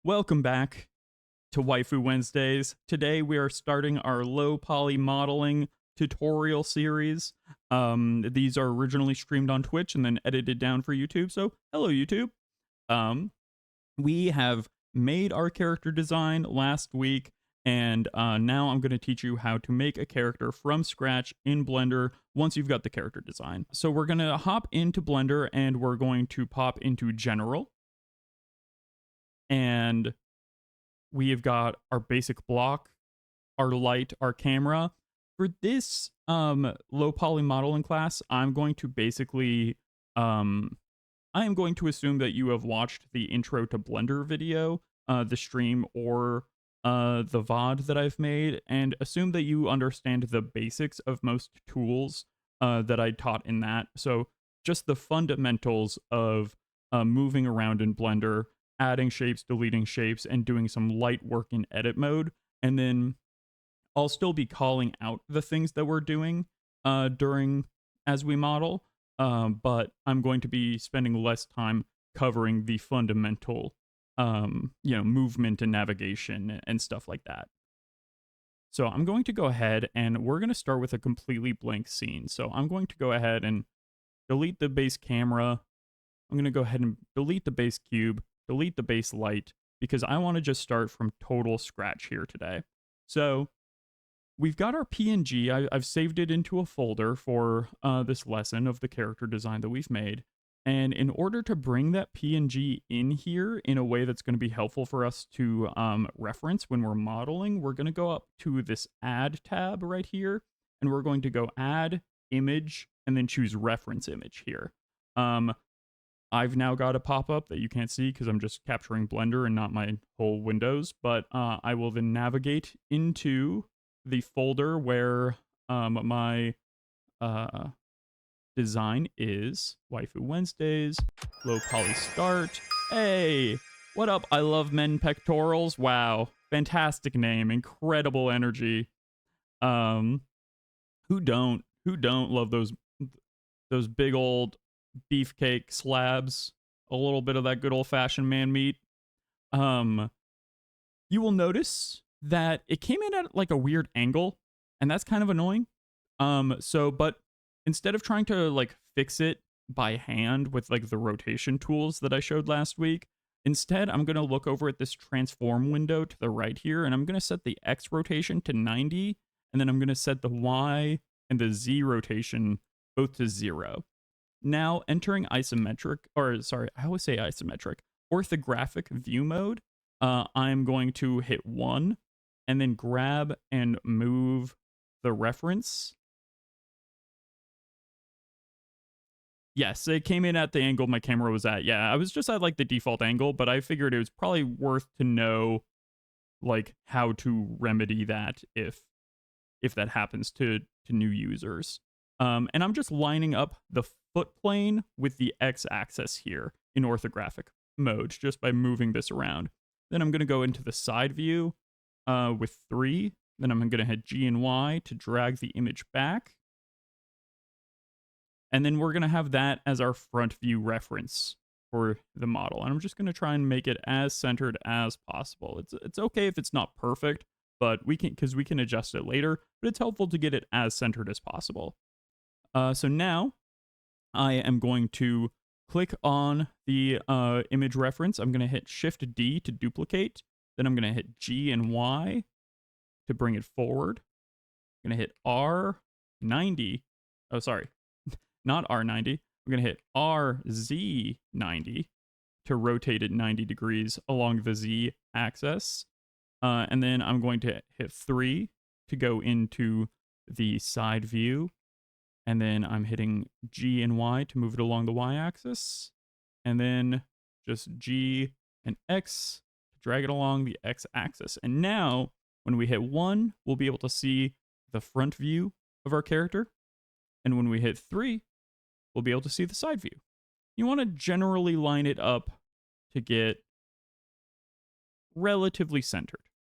Welcome back to Waifu Wednesdays. Today we are starting our low poly modeling tutorial series. These are originally streamed on Twitch and then edited down for YouTube. So hello YouTube. We have made our character design last week, and now I'm going to teach you how to make a character from scratch in Blender once you've got the character design. So we're going to hop into Blender and we're going to pop into General. And we have got our basic block, our light, our camera. For this low poly modeling class, I'm going to basically, I am going to assume that you have watched the intro to Blender video, the stream, or the VOD that I've made, and assume that you understand the basics of most tools that I taught in that. So just the fundamentals of moving around in Blender, adding shapes, deleting shapes, and doing some light work in edit mode. And then I'll still be calling out the things that we're doing as we model, but I'm going to be spending less time covering the fundamental, movement and navigation and stuff like that. So I'm going to go ahead and we're going to start with a completely blank scene. So I'm going to go ahead and delete the base camera. I'm going to go ahead and delete the base cube, delete the base light, because I want to just start from total scratch here today. So we've got our PNG. I've saved it into a folder for this lesson of the character design that we've made. And in order to bring that PNG in here in a way that's going to be helpful for us to reference when we're modeling, we're going to go up to this Add tab right here, and we're going to go Add Image, and then choose Reference Image here. I've now got a pop-up that you can't see because I'm just capturing Blender and not my whole windows, but I will then navigate into the folder where my design is, Waifu Wednesdays, low poly start. Hey, what up? I love men pectorals. Wow, fantastic name, incredible energy. Who don't love those big old beefcake slabs, a little bit of that good old-fashioned man meat. You will notice that it came in at like a weird angle, and that's kind of annoying. But instead of trying to like fix it by hand with like the rotation tools that I showed last week, instead I'm going to look over at this transform window to the right here, and I'm going to set the X rotation to 90, and then I'm going to set the Y and the Z rotation both to 0. Now, entering orthographic view mode, I'm going to hit 1 and then grab and move the reference. Yes, it came in at the angle my camera was at. Yeah, I was just at like the default angle, but I figured it was probably worth to know like how to remedy that if that happens to new users. And I'm just lining up the foot plane with the x-axis here in orthographic mode just by moving this around. Then I'm going to go into the side view with 3. Then I'm going to hit G and Y to drag the image back. And then we're going to have that as our front view reference for the model. And I'm just going to try and make it as centered as possible. It's okay if it's not perfect, but we can adjust it later, but it's helpful to get it as centered as possible. So now I am going to click on the image reference. I'm going to hit Shift D to duplicate. Then I'm going to hit G and Y to bring it forward. I'm going to hit R90. Oh, sorry, not R90. I'm going to hit RZ90 to rotate it 90 degrees along the Z axis. And then I'm going to hit 3 to go into the side view. And then I'm hitting G and Y to move it along the Y-axis. And then just G and X to drag it along the X-axis. And now, when we hit 1, we'll be able to see the front view of our character. And when we hit 3, we'll be able to see the side view. You want to generally line it up to get relatively centered.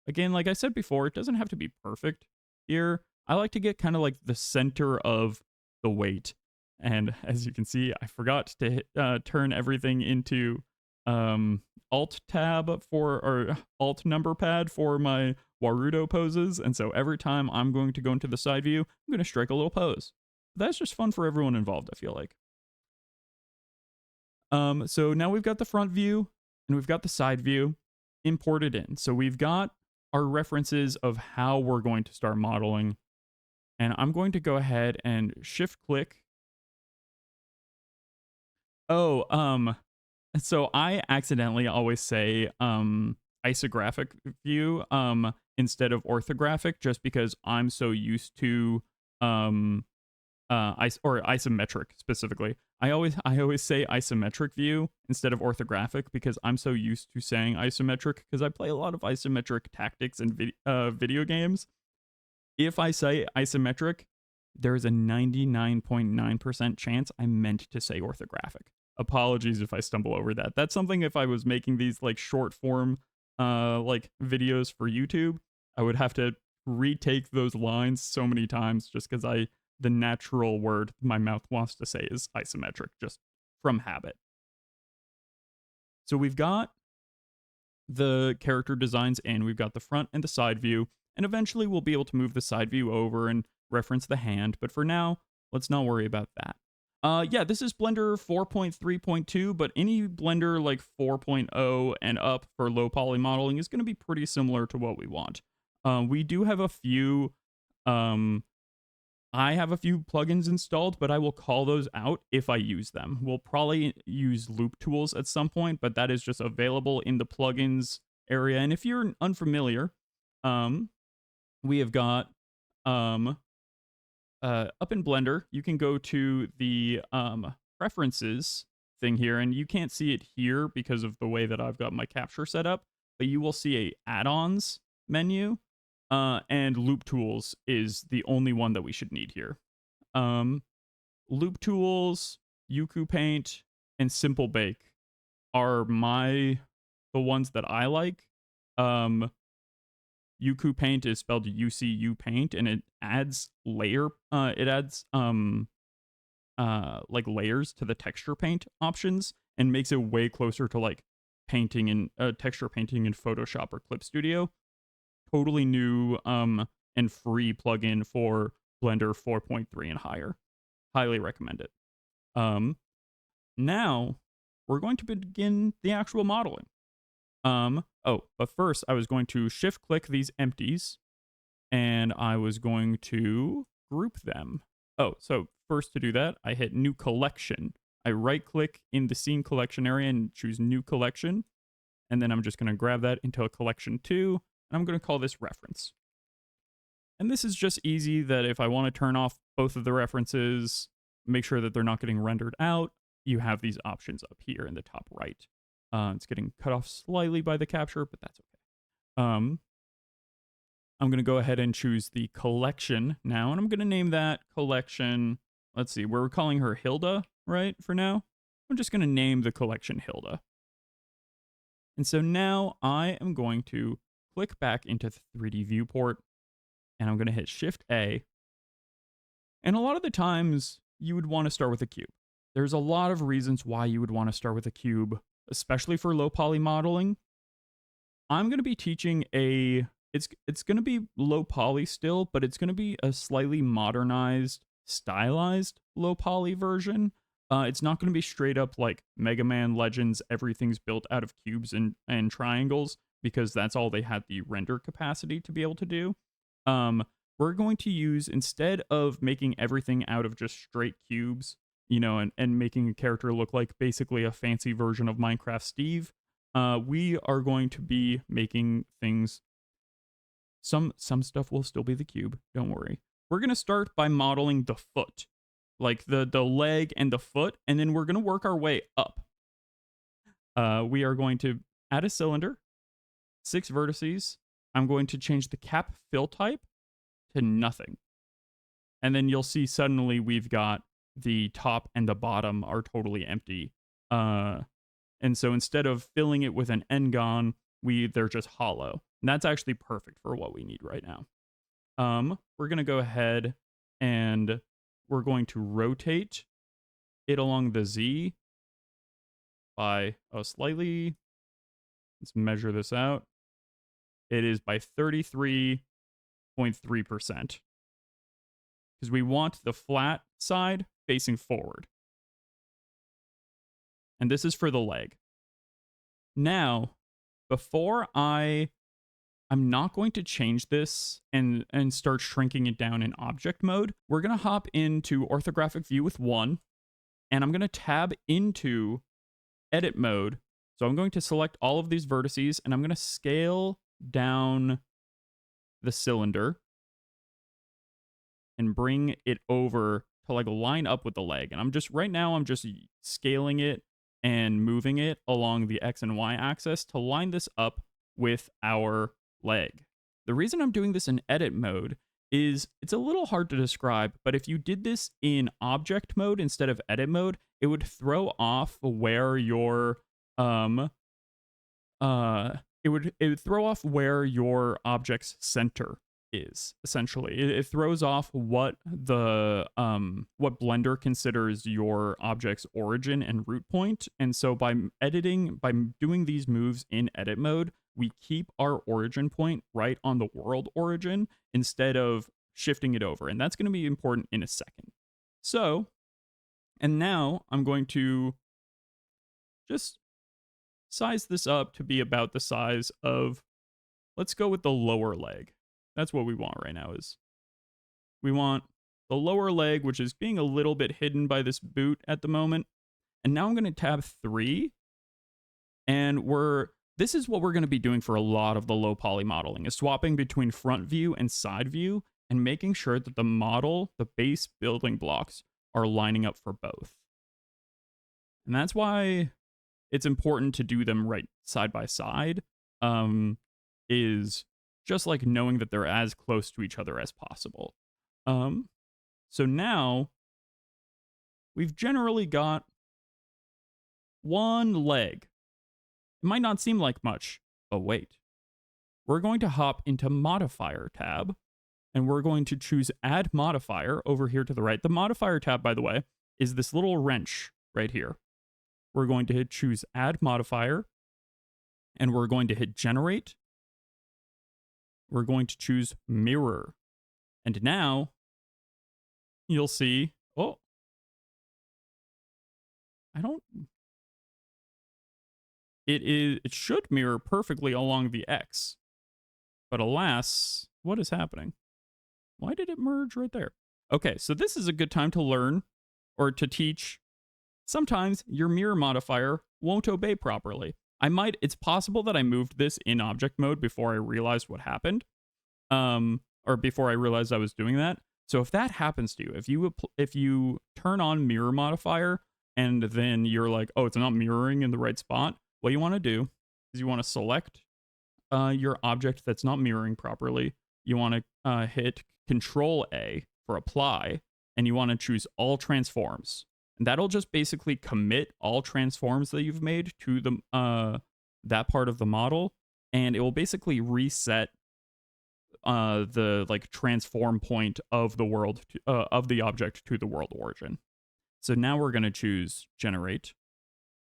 Again, like I said before, it doesn't have to be perfect here. I like to get kind of like the center of the weight. And as you can see, I forgot to turn everything into alt tab for, or alt number pad for my Warudo poses. And so every time I'm going to go into the side view, I'm going to strike a little pose. That's just fun for everyone involved, I feel like. So now we've got the front view and we've got the side view imported in. So we've got our references of how we're going to start modeling. And I'm going to go ahead and shift click. Oh, so I accidentally always say isographic view instead of orthographic, just because I'm so used to or isometric specifically. I always say isometric view instead of orthographic because I'm so used to saying isometric because I play a lot of isometric tactics in video games. If I say isometric, there's a 99.9% chance I meant to say orthographic. Apologies if I stumble over that. That's something if I was making these like short form like videos for YouTube, I would have to retake those lines so many times just because the natural word my mouth wants to say is isometric just from habit. So we've got the character designs in, we've got the front and the side view, and eventually we'll be able to move the side view over and reference the hand, but for now, let's not worry about that. Yeah, this is Blender 4.3.2, but any Blender like 4.0 and up for low poly modeling is going to be pretty similar to what we want. We do have a few, I have a few plugins installed, but I will call those out if I use them. We'll probably use loop tools at some point, but that is just available in the plugins area. And if you're unfamiliar, we have got up in Blender, you can go to the preferences thing here, and you can't see it here because of the way that I've got my capture set up, but you will see a add-ons menu, and loop tools is the only one that we should need here. Loop tools, Yuku Paint, and Simple Bake are the ones that I like. Yuku Paint is spelled UCU Paint, and it adds like layers to the texture paint options and makes it way closer to like painting and texture painting in Photoshop or Clip Studio. Totally new and free plugin for Blender 4.3 and higher. Highly recommend it. Now we're going to begin the actual modeling. But first I was going to shift click these empties and I was going to group them. So first to do that, I hit new collection. I right click in the scene collection area and choose new collection. And then I'm just going to grab that into a collection 2, and I'm going to call this reference. And this is just easy that if I want to turn off both of the references, make sure that they're not getting rendered out, you have these options up here in the top right. It's getting cut off slightly by the capture, but that's okay. I'm going to go ahead and choose the collection now, and I'm going to name that collection, let's see, we're calling her Hilda, right, for now? I'm just going to name the collection Hilda. And so now I am going to click back into the 3D viewport, and I'm going to hit Shift A. And a lot of the times you would want to start with a cube. There's a lot of reasons why you would want to start with a cube, especially for low poly modeling. I'm going to be teaching it's going to be low poly still, but it's going to be a slightly modernized, stylized low poly version. It's not going to be straight up like Mega Man Legends, everything's built out of cubes and triangles, because that's all they had the render capacity to be able to do. We're going to use, instead of making everything out of just straight cubes, and making a character look like basically a fancy version of Minecraft Steve, we are going to be making things. Some stuff will still be the cube, don't worry. We're going to start by modeling the foot, like the leg and the foot, and then we're going to work our way up. We are going to add a cylinder, 6 vertices. I'm going to change the cap fill type to nothing. And then you'll see suddenly we've got the top and the bottom are totally empty. And so instead of filling it with an N-gon, they're just hollow. And that's actually perfect for what we need right now. We're going to go ahead and we're going to rotate it along the Z. by, slightly, let's measure this out. It is by 33.3%. Because we want the flat side facing forward. And this is for the leg. Now, before I'm not going to change this and start shrinking it down in object mode. We're going to hop into orthographic view with 1, and I'm going to tab into edit mode. So I'm going to select all of these vertices, and I'm going to scale down the cylinder and bring it over to like line up with the leg. And I'm just scaling it and moving it along the X and Y axis to line this up with our leg. The reason I'm doing this in edit mode is it's a little hard to describe, but if you did this in object mode instead of edit mode, it would throw off where your it would throw off where your object's center is, essentially. It throws off what the what Blender considers your object's origin and root point. And so by doing these moves in edit mode, we keep our origin point right on the world origin instead of shifting it over. And that's going to be important in a second. So, and now I'm going to just size this up to be about the size of, let's go with the lower leg. That's what we want right now. Is we want the lower leg, which is being a little bit hidden by this boot at the moment. And now I'm going to tab 3, and this is what we're going to be doing for a lot of the low poly modeling, is swapping between front view and side view and making sure that the base building blocks are lining up for both. And that's why it's important to do them right side by side, is just like knowing that they're as close to each other as possible. So now we've generally got one leg. It might not seem like much, but wait. We're going to hop into Modifier tab, and we're going to choose Add Modifier over here to the right. The Modifier tab, by the way, is this little wrench right here. We're going to choose Add Modifier, and we're going to hit Generate. We're going to choose Mirror. And now you'll see, it should mirror perfectly along the X. But alas, what is happening? Why did it merge right there? Okay, so this is a good time to learn or to teach. Sometimes your mirror modifier won't obey properly. It's possible that I moved this in object mode before I realized what happened. Or before I realized I was doing that. So if that happens to you, if you turn on mirror modifier and then you're like, oh, it's not mirroring in the right spot, what you want to do is you want to select your object that's not mirroring properly. You want to hit Control A for apply, and you want to choose all transforms. And that'll just basically commit all transforms that you've made to the that part of the model, and it will basically reset the like transform point of the world of the object to the world origin. So now we're going to choose generate.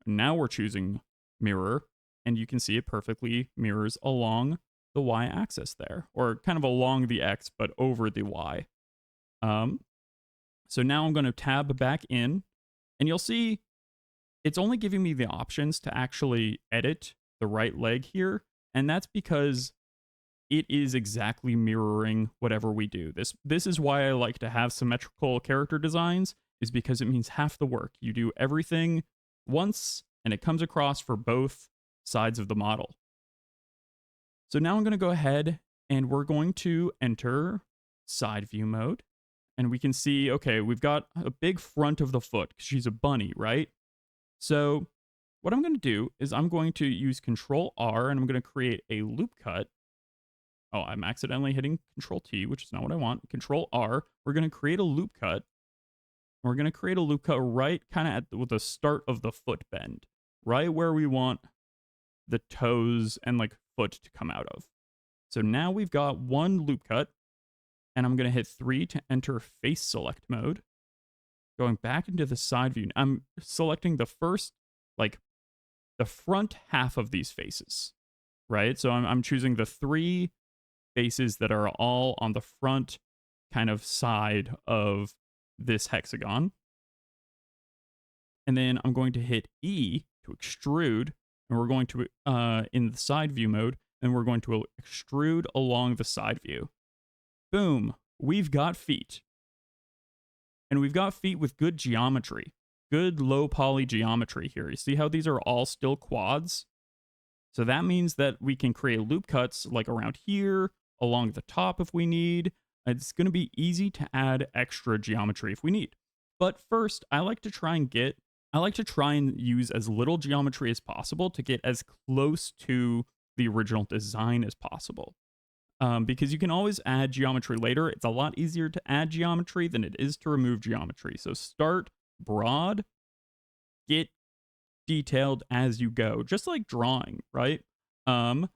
Now we're choosing mirror, and you can see it perfectly mirrors along the Y axis there, or kind of along the X but over the Y. So now I'm going to tab back in, and you'll see it's only giving me the options to actually edit the right leg here, and that's because it is exactly mirroring whatever we do. This is why I like to have symmetrical character designs, is because it means half the work. You do everything once, and it comes across for both sides of the model. So now I'm going to go ahead, and we're going to enter side view mode. And we can see, okay, we've got a big front of the foot, because she's a bunny, right? So what I'm going to do is I'm going to use Control R, and I'm going to create a loop cut. Oh, I'm accidentally hitting Control T, which is not what I want. Control R. We're going to create a loop cut. We're going to create a loop cut right kind of with the start of the foot bend, right where we want the toes and like foot to come out of. So now we've got one loop cut, and I'm going to hit 3 to enter face select mode. Going back into the side view, I'm selecting the first like the front half of these faces, right? So I'm choosing the 3 faces that are all on the front kind of side of this hexagon. And then I'm going to hit E to extrude, and we're going to, in the side view mode, and we're going to extrude along the side view. Boom, we've got feet. And we've got feet with good geometry, good low poly geometry here. You see how these are all still quads? So that means that we can create loop cuts like around here, along the top if we need. It's going to be easy to add extra geometry if we need. But first, I like to try and use as little geometry as possible to get as close to the original design as possible. Because you can always add geometry later. It's a lot easier to add geometry than it is to remove geometry. So start broad, get detailed as you go, just like drawing, right? Something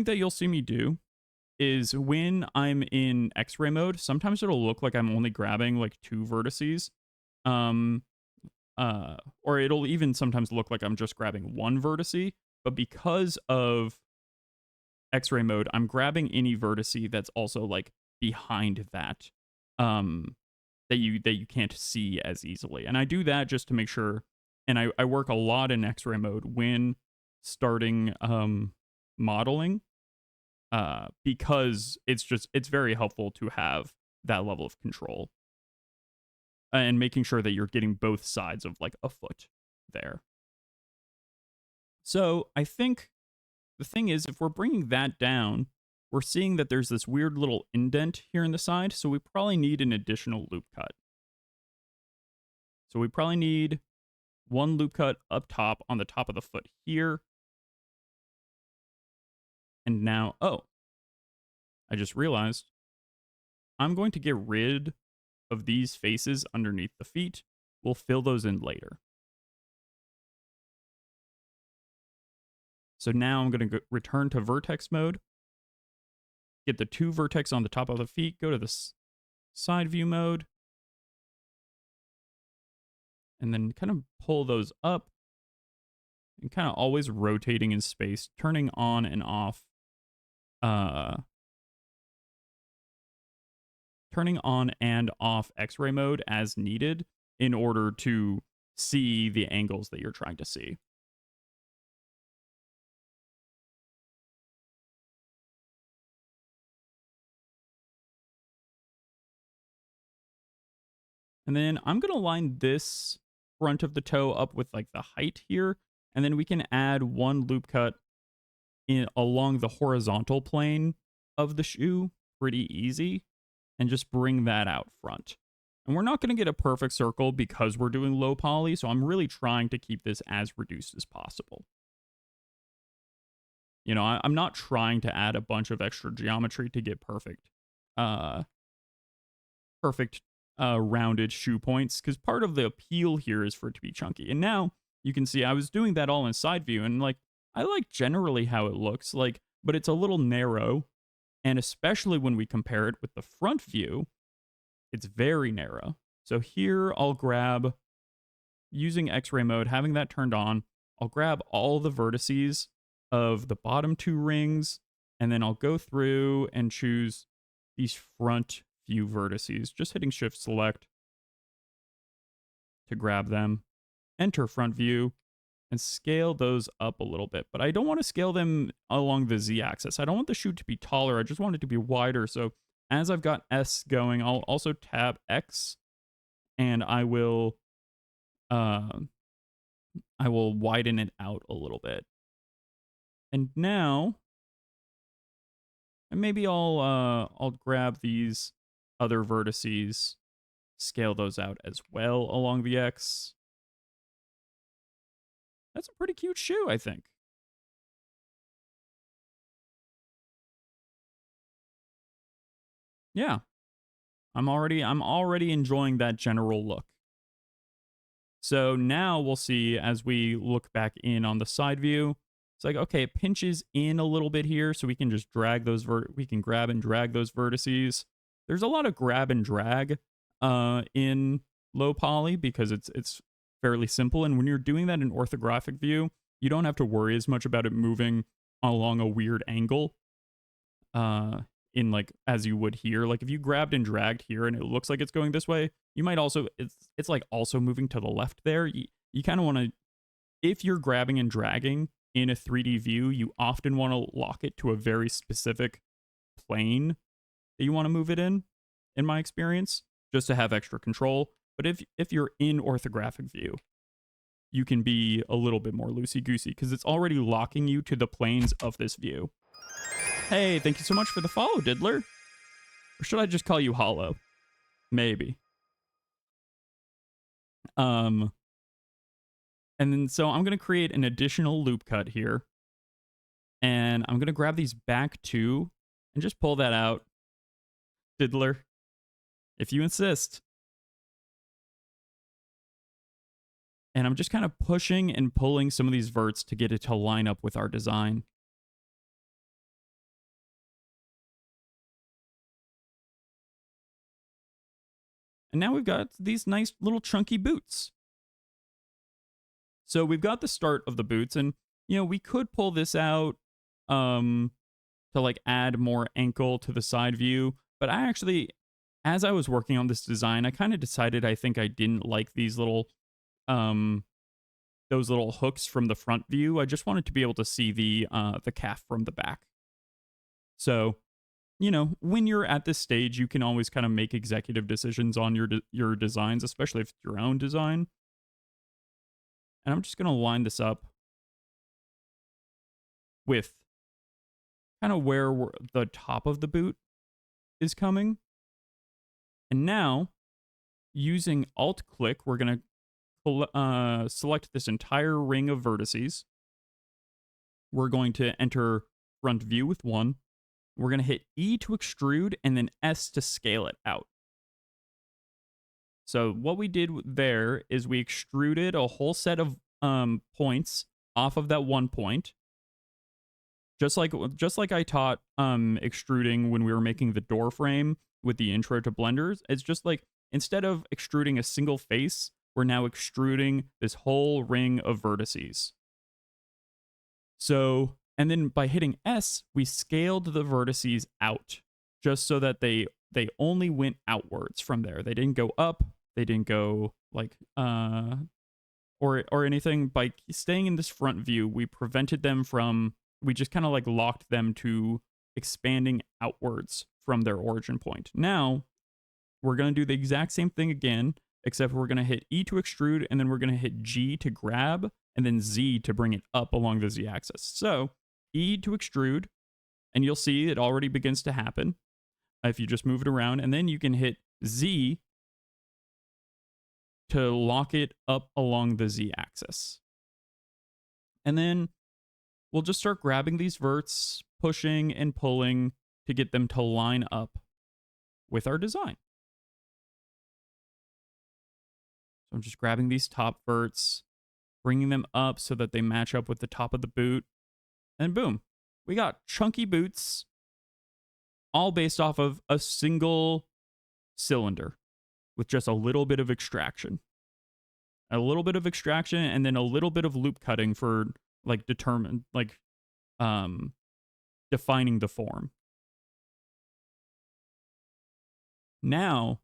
that you'll see me do is when I'm in X-ray mode, sometimes it'll look like I'm only grabbing like 2 vertices. Or it'll even sometimes look like I'm just grabbing 1 vertice. But because of X-ray mode, I'm grabbing any vertice that's also like behind that, that you can't see as easily. And I do that just to make sure, and I work a lot in X-ray mode when starting modeling, because it's very helpful to have that level of control and making sure that you're getting both sides of like a foot there. So I think the thing is, if we're bringing that down, we're seeing that there's this weird little indent here in the side, so we probably need an additional loop cut. So we probably need 1 loop cut up top on the top of the foot here. And now, oh, I just realized I'm going to get rid of these faces underneath the feet. We'll fill those in later. So now I'm going to return to vertex mode, get the 2 vertex on the top of the feet, go to the side view mode, and then kind of pull those up and kind of always rotating in space, turning on and off, turning on and off X-ray mode as needed in order to see the angles that you're trying to see. And then I'm going to line this front of the toe up with like the height here. And then we can add 1 loop cut along the horizontal plane of the shoe pretty easy and just bring that out front. And we're not going to get a perfect circle because we're doing low poly. So I'm really trying to keep this as reduced as possible. You know, I'm not trying to add a bunch of extra geometry to get perfect rounded shoe points, because part of the appeal here is for it to be chunky. And now you can see I was doing that all in side view, and like I like generally how it looks like, but it's a little narrow, and especially when we compare it with the front view, it's very narrow. So here I'll grab, using X-ray mode, having that turned on, I'll grab all the vertices of the bottom 2 rings, and then I'll go through and choose these front view vertices, just hitting shift select to grab them, enter front view, and scale those up a little bit. But I don't want to scale them along the z-axis. I don't want the shoe to be taller. I just want it to be wider. So as I've got S going, I'll also tab X, and I will widen it out a little bit. And now, and maybe I'll grab these other vertices, scale those out as well along the X. That's a pretty cute shoe, I think. Yeah. I'm already enjoying that general look. So now we'll see as we look back in on the side view. It's like, okay, it pinches in a little bit here, so we can just drag those we can grab and drag those vertices. There's a lot of grab and drag in low poly because it's fairly simple. And when you're doing that in orthographic view, you don't have to worry as much about it moving along a weird angle in like as you would here. Like if you grabbed and dragged here and it looks like it's going this way, you might also it's like also moving to the left there. You kind of want to, if you're grabbing and dragging in a 3D view, you often want to lock it to a very specific plane that you want to move it in my experience, just to have extra control. But if you're in orthographic view, you can be a little bit more loosey-goosey because it's already locking you to the planes of this view. Hey, thank you so much for the follow, Diddler. Or should I just call you Hollow? Maybe. And then so I'm going to create an additional loop cut here. And I'm going to grab these back two and just pull that out. Diddler, if you insist. And I'm just kind of pushing and pulling some of these verts to get it to line up with our design. And now we've got these nice little chunky boots. So we've got the start of the boots, and you know, we could pull this out to like add more ankle to the side view, but I actually, as I was working on this design, I kind of decided I think I didn't like these little those little hooks from the front view. I just wanted to be able to see the calf from the back. So, you know, when you're at this stage, you can always kind of make executive decisions on your designs, especially if it's your own design. And I'm just going to line this up with kind of where the top of the boot is coming. And now, using Alt-click, we're going to select this entire ring of vertices. We're going to enter front view with 1. We're going to hit E to extrude and then S to scale it out. So what we did there is we extruded a whole set of points off of that 1 point. Just like I taught extruding when we were making the door frame with the intro to blenders. It's just like, instead of extruding a single face, we're now extruding this whole ring of vertices. So, and then by hitting S, we scaled the vertices out just so that they only went outwards from there. They didn't go up. They didn't go like, or anything. By staying in this front view, we prevented them from, we just kind of like locked them to expanding outwards from their origin point. Now, we're going to do the exact same thing again, except we're going to hit E to extrude, and then we're going to hit G to grab, and then Z to bring it up along the Z axis. So, E to extrude, and you'll see it already begins to happen if you just move it around, and then you can hit Z to lock it up along the Z axis. And then we'll just start grabbing these verts, pushing and pulling to get them to line up with our design. So I'm just grabbing these top verts, bringing them up so that they match up with the top of the boot, and boom, we got chunky boots, all based off of a single cylinder with just a little bit of extraction. A little bit of extraction and then a little bit of loop cutting for like defining the form. Now,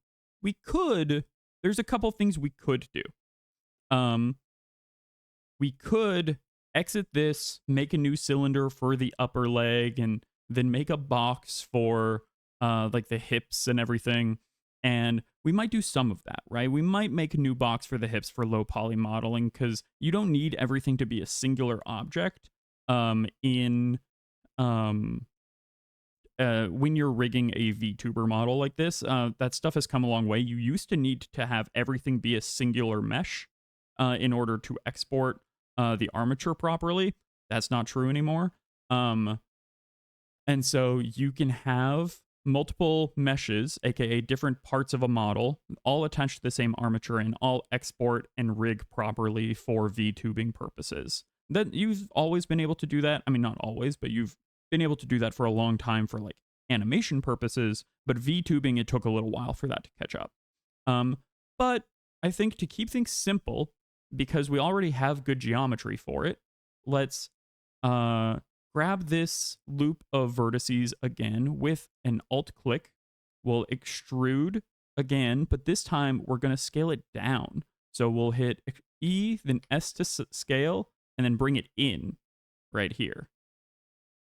there's a couple things we could do. We could exit this, make a new cylinder for the upper leg, and then make a box for like the hips and everything. And we might do some of that, right? We might make a new box for the hips for low poly modeling, because you don't need everything to be a singular object when you're rigging a VTuber model like this. That stuff has come a long way. You used to need to have everything be a singular mesh in order to export the armature properly. That's not true anymore. And so you can have multiple meshes, aka different parts of a model, all attached to the same armature and all export and rig properly for VTubing purposes. That you've always been able to do that. I mean, not always, but you've been able to do that for a long time for like animation purposes, but VTubing, it took a little while for that to catch up. But I think to keep things simple, because we already have good geometry for it, let's grab this loop of vertices again with an alt click. We'll extrude again, but this time we're going to scale it down. So we'll hit E, then S to scale, and then bring it in right here.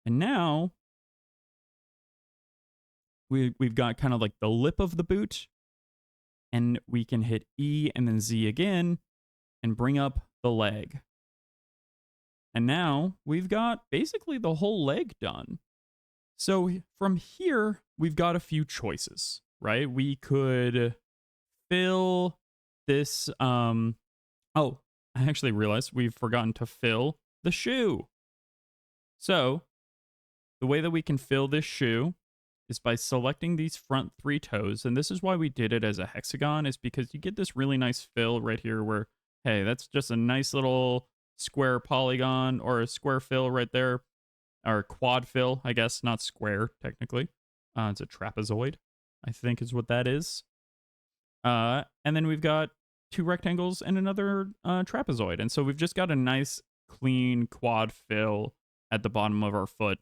And now we've got kind of like the lip of the boot, and we can hit E and then Z again and bring up the leg. And now we've got basically the whole leg done. So from here, we've got a few choices, right? We could fill this. Oh, I actually realized we've forgotten to fill the shoe. So the way that we can fill this shoe is by selecting these front 3 toes. And this is why we did it as a hexagon, is because you get this really nice fill right here where, hey, that's just a nice little square polygon or a square fill right there, or quad fill, I guess, not square technically. It's a trapezoid, I think is what that is. And then we've got 2 rectangles and another trapezoid. And so we've just got a nice clean quad fill at the bottom of our foot.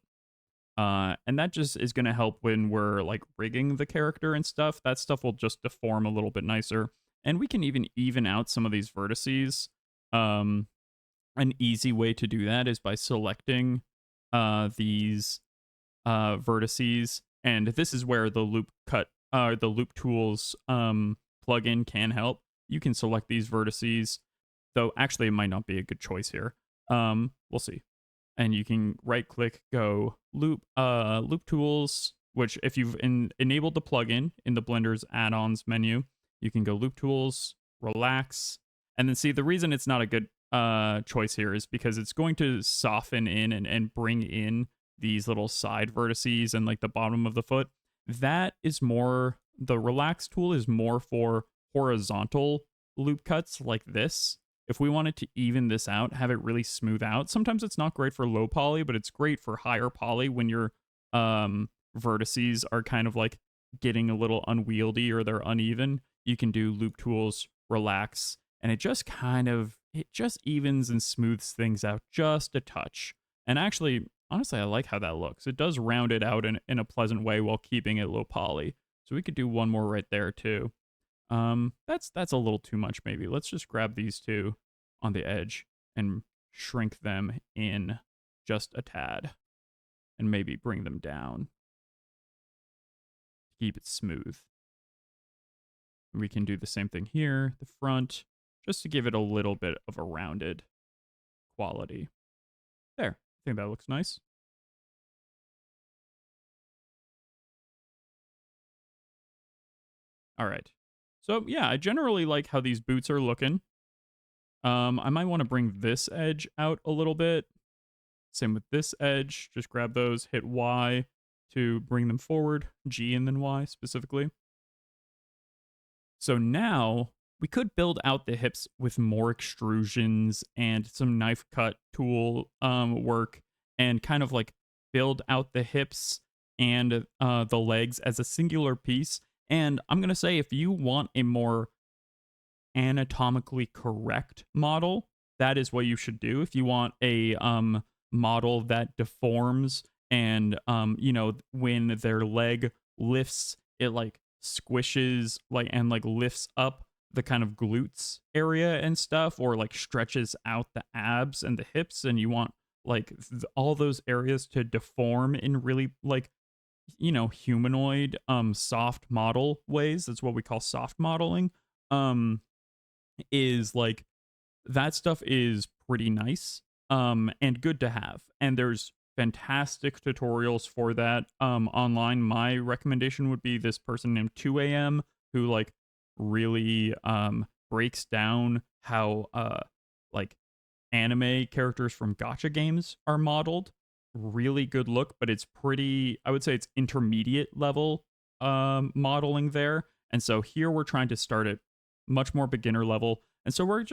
And that just is going to help when we're like rigging the character and stuff. That stuff will just deform a little bit nicer. And we can even out some of these vertices. An easy way to do that is by selecting these vertices. And this is where the loop tools plugin can help. You can select these vertices, though actually it might not be a good choice here. We'll see. And you can right click, go loop tools, which if you've enabled the plugin in the Blender's add-ons menu, you can go loop tools, relax, and then see the reason it's not a good choice here is because it's going to soften in and bring in these little side vertices and like the bottom of the foot. That is more, the relax tool is more for horizontal loop cuts like this. If we wanted to even this out, have it really smooth out, sometimes it's not great for low poly, but it's great for higher poly when your vertices are kind of like getting a little unwieldy or they're uneven. You can do loop tools, relax, and it just evens and smooths things out just a touch. And actually, honestly, I like how that looks. It does round it out in a pleasant way while keeping it low poly. So we could do one more right there too. That's a little too much maybe. Let's just grab these 2 on the edge and shrink them in just a tad and maybe bring them down. Keep it smooth. We can do the same thing here, the front, just to give it a little bit of a rounded quality. There, I think that looks nice. All right. So yeah, I generally like how these boots are looking. I might want to bring this edge out a little bit. Same with this edge. Just grab those, hit Y to bring them forward, G and then Y specifically. So now we could build out the hips with more extrusions and some knife cut tool work and kind of like build out the hips and the legs as a singular piece. And I'm going to say if you want a more anatomically correct model, that is what you should do. If you want a model that deforms and when their leg lifts, it like squishes like and like lifts up the kind of glutes area and stuff, or like stretches out the abs and the hips, and you want like all those areas to deform in really like humanoid soft model ways. That's what we call soft modeling. Is like that stuff is pretty nice and good to have, and there's fantastic tutorials for that online. My recommendation would be this person named 2am who like really breaks down how like anime characters from gacha games are modeled. Really good look, but it's pretty, I would say it's intermediate level modeling there. And so here we're trying to start at much more beginner level. And so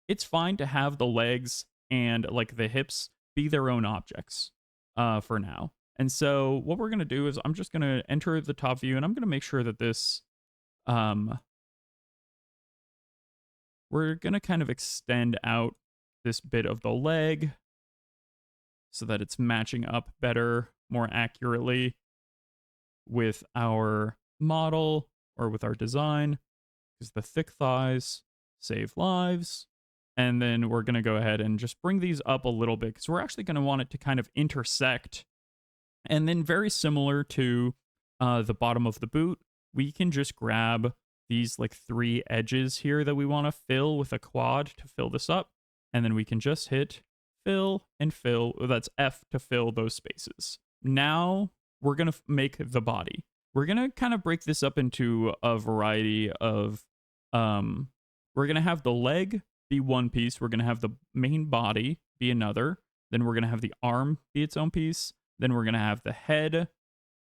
it's fine to have the legs and like the hips be their own objects for now. And so what we're going to do is I'm just going to enter the top view, and I'm going to make sure that this we're going to kind of extend out this bit of the leg so that it's matching up better, more accurately with our model or with our design, because the thick thighs save lives. And then we're going to go ahead and just bring these up a little bit because we're actually going to want it to kind of intersect. And then very similar to the bottom of the boot, we can just grab these like 3 edges here that we want to fill with a quad to fill this up. And then we can just hit fill and fill. That's F to fill those spaces. Now we're going to make the body. We're going to kind of break this up into a variety of, we're going to have the leg be one piece. We're going to have the main body be another. Then we're going to have the arm be its own piece. Then we're going to have the head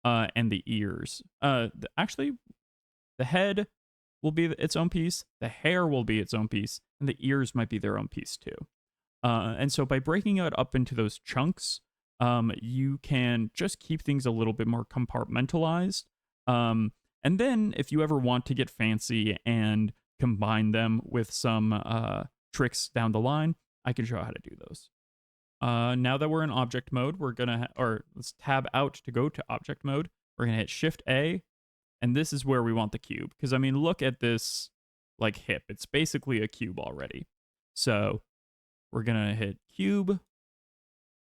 and the ears. Actually, the head will be its own piece. The hair will be its own piece. And the ears might be their own piece too. And so by breaking it up into those chunks, you can just keep things a little bit more compartmentalized. And then if you ever want to get fancy and combine them with some tricks down the line, I can show how to do those. Now that we're in object mode, we're gonna, let's tab out to go to object mode. We're gonna hit Shift A, and this is where we want the cube. Because I mean, look at this like hip. It's basically a cube already. So we're gonna hit cube,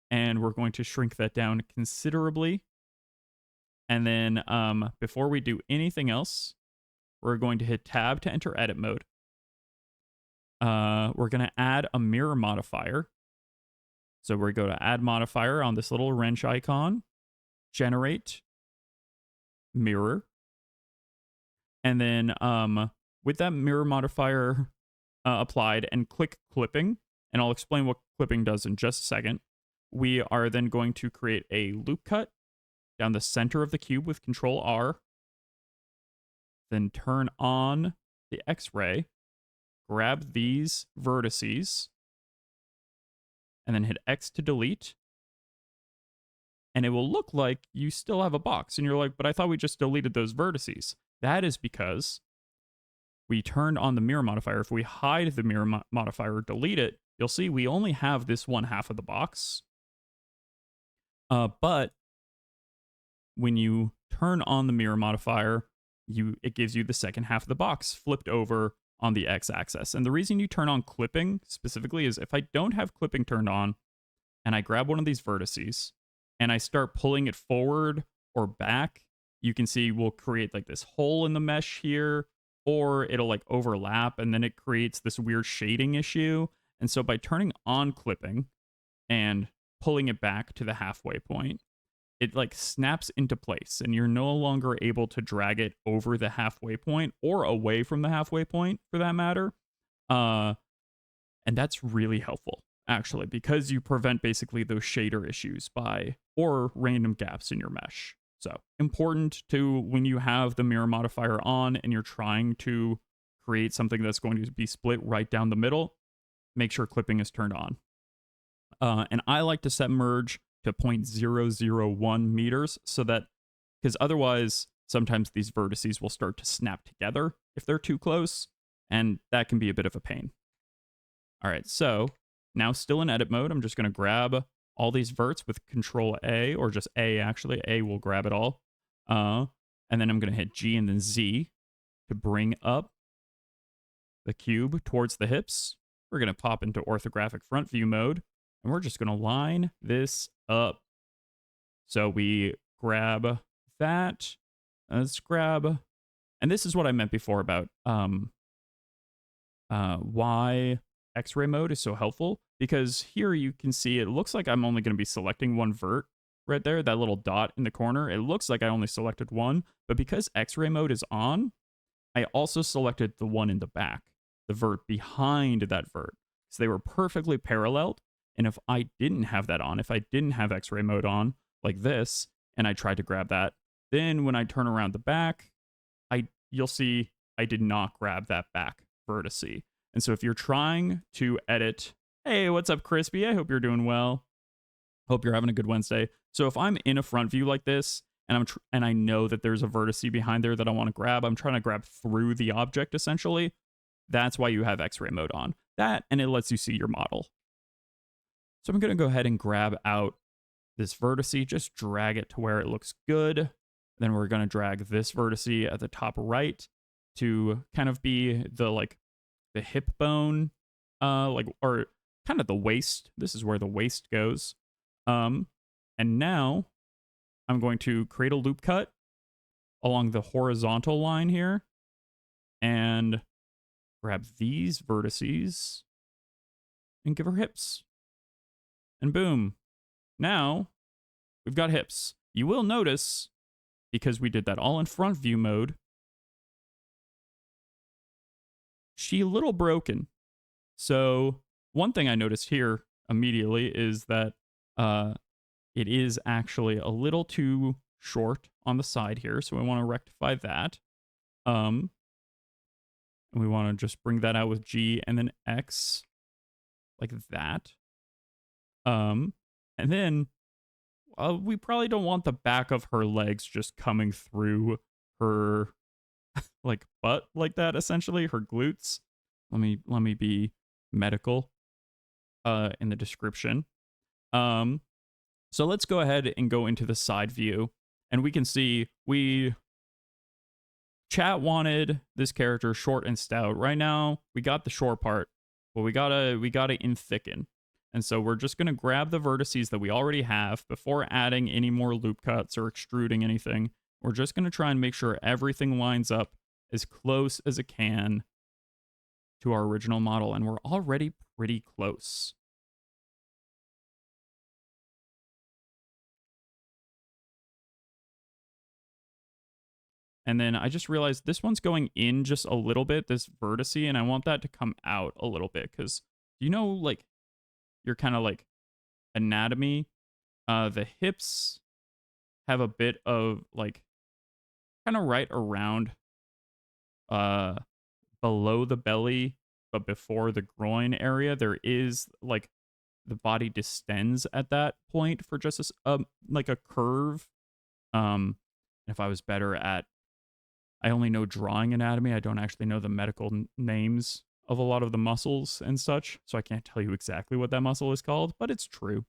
and we're going to shrink that down considerably. And then before we do anything else, we're going to hit tab to enter edit mode. We're gonna add a mirror modifier. So we go to add modifier on this little wrench icon, generate mirror. And then with that mirror modifier applied and click clipping, and I'll explain what clipping does in just a second, we are then going to create a loop cut down the center of the cube with Control R, then turn on the X-ray, grab these vertices, and then hit X to delete. And it will look like you still have a box. And you're like, but I thought we just deleted those vertices. That is because we turned on the mirror modifier. If we hide the mirror modifier or delete it, you'll see we only have this one half of the box. But when you turn on the mirror modifier, it gives you the second half of the box flipped over on the x-axis. And the reason you turn on clipping specifically is if I don't have clipping turned on and I grab one of these vertices and I start pulling it forward or back, you can see we'll create like this hole in the mesh here, or it'll like overlap and then it creates this weird shading issue. And so by turning on clipping and pulling it back to the halfway point, it like snaps into place and you're no longer able to drag it over the halfway point or away from the halfway point for that matter. And that's really helpful actually, because you prevent basically those shader issues or random gaps in your mesh. So important to when you have the mirror modifier on and you're trying to create something that's going to be split right down the middle, make sure clipping is turned on. And I like to set merge to 0.001 meters so that, because otherwise sometimes these vertices will start to snap together if they're too close, and that can be a bit of a pain. All right, so now still in edit mode, I'm just going to grab all these verts with Control A, or just A actually. A will grab it all. And then I'm going to hit G and then Z to bring up the cube towards the hips. We're going to pop into orthographic front view mode, and we're just going to line this up. So we grab that. Let's grab, and this is what I meant before about why X-ray mode is so helpful, because here you can see it looks like I'm only going to be selecting one vert right there, that little dot in the corner. It looks like I only selected one, but because X-ray mode is on, I also selected the one in the back, the vert behind that vert. So they were perfectly paralleled. And if I didn't have that on, if I didn't have X-ray mode on like this, and I tried to grab that, then when I turn around the back, you'll see I did not grab that back vertice. And so if you're trying to edit, hey, what's up, Crispy? I hope you're doing well. Hope you're having a good Wednesday. So if I'm in a front view like this, and I know that there's a vertice behind there that I want to grab, I'm trying to grab through the object essentially. That's why you have X-ray mode on. That, and it lets you see your model. So I'm going to go ahead and grab out this vertice, just drag it to where it looks good. Then we're going to drag this vertice at the top right to kind of be the hip bone, or kind of the waist. This is where the waist goes. And now I'm going to create a loop cut along the horizontal line here and grab these vertices and give her hips. And boom. Now we've got hips. You will notice, because we did that all in front view mode, she a little broken. So one thing I noticed here immediately is that it is actually a little too short on the side here. So we want to rectify that. And we want to just bring that out with G and then X like that. And then we probably don't want the back of her legs just coming through her like butt like that, essentially, her glutes. Let me be medical in the description. So let's go ahead and go into the side view, and we can see chat wanted this character short and stout. Right now, we got the short part, but we gotta in thicken. And so we're just gonna grab the vertices that we already have before adding any more loop cuts or extruding anything. We're just gonna try and make sure everything lines up as close as it can to our original model, and we're already pretty close. And then I just realized this one's going in just a little bit, this vertice, and I want that to come out a little bit, because you know, like, your kind of like anatomy, the hips have a bit of like kind of right around below the belly, but before the groin area, there is like the body distends at that point for just like a curve. If I was better at, I only know drawing anatomy, I don't actually know the medical names of a lot of the muscles and such, so I can't tell you exactly what that muscle is called, but it's true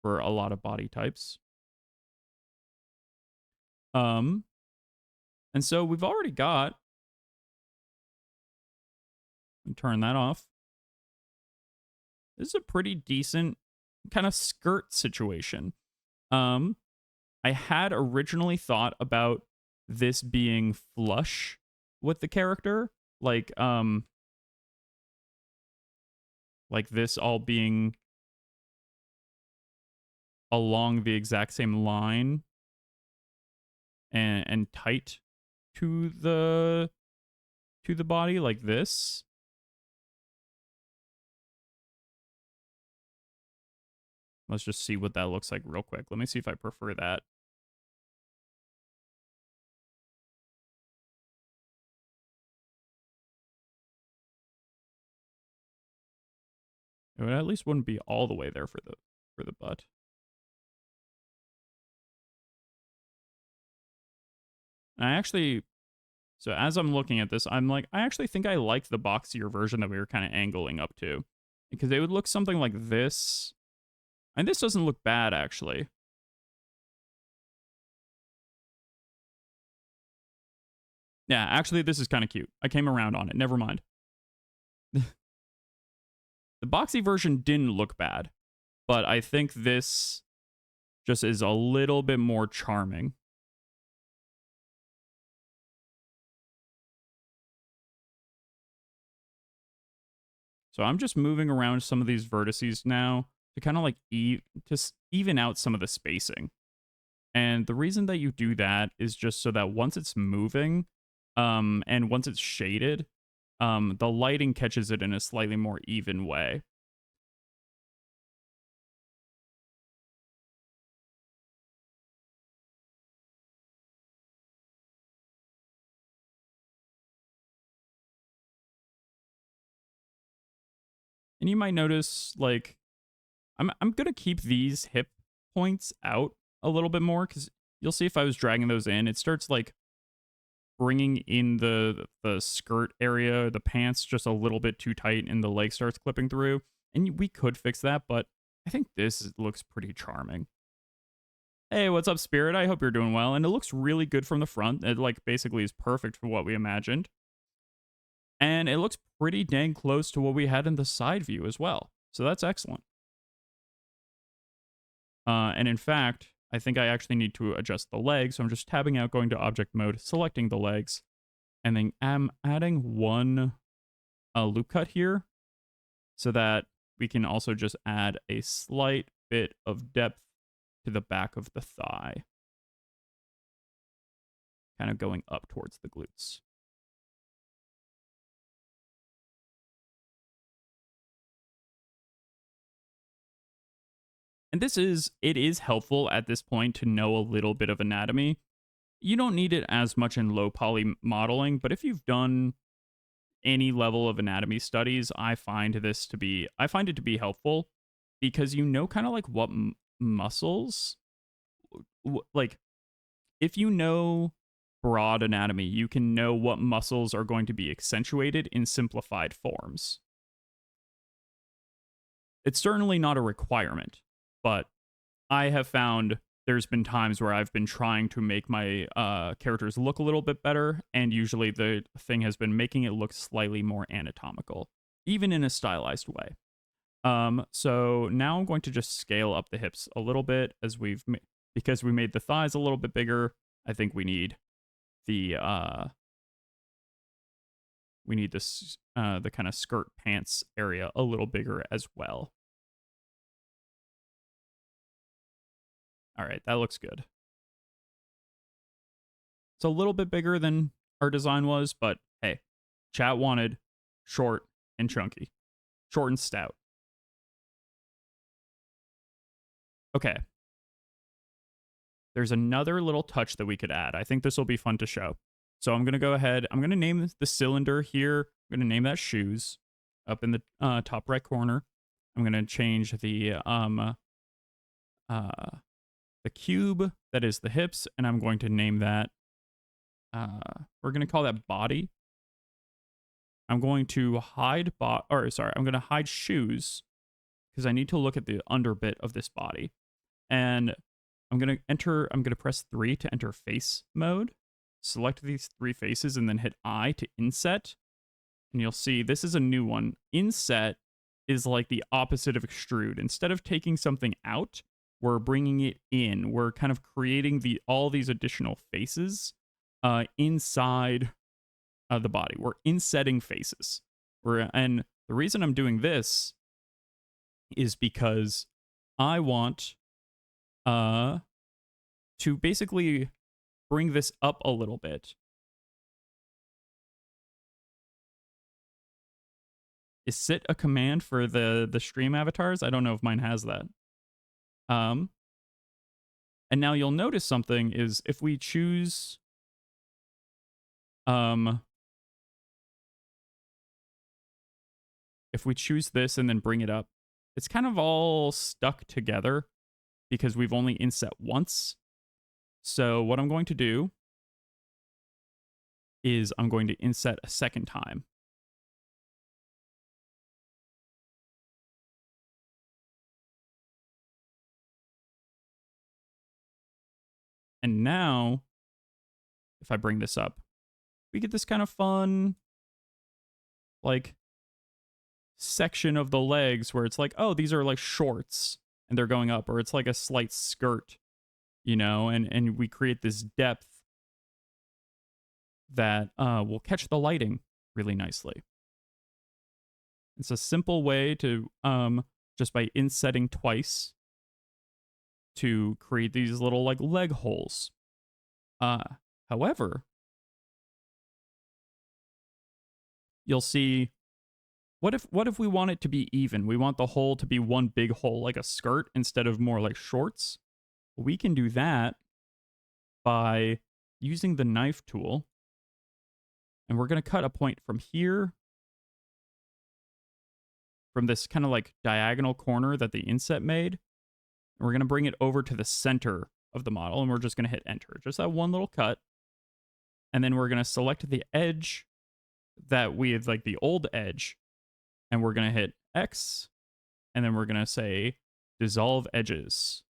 for a lot of body types. And so we've already got, turn that off. This is a pretty decent kind of skirt situation. I had originally thought about this being flush with the character, like this all being along the exact same line and tight to the body like this. Let's just see what that looks like real quick. Let me see if I prefer that. It at least wouldn't be all the way there for the butt. And I actually, so as I'm looking at this, I'm like, I actually think I like the boxier version that we were kind of angling up to, because it would look something like this. And this doesn't look bad, actually. Yeah, actually, this is kind of cute. I came around on it. Never mind. The boxy version didn't look bad, but I think this just is a little bit more charming. So I'm just moving around some of these vertices now to kind of like even out some of the spacing. And the reason that you do that is just so that once it's moving, and once it's shaded, the lighting catches it in a slightly more even way. And you might notice, like, I'm gonna keep these hip points out a little bit more, because you'll see if I was dragging those in, it starts like bringing in the skirt area, the pants just a little bit too tight and the leg starts clipping through. And we could fix that, but I think this looks pretty charming. Hey, what's up, Spirit? I hope you're doing well. And it looks really good from the front. It like basically is perfect for what we imagined. And it looks pretty dang close to what we had in the side view as well. So that's excellent. And in fact, I think I actually need to adjust the legs. So I'm just tabbing out, going to object mode, selecting the legs, and then I'm adding one loop cut here so that we can also just add a slight bit of depth to the back of the thigh, kind of going up towards the glutes. And it is helpful at this point to know a little bit of anatomy. You don't need it as much in low poly modeling, but if you've done any level of anatomy studies, I find it to be helpful because you know kind of like what muscles, like if you know broad anatomy, you can know what muscles are going to be accentuated in simplified forms. It's certainly not a requirement, but I have found there's been times where I've been trying to make my characters look a little bit better, and usually the thing has been making it look slightly more anatomical, even in a stylized way. So now I'm going to just scale up the hips a little bit because we made the thighs a little bit bigger. I think we need the kind of skirt pants area a little bigger as well. All right, that looks good. It's a little bit bigger than our design was, but hey, chat wanted short and chunky, short and stout. Okay. There's another little touch that we could add. I think this will be fun to show. So I'm going to go ahead. I'm going to name the cylinder here. I'm going to name that shoes up in the top right corner. I'm going to change the cube that is the hips, and I'm going to name that, we're going to call that body. I'm going to hide I'm going to hide shoes because I need to look at the under bit of this body. And I'm going to press 3 to enter face mode. Select these 3 faces and then hit I to inset. And you'll see this is a new one. Inset is like the opposite of extrude. Instead of taking something out, we're bringing it in. We're kind of creating all these additional faces inside the body. We're insetting faces. And the reason I'm doing this is because I want to basically bring this up a little bit. Is sit a command for the stream avatars? I don't know if mine has that. And now you'll notice something is if we choose this and then bring it up, it's kind of all stuck together because we've only inset once. So what I'm going to do is I'm going to inset a second time. And now, if I bring this up, we get this kind of fun, like, section of the legs where it's like, oh, these are like shorts and they're going up, or it's like a slight skirt, you know, and we create this depth that will catch the lighting really nicely. It's a simple way to, just by insetting twice, to create these little like leg holes. However, you'll see, what if we want it to be even? We want the hole to be one big hole, like a skirt, instead of more like shorts. We can do that by using the knife tool. And we're going to cut a point from here, from this kind of like diagonal corner that the inset made. And we're going to bring it over to the center of the model, and we're just going to hit enter. Just that one little cut. And then we're going to select the edge that we have, like the old edge, and we're going to hit X, and then we're going to say dissolve edges.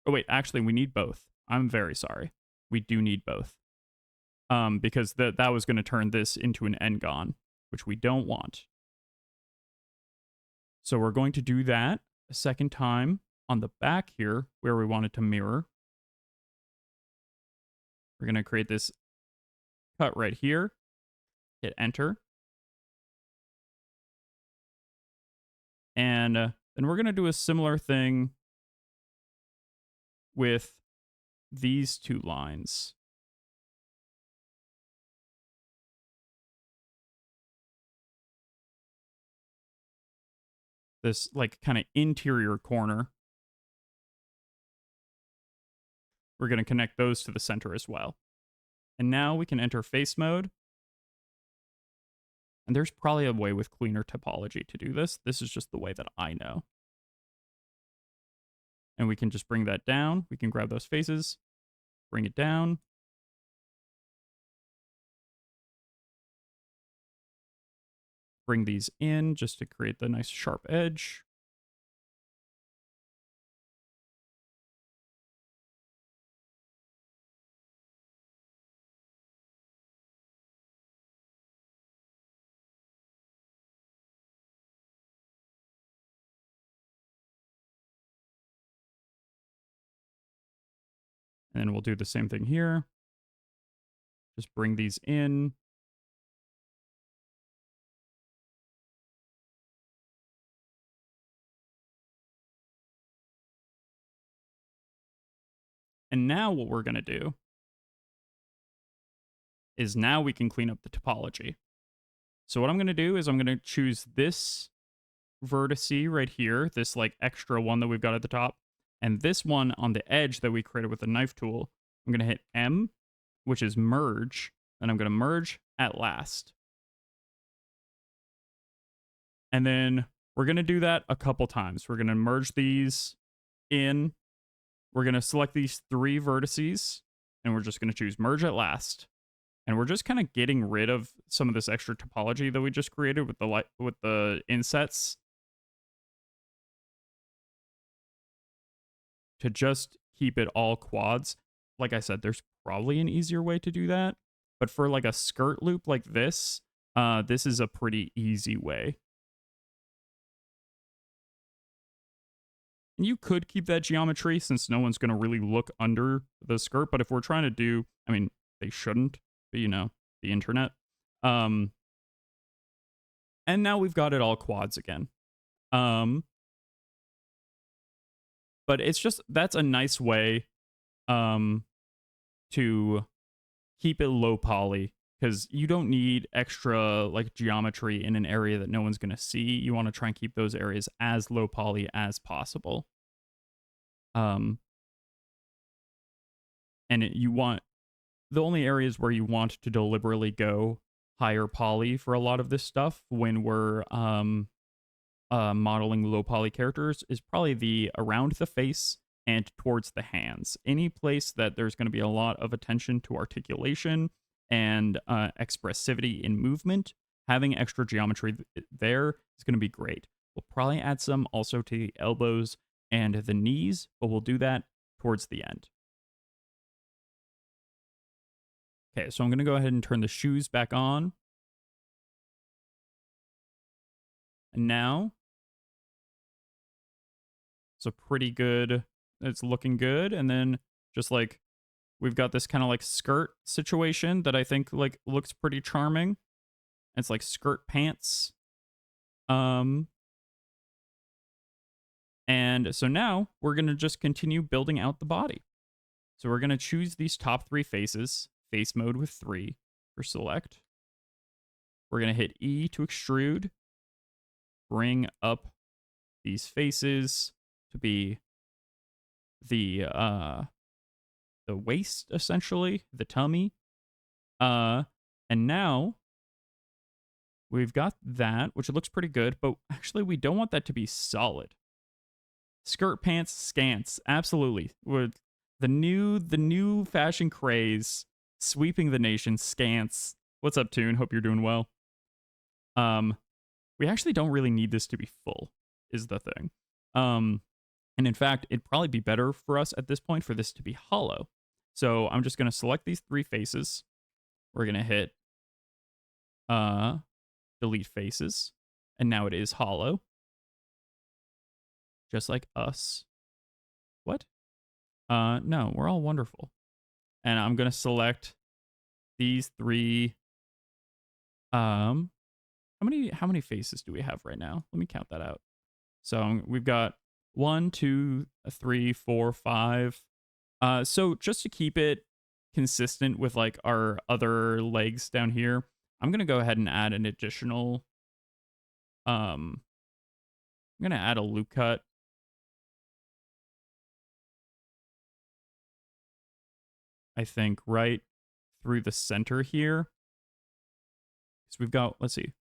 Oh, wait, actually, we need both. I'm very sorry. We do need both. Because that was going to turn this into an N-gon, which we don't want. So we're going to do that a second time on the back here where we want it to mirror. We're going to create this cut right here, hit enter. And then we're going to do a similar thing with these two lines. This like kind of interior corner. We're going to connect those to the center as well. And now we can enter face mode. And there's probably a way with cleaner topology to do this. This is just the way that I know. And we can just bring that down. We can grab those faces, bring it down. Bring these in just to create the nice sharp edge. And then we'll do the same thing here. Just bring these in. And now what we're going to do is now we can clean up the topology. So what I'm going to do is I'm going to choose this vertice right here, this like extra one that we've got at the top, and this one on the edge that we created with the knife tool. I'm going to hit M, which is merge, and I'm going to merge at last. And then we're going to do that a couple times. We're going to merge these in. We're going to select these three vertices, and we're just going to choose merge at last. And we're just kind of getting rid of some of this extra topology that we just created with the insets to just keep it all quads. Like I said, there's probably an easier way to do that, but for like a skirt loop like this, this is a pretty easy way. And you could keep that geometry since no one's going to really look under the skirt, but if we're trying to do, I mean, they shouldn't, but you know, the internet. And now we've got it all quads again. But it's just, that's a nice way to keep it low poly, because you don't need extra like geometry in an area that no one's going to see. You want to try and keep those areas as low poly as possible. And you want, the only areas where you want to deliberately go higher poly for a lot of this stuff when we're modeling low poly characters is probably the around the face and towards the hands. Any place that there's going to be a lot of attention to articulation and expressivity in movement, having extra geometry there is going to be great. We'll probably add some also to the elbows and the knees, but we'll do that towards the end. Okay, so I'm going to go ahead and turn the shoes back on. And now, it's a pretty good, it's looking good. And then just like, we've got this kind of like skirt situation that I think like looks pretty charming. It's like skirt pants. And so now we're going to just continue building out the body. So we're going to choose these top three faces, face mode with 3 for select. We're going to hit E to extrude, bring up these faces to be the waist, essentially, the tummy. And now we've got that, which looks pretty good, but actually we don't want that to be solid. skirt pants scants. Absolutely. With the new fashion craze sweeping the nation, scants. What's up, Tune? Hope you're doing well. We actually don't really need this to be full, is the thing. And in fact, it'd probably be better for us at this point for this to be hollow. So I'm just gonna select these 3 faces. We're gonna hit delete faces, and now it is hollow. Just like us. What? No, we're all wonderful. And I'm gonna select these 3. How many faces do we have right now? Let me count that out. So we've got 1, 2, 3, 4, 5. So just to keep it consistent with like our other legs down here, I'm gonna go ahead and add an additional. I'm gonna add a loop cut. I think right through the center here. So we've got, let's see,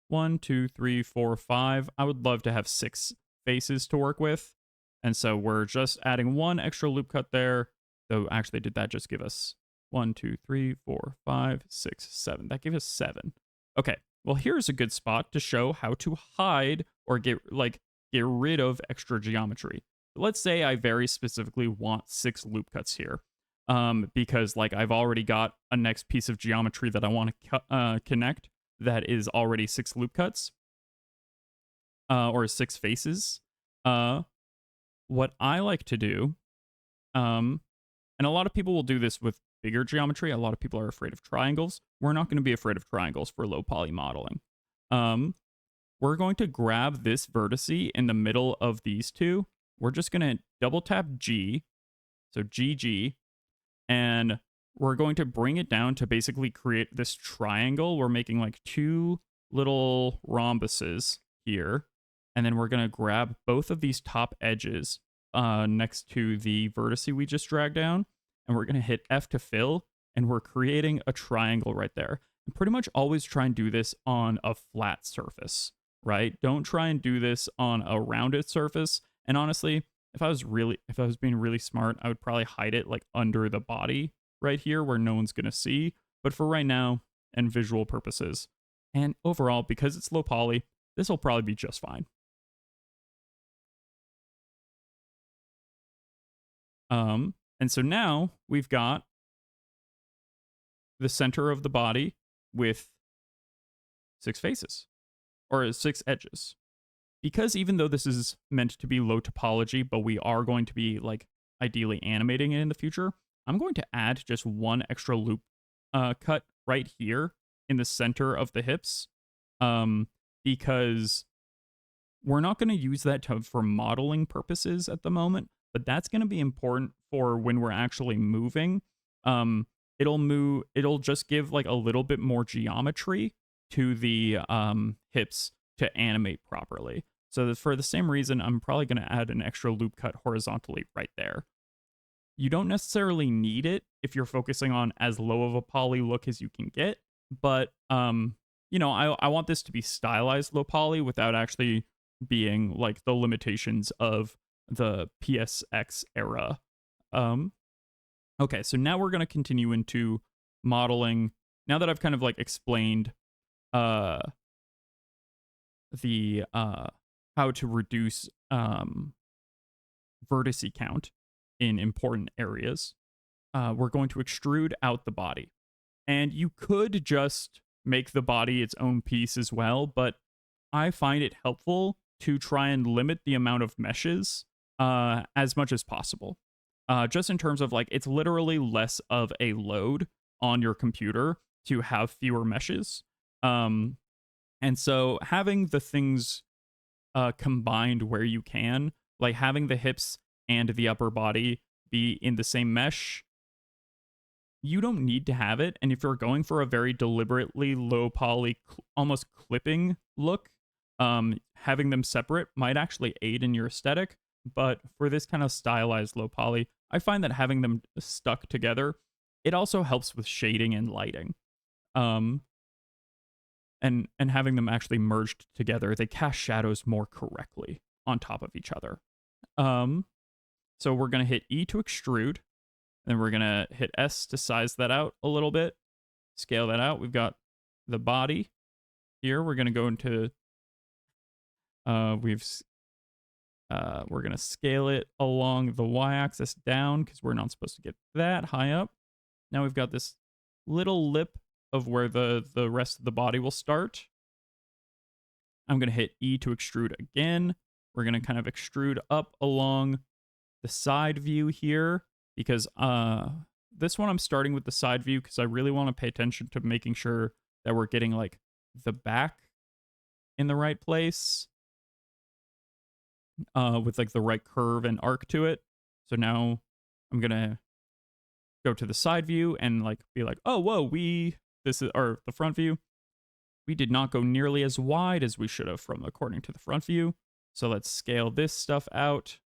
1, 2, 3, 4, 5. I would love to have 6 faces to work with. And so we're just adding 1 extra loop cut there. Though actually, did that just give us 1, 2, 3, 4, 5, 6, 7? That gave us 7. Okay, well, here's a good spot to show how to hide or get rid of extra geometry. Let's say I very specifically want 6 loop cuts here. Because like I've already got a next piece of geometry that I want to connect that is already 6 loop cuts, or 6 faces. What I like to do, and a lot of people will do this with bigger geometry. A lot of people are afraid of triangles. We're not going to be afraid of triangles for low poly modeling. We're going to grab this vertice in the middle of these 2. We're just going to double tap G, so GG, and we're going to bring it down to basically create this triangle. We're making like 2 little rhombuses here. And then we're going to grab both of these top edges next to the vertice we just dragged down. And we're going to hit F to fill. And we're creating a triangle right there. And pretty much always try and do this on a flat surface, right? Don't try and do this on a rounded surface. And honestly, if I was being really smart, I would probably hide it like under the body right here where no one's going to see. But for right now and visual purposes and overall, because it's low poly, this will probably be just fine. And so now we've got the center of the body with 6 faces or 6 edges. Because even though this is meant to be low topology, but we are going to be like ideally animating it in the future, I'm going to add just 1 extra loop cut right here in the center of the hips, because we're not going to use that for modeling purposes at the moment, but that's going to be important for when we're actually moving. It'll just give like a little bit more geometry to the hips to animate properly. So for the same reason, I'm probably going to add an extra loop cut horizontally right there. You don't necessarily need it if you're focusing on as low of a poly look as you can get, but you know, I want this to be stylized low poly without actually being like the limitations of the PSX era. Okay, so now we're going to continue into modeling. Now that I've kind of like explained the how to reduce vertice count in important areas, we're going to extrude out the body. And you could just make the body its own piece as well, but I find it helpful to try and limit the amount of meshes as much as possible. Just in terms of like, it's literally less of a load on your computer to have fewer meshes. And so having the things combined where you can, like having the hips and the upper body be in the same mesh, you don't need to have it. And if you're going for a very deliberately low poly, almost clipping look, having them separate might actually aid in your aesthetic. But for this kind of stylized low poly, I find that having them stuck together, it also helps with shading and lighting. And having them actually merged together, they cast shadows more correctly on top of each other. So we're going to hit E to extrude. Then we're going to hit S to size that out a little bit. Scale that out. We've got the body here. We're going to go into... we're going to scale it along the y-axis down because we're not supposed to get that high up. Now we've got this little lip of where the rest of the body will start. I'm going to hit E to extrude again. We're going to kind of extrude up along the side view here because this one I'm starting with the side view because I really want to pay attention to making sure that we're getting like the back in the right place with like the right curve and arc to it. So now I'm going to go to the side view and like be like, oh, whoa, this is the front view. We did not go nearly as wide as we should have from according to the front view. So let's scale this stuff out.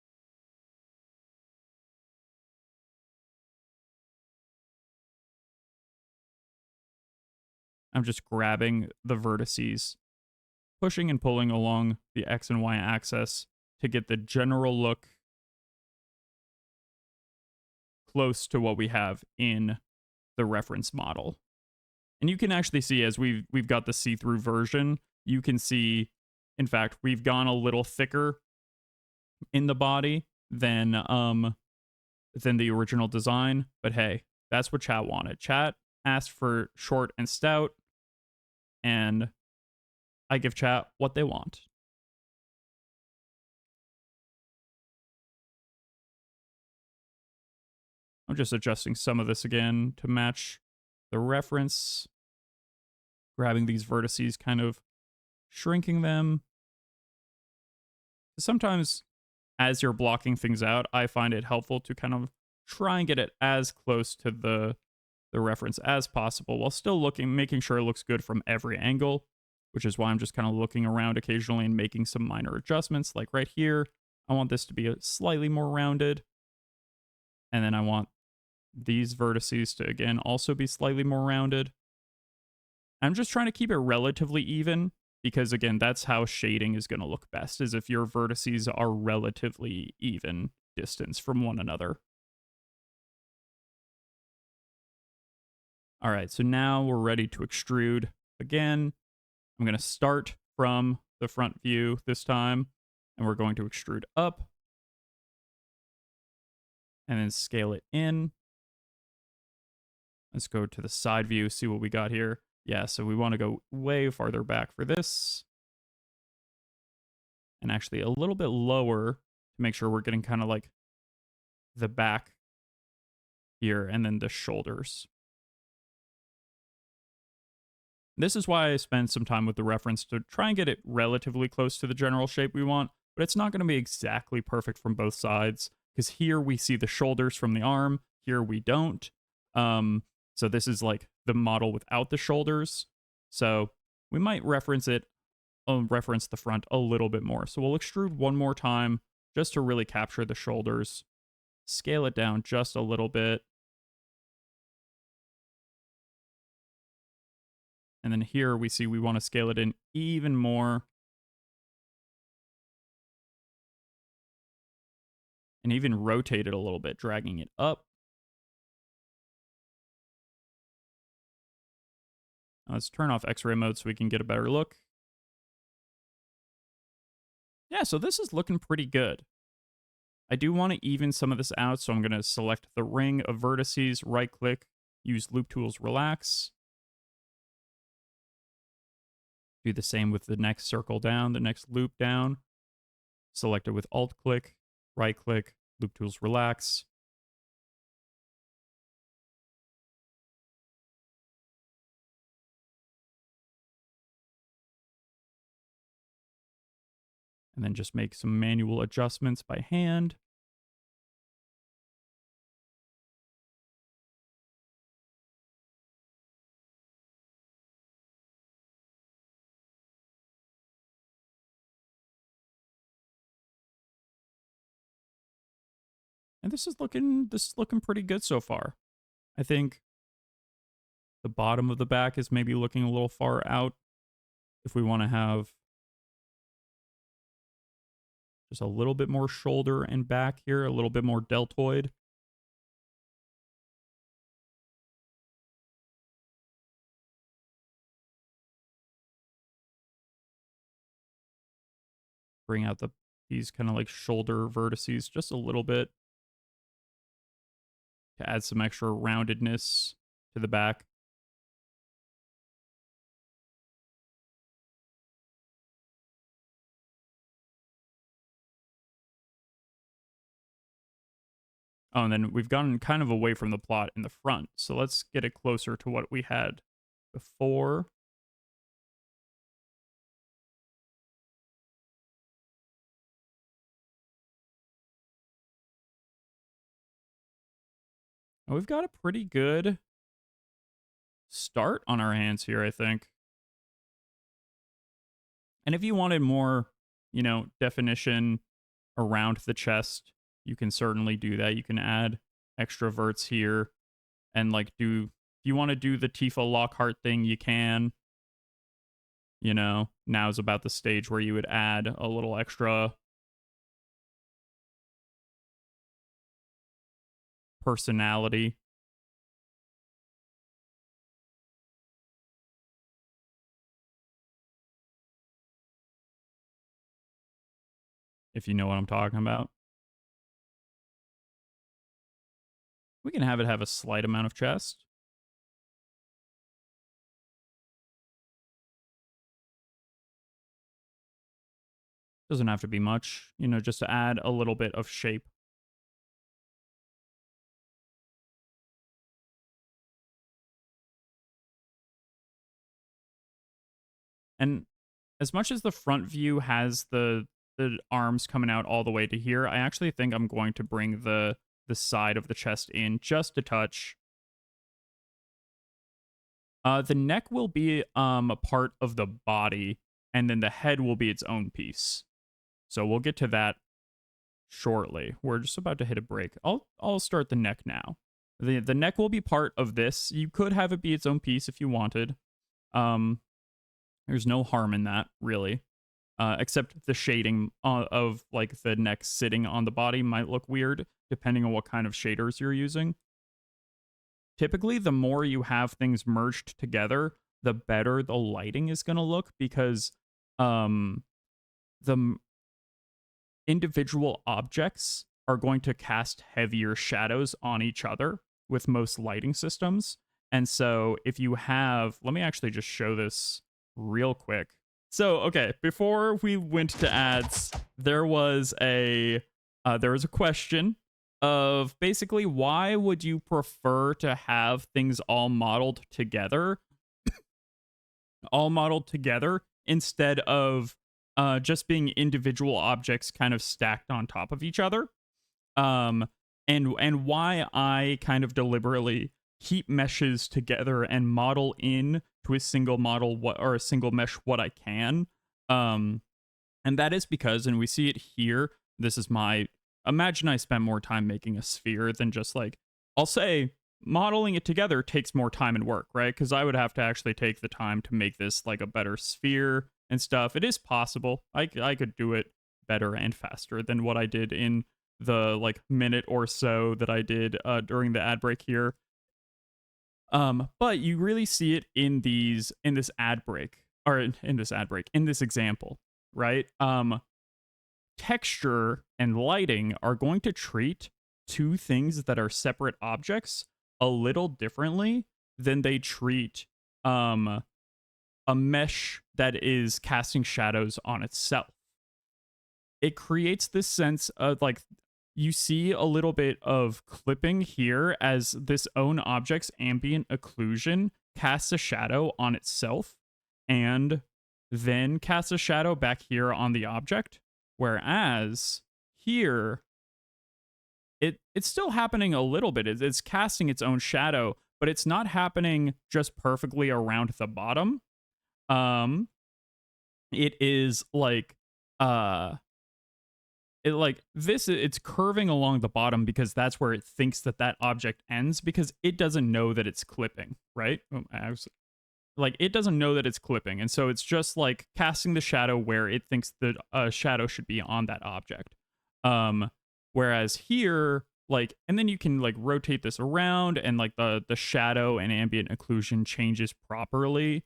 I'm just grabbing the vertices, pushing and pulling along the X and Y axis to get the general look close to what we have in the reference model. And you can actually see as we've got the see-through version, you can see, in fact, we've gone a little thicker in the body than the original design. But hey, that's what chat wanted. Chat asked for short and stout, and I give chat what they want. I'm just adjusting some of this again to match the reference. Grabbing these vertices, kind of shrinking them. Sometimes as you're blocking things out, I find it helpful to kind of try and get it as close to the reference as possible while still making sure it looks good from every angle, which is why I'm just kind of looking around occasionally and making some minor adjustments. Like right here, I want this to be slightly more rounded. And then I want these vertices to, again, also be slightly more rounded. I'm just trying to keep it relatively even because, again, that's how shading is going to look best, is if your vertices are relatively even distance from one another. All right, so now we're ready to extrude again. I'm going to start from the front view this time, and we're going to extrude up and then scale it in. Let's go to the side view, see what we got here. Yeah, so we want to go way farther back for this. And actually a little bit lower to make sure we're getting kind of like the back here and then the shoulders. This is why I spend some time with the reference to try and get it relatively close to the general shape we want, but it's not going to be exactly perfect from both sides because here we see the shoulders from the arm, here we don't. So this is like the model without the shoulders. So we might reference the front a little bit more. So we'll extrude one more time just to really capture the shoulders. Scale it down just a little bit. And then here we see we want to scale it in even more. And even rotate it a little bit, dragging it up. Let's turn off X-ray mode so we can get a better look. Yeah, so this is looking pretty good. I do want to even some of this out, so I'm going to select the ring of vertices, right-click, use Loop Tools Relax. Do the same with the next circle down, the next loop down. Select it with Alt-click, right-click, Loop Tools Relax. And then just make some manual adjustments by hand. And this is looking pretty good so far. I think the bottom of the back is maybe looking a little far out if we want to have Just a little bit more shoulder and back here, a little bit more deltoid. Bring out these kind of like shoulder vertices just a little bit to add some extra roundedness to the back. Oh, and then we've gotten kind of away from the plot in the front. So let's get it closer to what we had before. And we've got a pretty good start on our hands here, I think. And if you wanted more, definition around the chest, you can certainly do that. You can add extra verts here and like if you want to do the Tifa Lockhart thing, you can. Now's about the stage where you would add a little extra personality. If you know what I'm talking about. We can have it have a slight amount of chest. Doesn't have to be much, just to add a little bit of shape. And as much as the front view has the arms coming out all the way to here, I actually think I'm going to bring the side of the chest in just a touch. The neck will be a part of the body, and then the head will be its own piece. So we'll get to that shortly. We're just about to hit a break. I'll start the neck now. The neck will be part of this. You could have it be its own piece if you wanted. There's no harm in that, really. Except the shading of like the neck sitting on the body might look weird, depending on what kind of shaders you're using. Typically, the more you have things merged together, the better the lighting is going to look, because the individual objects are going to cast heavier shadows on each other with most lighting systems. And so if you have, let me actually just show this real quick. So, okay, before we went to ads, there was a question of basically, why would you prefer to have things all modeled together instead of just being individual objects kind of stacked on top of each other? And why I kind of deliberately keep meshes together and model in to a single model or a single mesh what I can. And that is because, and we see it here, this is imagine I spent more time making a sphere than just like, I'll say modeling it together takes more time and work, right? Because I would have to actually take the time to make this like a better sphere and stuff. It is possible. I could do it better and faster than what I did in the like minute or so that I did during the ad break here. But you really see it in this example, right? Texture and lighting are going to treat two things that are separate objects a little differently than they treat a mesh that is casting shadows on itself. It creates this sense of like, you see a little bit of clipping here as this own object's ambient occlusion casts a shadow on itself and then casts a shadow back here on the object. Whereas here, it's still happening a little bit. It's casting its own shadow, but it's not happening just perfectly around the bottom. It is like it's curving along the bottom because that's where it thinks that object ends, because it doesn't know that it's clipping, right? like it doesn't know that it's clipping, and so it's just like casting the shadow where it thinks the shadow should be on that object. Um, Whereas here, like, and then you can like rotate this around, and like the shadow and ambient occlusion changes properly.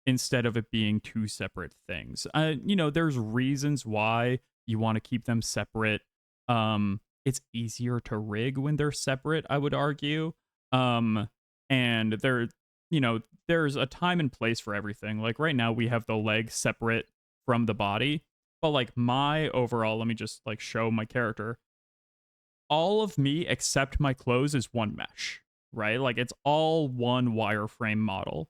Instead of it being two separate things. You know, there's reasons why you want to keep them separate. It's easier to rig when they're separate, I would argue. And there, you know, there's a time and place for everything. Like right now we have the leg separate from the body, but like my overall, let me just like show my character. All of me except my clothes is one mesh, right? Like it's all one wireframe model.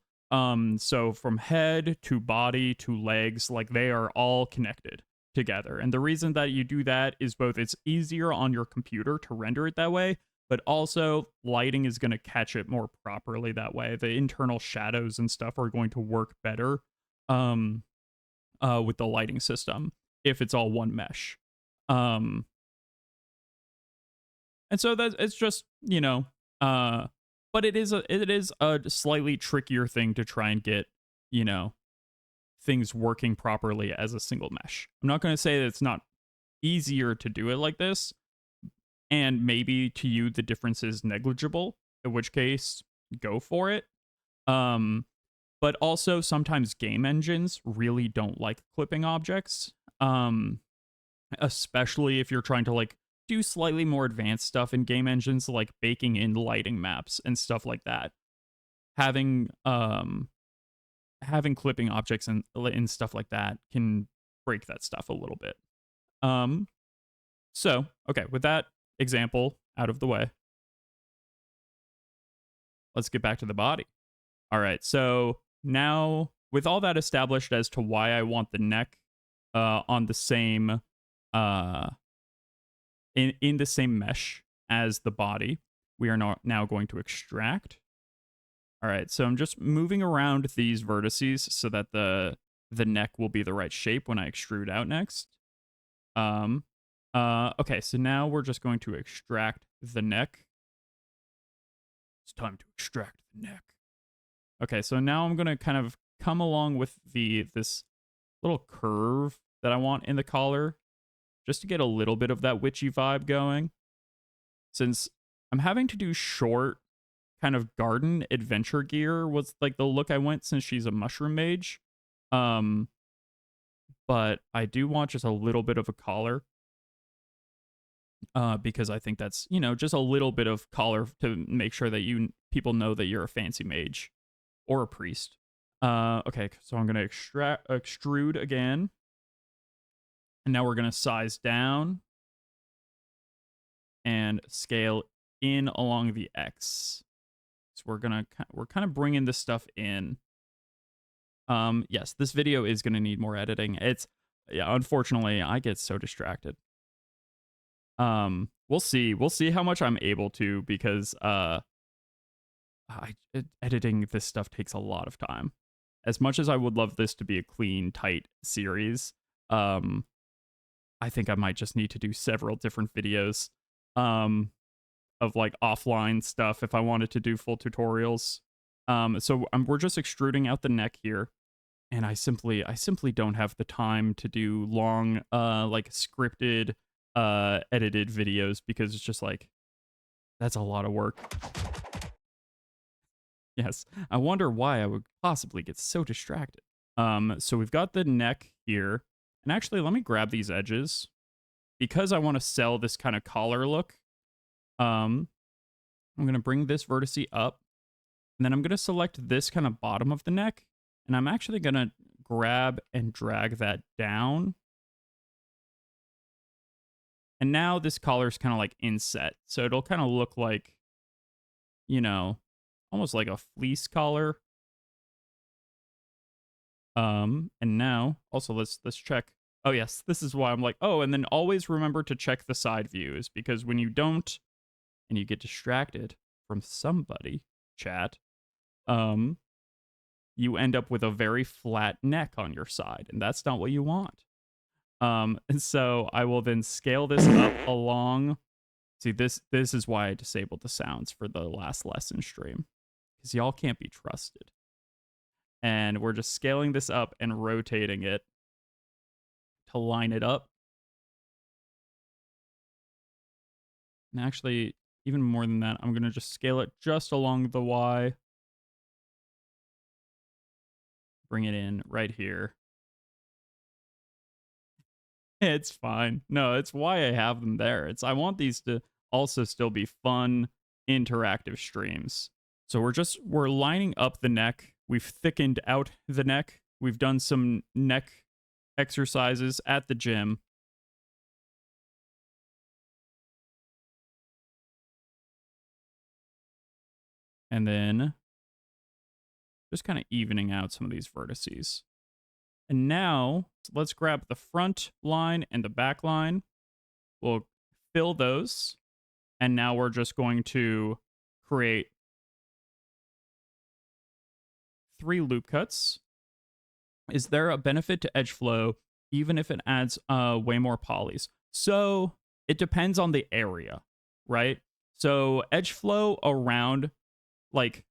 So from head to body to legs, like they are all connected together. And the reason that you do that is both it's easier on your computer to render it that way, but also lighting is going to catch it more properly that way. The internal shadows and stuff are going to work better with the lighting system if it's all one mesh. And so that it's just, you know, but it is a slightly trickier thing to try and get, you know, things working properly as a single mesh. I'm not going to say that it's not easier to do it like this, and maybe to you the difference is negligible, in which case go for it. But also sometimes game engines really don't like clipping objects, especially if you're trying to like do slightly more advanced stuff in game engines, like baking in lighting maps and stuff like that. Having clipping objects and stuff like that can break that stuff a little bit. So okay, with that example out of the way, let's get back to the body. All right, so now with all that established as to why I want the neck on the same in the same mesh as the body, we are now going to extract. All right, so I'm just moving around these vertices so that the neck will be the right shape when I extrude out next. Okay, so now we're just going to extract the neck. It's time to extract the neck. Okay, so now I'm going to kind of come along with this little curve that I want in the collar, just to get a little bit of that witchy vibe going. Since I'm having to do short kind of garden adventure gear was like the look I went since she's a mushroom mage. But I do want just a little bit of a collar. Because I think that's, you know, just a little bit of collar to make sure that people know that you're a fancy mage or a priest. Okay, so I'm gonna extrude again. And now we're going to size down and scale in along the X. So we're kind of bringing this stuff in. Yes, this video is going to need more editing. Yeah, unfortunately, I get so distracted. We'll see how much I'm able to, because editing this stuff takes a lot of time. As much as I would love this to be a clean, tight series, I think I might just need to do several different videos of like offline stuff if I wanted to do full tutorials. So we're just extruding out the neck here, and I simply don't have the time to do long like scripted edited videos, because it's just like that's a lot of work. Yes, I wonder why I would possibly get so distracted. So we've got the neck here. And actually, let me grab these edges, because I want to sell this kind of collar look. I'm going to bring this vertice up, and then I'm going to select this kind of bottom of the neck, and I'm actually going to grab and drag that down. And now this collar's kind of like inset, so it'll kind of look like, you know, almost like a fleece collar. And now also let's check. Oh yes, this is why I'm like, oh, and then always remember to check the side views, because when you don't and you get distracted from somebody, chat, you end up with a very flat neck on your side, and that's not what you want. And so I will then scale this up along. See, this is why I disabled the sounds for the last lesson stream, because y'all can't be trusted. And we're just scaling this up and rotating it to line it up. And actually, even more than that, I'm going to just scale it just along the Y. Bring it in right here. It's fine. No, it's why I have them there. I want these to also still be fun, interactive streams. So we're lining up the neck. We've thickened out the neck. We've done some neck exercises at the gym. And then just kind of evening out some of these vertices. And now let's grab the front line and the back line. We'll fill those. And now we're just going to create 3 loop cuts. Is there a benefit to edge flow even if it adds way more polys? So it depends on the area, right? So edge flow around, like,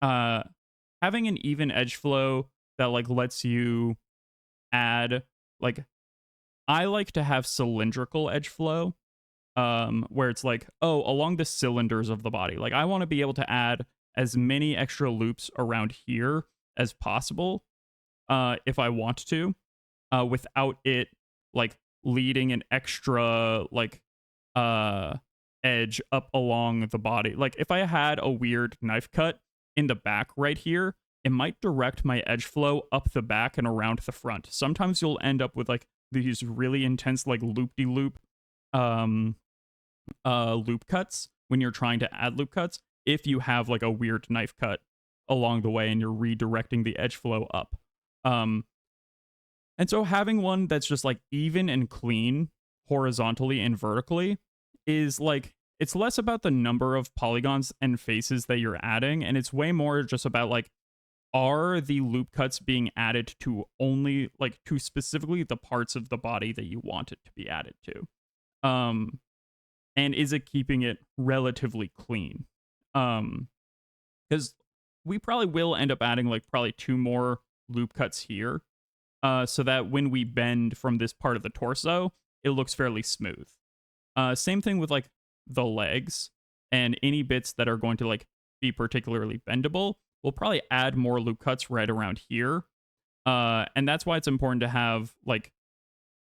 having an even edge flow that like lets you add, like, I like to have cylindrical edge flow, where it's like, oh, along the cylinders of the body. Like, I want to be able to add as many extra loops around here as possible, if I want to, without it like leading an extra like edge up along the body. Like, if I had a weird knife cut in the back right here, it might direct my edge flow up the back and around the front. Sometimes you'll end up with like these really intense like loop-de-loop loop cuts when you're trying to add loop cuts, if you have like a weird knife cut along the way and you're redirecting the edge flow up. And so having one that's just like even and clean horizontally and vertically is like, it's less about the number of polygons and faces that you're adding, and it's way more just about like, are the loop cuts being added to only like to specifically the parts of the body that you want it to be added to? And is it keeping it relatively clean? Because we probably will end up adding like probably 2 more loop cuts here, so that when we bend from this part of the torso, it looks fairly smooth. Same thing with like the legs and any bits that are going to like be particularly bendable. We'll probably add more loop cuts right around here. And that's why it's important to have like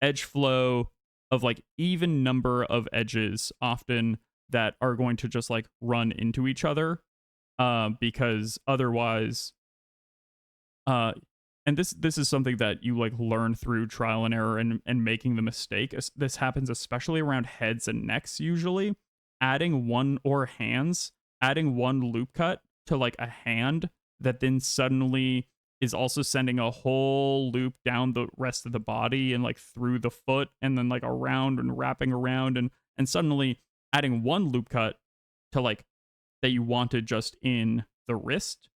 edge flow of like even number of edges often that are going to just like run into each other, because otherwise, and this is something that you like learn through trial and error and making the mistake. This happens especially around heads and necks usually. Adding one loop cut to like a hand that then suddenly is also sending a whole loop down the rest of the body and like through the foot and then like around and wrapping around, and suddenly adding one loop cut to like that you wanted just in the wrist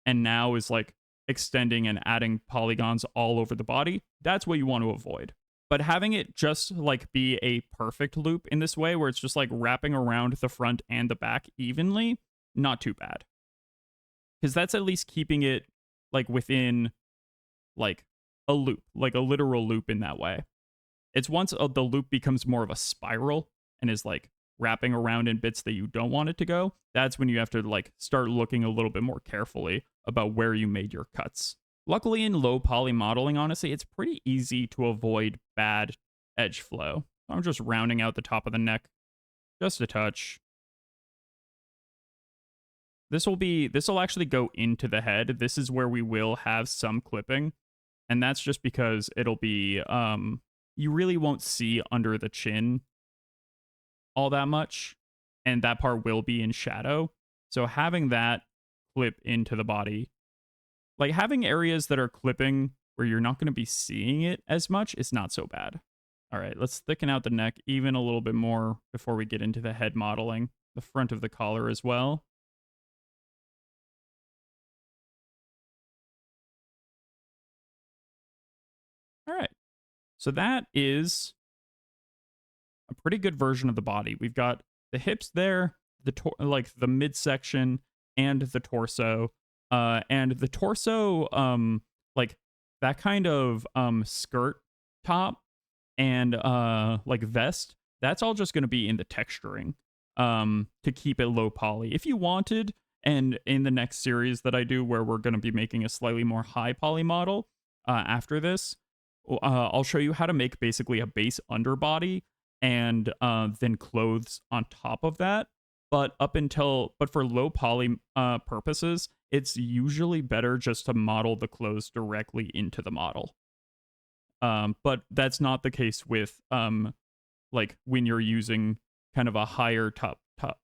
and now is like extending and adding polygons all over the body. That's what you want to avoid. But having it just like be a perfect loop in this way where it's just like wrapping around the front and the back evenly, not too bad. Because that's at least keeping it like within like a loop, like a literal loop in that way. It's once the loop becomes more of a spiral and is like wrapping around in bits that you don't want it to go, that's when you have to like start looking a little bit more carefully about where you made your cuts. Luckily in low poly modeling, honestly, it's pretty easy to avoid bad edge flow. I'm just rounding out the top of the neck just a touch. This will actually go into the head. This is where we will have some clipping, and that's just because it'll be you really won't see under the chin all that much, and that part will be in shadow. So having that clip into the body, like having areas that are clipping where you're not going to be seeing it as much, is not so bad. All right, let's thicken out the neck even a little bit more before we get into the head modeling, the front of the collar as well. All right, so that is a pretty good version of the body. We've got the hips there, like the midsection and the torso. And the torso, like that kind of skirt top and like vest, that's all just going to be in the texturing to keep it low poly. If you wanted, and in the next series that I do where we're going to be making a slightly more high poly model after this, I'll show you how to make basically a base underbody and then clothes on top of that. But for low poly purposes, it's usually better just to model the clothes directly into the model. But that's not the case with like when you're using kind of a higher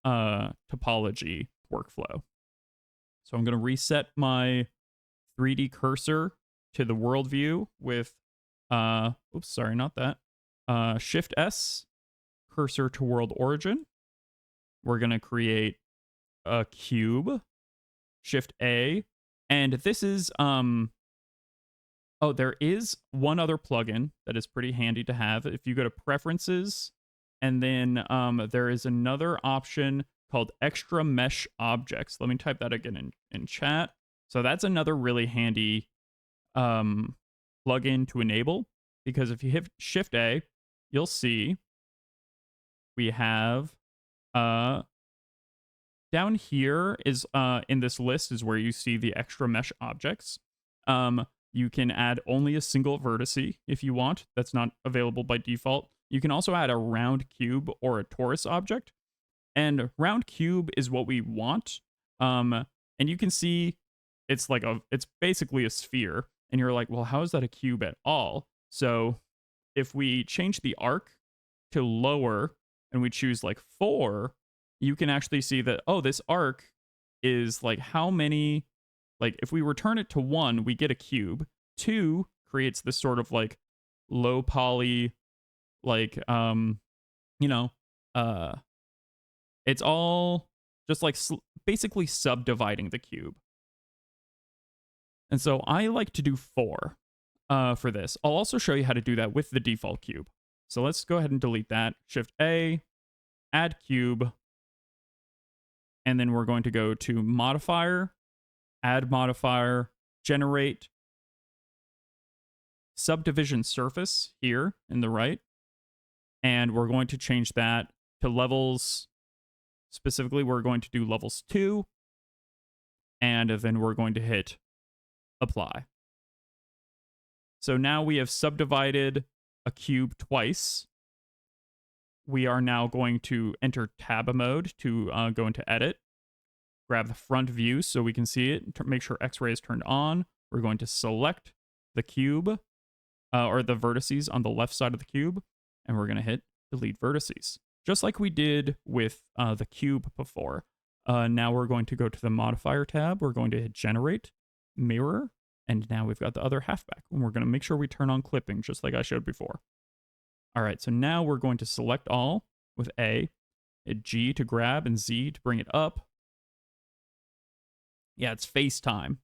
topology workflow. So I'm going to reset my 3D cursor to the world view with oops, sorry, not that. Shift S, cursor to world origin. We're going to create a cube. Shift A, and this is oh, there is one other plugin that is pretty handy to have. If you go to preferences, and then there is another option called extra mesh objects. Let me type that again in chat. So that's another really handy plugin to enable, because if you hit Shift A, you'll see we have down here is in this list is where you see the extra mesh objects. You can add only a single vertice if you want. That's not available by default. You can also add a round cube or a torus object. And round cube is what we want. And you can see it's basically a sphere. And you're like, well, how is that a cube at all? So if we change the arc to lower and we choose like 4, you can actually see that, oh, this arc is like how many, like if we return it to 1, we get a cube. 2 creates this sort of like low poly, like, it's all just like basically subdividing the cube. And so I like to do 4 for this. I'll also show you how to do that with the default cube. So let's go ahead and delete that. Shift A, add cube. And then we're going to go to modifier, add modifier, generate subdivision surface here in the right. And we're going to change that to levels. Specifically, we're going to do levels 2. And then we're going to hit apply. So now we have subdivided a cube twice. We are now going to enter tab mode to go into edit. Grab the front view so we can see it. Make sure X-ray is turned on. We're going to select the cube or the vertices on the left side of the cube. And we're going to hit delete vertices. Just like we did with the cube before. Now we're going to go to the modifier tab. We're going to hit generate, mirror. And now we've got the other half back. And we're going to make sure we turn on clipping just like I showed before. All right, so now we're going to select all with A, hit G to grab, and Z to bring it up. Yeah, it's FaceTime.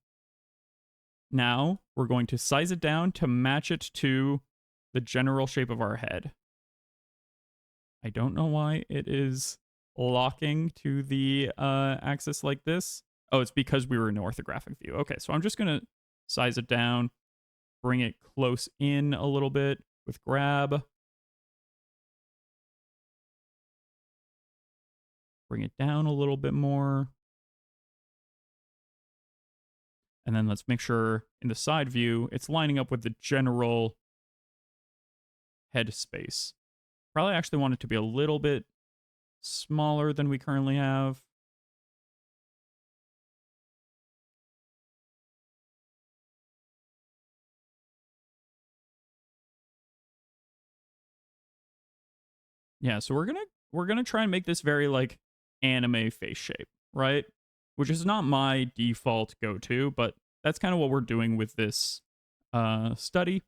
Now we're going to size it down to match it to the general shape of our head. I don't know why it is locking to the axis like this. Oh, it's because we were in an orthographic view. Okay, so I'm just going to size it down, bring it close in a little bit with grab. Bring it down a little bit more. And then let's make sure in the side view, it's lining up with the general head space. Probably actually want it to be a little bit smaller than we currently have. Yeah, so we're gonna try and make this very like anime face shape, right? Which is not my default go-to, but that's kind of what we're doing with this study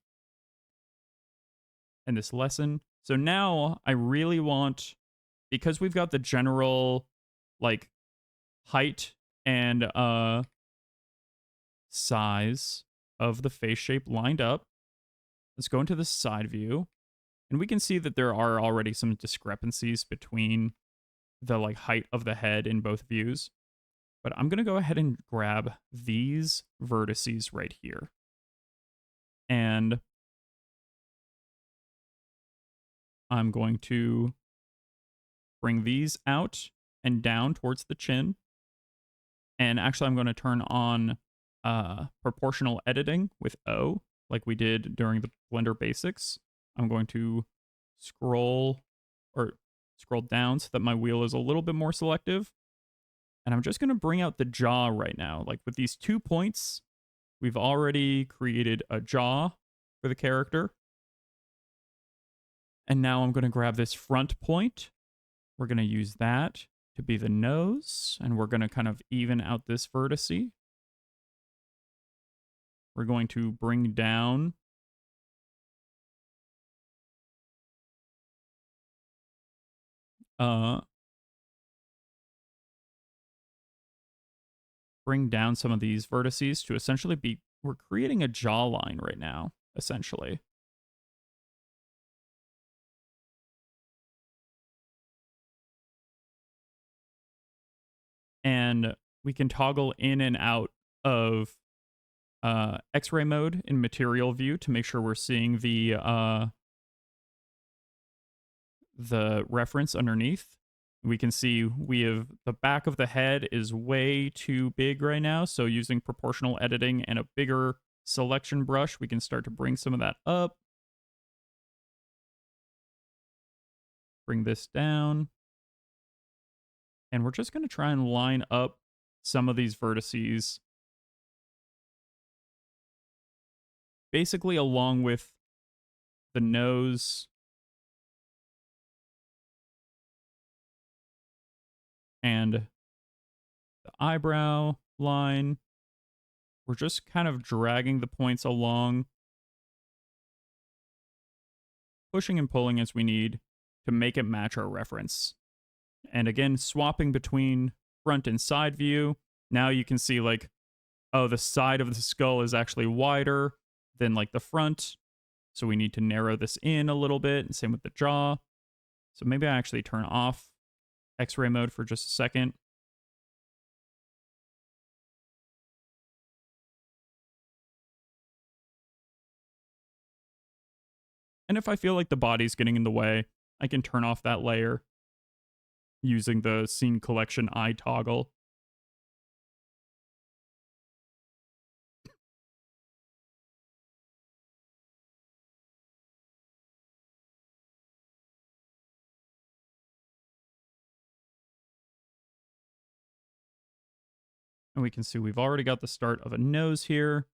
and this lesson. So now I really want, because we've got the general like height and size of the face shape lined up, let's go into the side view. And we can see that there are already some discrepancies between the like height of the head in both views. But I'm going to go ahead and grab these vertices right here. And I'm going to bring these out and down towards the chin. And actually, I'm going to turn on proportional editing with O, like we did during the Blender Basics. I'm going to scroll down so that my wheel is a little bit more selective. And I'm just going to bring out the jaw right now. Like with these 2 points, we've already created a jaw for the character. And now I'm going to grab this front point. We're going to use that to be the nose. And we're going to kind of even out this vertice. We're going to bring down some of these vertices to essentially be, we're creating a jawline right now, essentially. And we can toggle in and out of X-ray mode in material view to make sure we're seeing the reference underneath. We can see we have the back of the head is way too big right now. So using proportional editing and a bigger selection brush, we can start to bring some of that up. Bring this down. And we're just going to try and line up some of these vertices basically along with the nose and the eyebrow line. We're just kind of dragging the points along, pushing and pulling as we need to make it match our reference. And again, swapping between front and side view. Now you can see like, oh, the side of the skull is actually wider than like the front. So we need to narrow this in a little bit. And same with the jaw. So maybe I actually turn off X-ray mode for just a second. And if I feel like the body's getting in the way, I can turn off that layer using the scene collection eye toggle. And we can see we've already got the start of a nose here.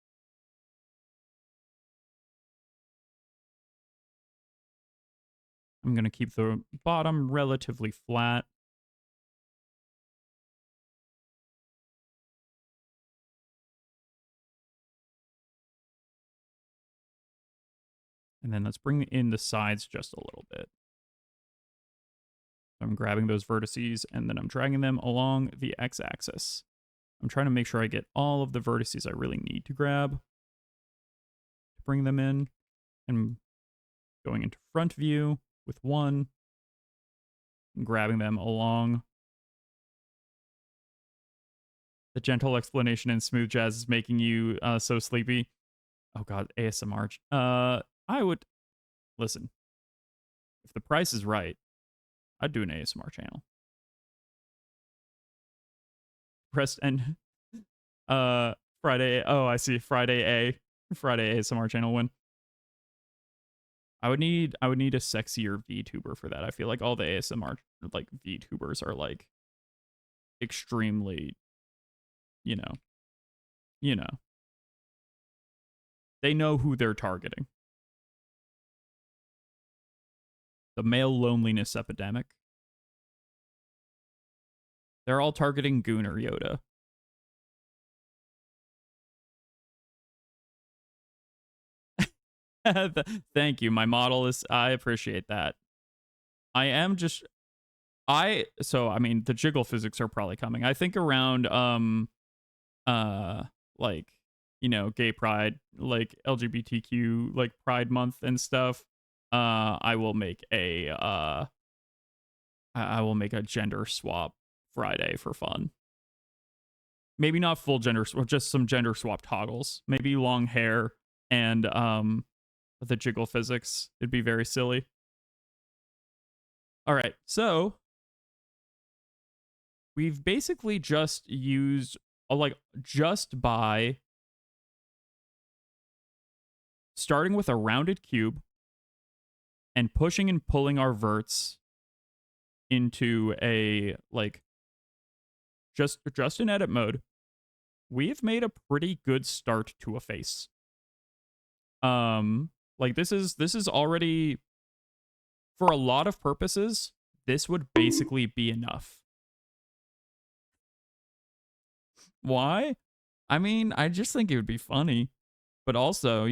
I'm going to keep the bottom relatively flat. And then let's bring in the sides just a little bit. I'm grabbing those vertices and then I'm dragging them along the x-axis. I'm trying to make sure I get all of the vertices I really need to grab to bring them in. And going into front view with one, and grabbing them along. The gentle explanation in smooth jazz is making you so sleepy. Oh god, ASMR. I would listen. If the price is right, I'd do an ASMR channel. Press and Friday. Oh, I see. Friday ASMR channel win. I would need a sexier VTuber for that. I feel like all the ASMR like VTubers are like extremely, you know. They know who they're targeting. The male loneliness epidemic. They're all targeting Gooner Yoda. Thank you. My model is, I appreciate that. I am just, so I mean, the jiggle physics are probably coming. I think around, like, you know, gay pride, like LGBTQ, like pride month and stuff. I will make a gender swap Friday for fun. maybe not full gender, just some gender swap toggles. Maybe long hair and the jiggle physics. It'd be very silly. All right, so we've basically just used just by starting with a rounded cube and pushing and pulling our verts into a just in edit mode, we've made a pretty good start to a face. This is already, for a lot of purposes, this would basically be enough. Why? I mean, I just think it would be funny, but also,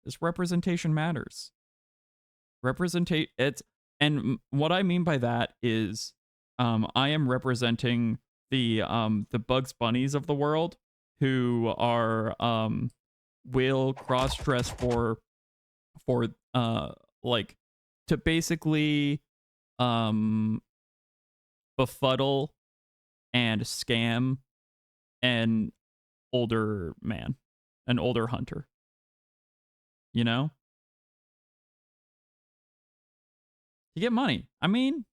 this representation matters. And what I mean by that is, I am representing the Bugs Bunnies of the world who are will cross dress for to basically befuddle and scam an older man, an older hunter. To get money. I mean,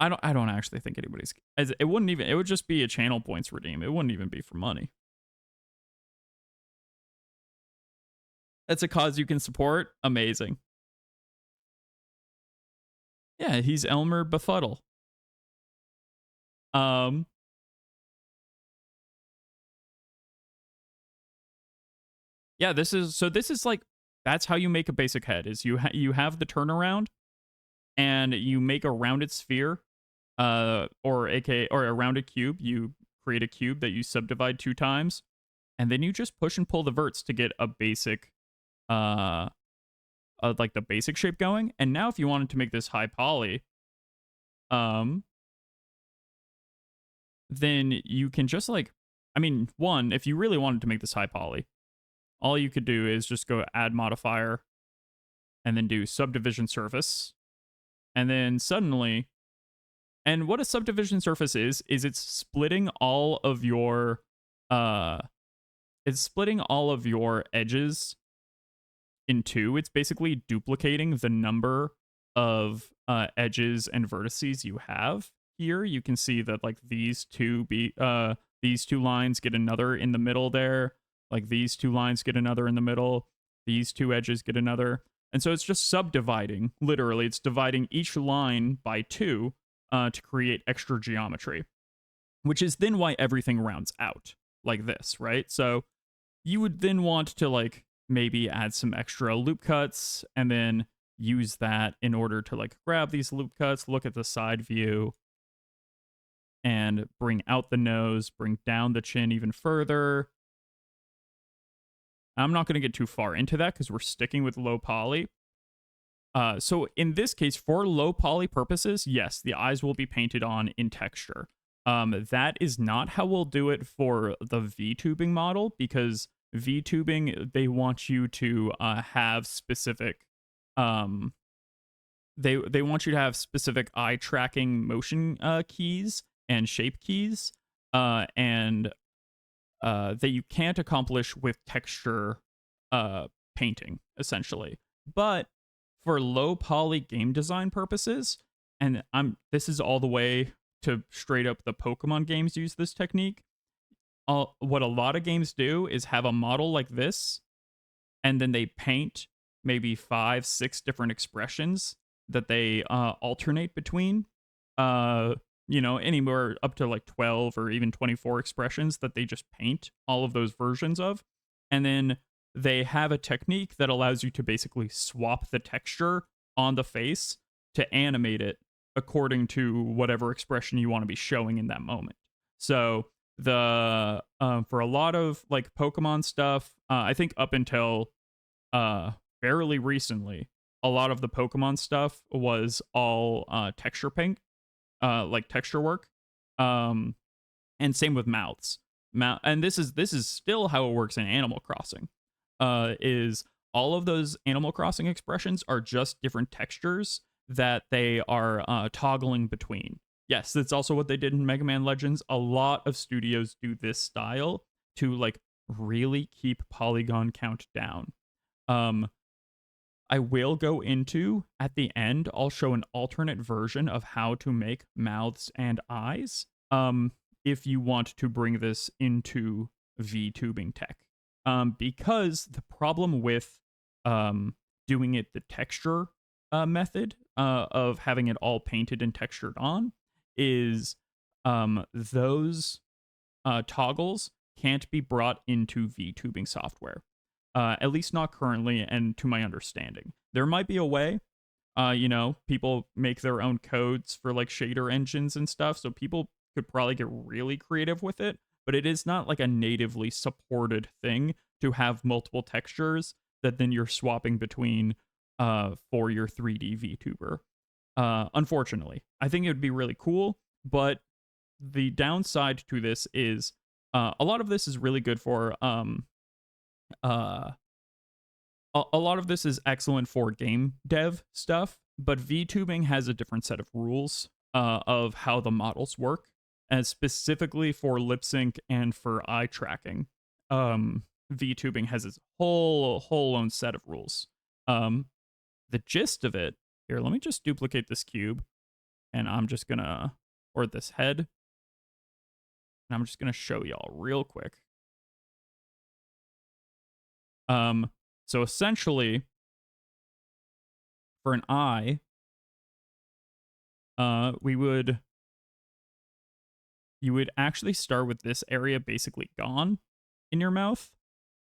I don't actually think anybody's, it would just be a channel points redeem. It wouldn't even be for money. That's a cause you can support. Amazing. Yeah, he's Elmer Befuddle. Yeah, this is like, that's how you make a basic head. Is you have the turnaround, and you make a rounded sphere, or a rounded cube. You create a cube that you subdivide 2 times, and then you just push and pull the verts to get a basic, the basic shape going. And now, if you wanted to make this high poly, then you can just if you really wanted to make this high poly, all you could do is just go add modifier and then do subdivision surface. And then suddenly, and what a subdivision surface is it's splitting all of your edges in 2. It's basically duplicating the number of edges and vertices you have. Here you can see that these two lines get another in the middle there. These 2 lines get another in the middle. These 2 edges get another. And so it's just subdividing. Literally, it's dividing each line by 2 to create extra geometry, which is then why everything rounds out like this, right? So you would then want to maybe add some extra loop cuts and then use that in order to grab these loop cuts, look at the side view, and bring out the nose, bring down the chin even further. I'm not going to get too far into that because we're sticking with low poly. So in this case, for low poly purposes, yes, the eyes will be painted on in texture. That is not how we'll do it for the VTubing model, because VTubing, they want you to have specific they want you to have specific eye tracking motion keys and shape keys, and that you can't accomplish with texture painting, essentially. But for low poly game design purposes, and this is all the way to straight up the Pokemon games use this technique. What a lot of games do is have a model like this, and then they paint maybe 5, 6 different expressions that they alternate between. Anywhere up to 12 or even 24 expressions that they just paint all of those versions of. And then they have a technique that allows you to basically swap the texture on the face to animate it according to whatever expression you want to be showing in that moment. So the for a lot of Pokemon stuff, I think up until fairly recently, a lot of the Pokemon stuff was all texture paint, texture work, and same with mouths. And this is still how it works in Animal Crossing. Is all of those Animal Crossing expressions are just different textures that they are toggling between. Yes, that's also what they did in Mega Man Legends. A lot of studios do this style to like really keep polygon count down. Um, I will go into at the end, I'll show an alternate version of how to make mouths and eyes. If you want to bring this into VTubing tech. Because the problem with doing it the texture method of having it all painted and textured on is those toggles can't be brought into VTubing software. At least not currently, and to my understanding. There might be a way. People make their own codes for like shader engines and stuff, so people could probably get really creative with it, but it is not like a natively supported thing to have multiple textures that then you're swapping between for your 3D VTuber. Unfortunately, I think it would be really cool, but the downside to this is a lot of this is really good for uh a lot of this is excellent for game dev stuff, but VTubing has a different set of rules of how the models work, and specifically for lip sync and for eye tracking. VTubing has its whole own set of rules. The gist of it here. Let me just duplicate this cube, and I'm just gonna or this head, and I'm just gonna show y'all real quick. So essentially, for an eye, you would actually start with this area basically gone in your mouth.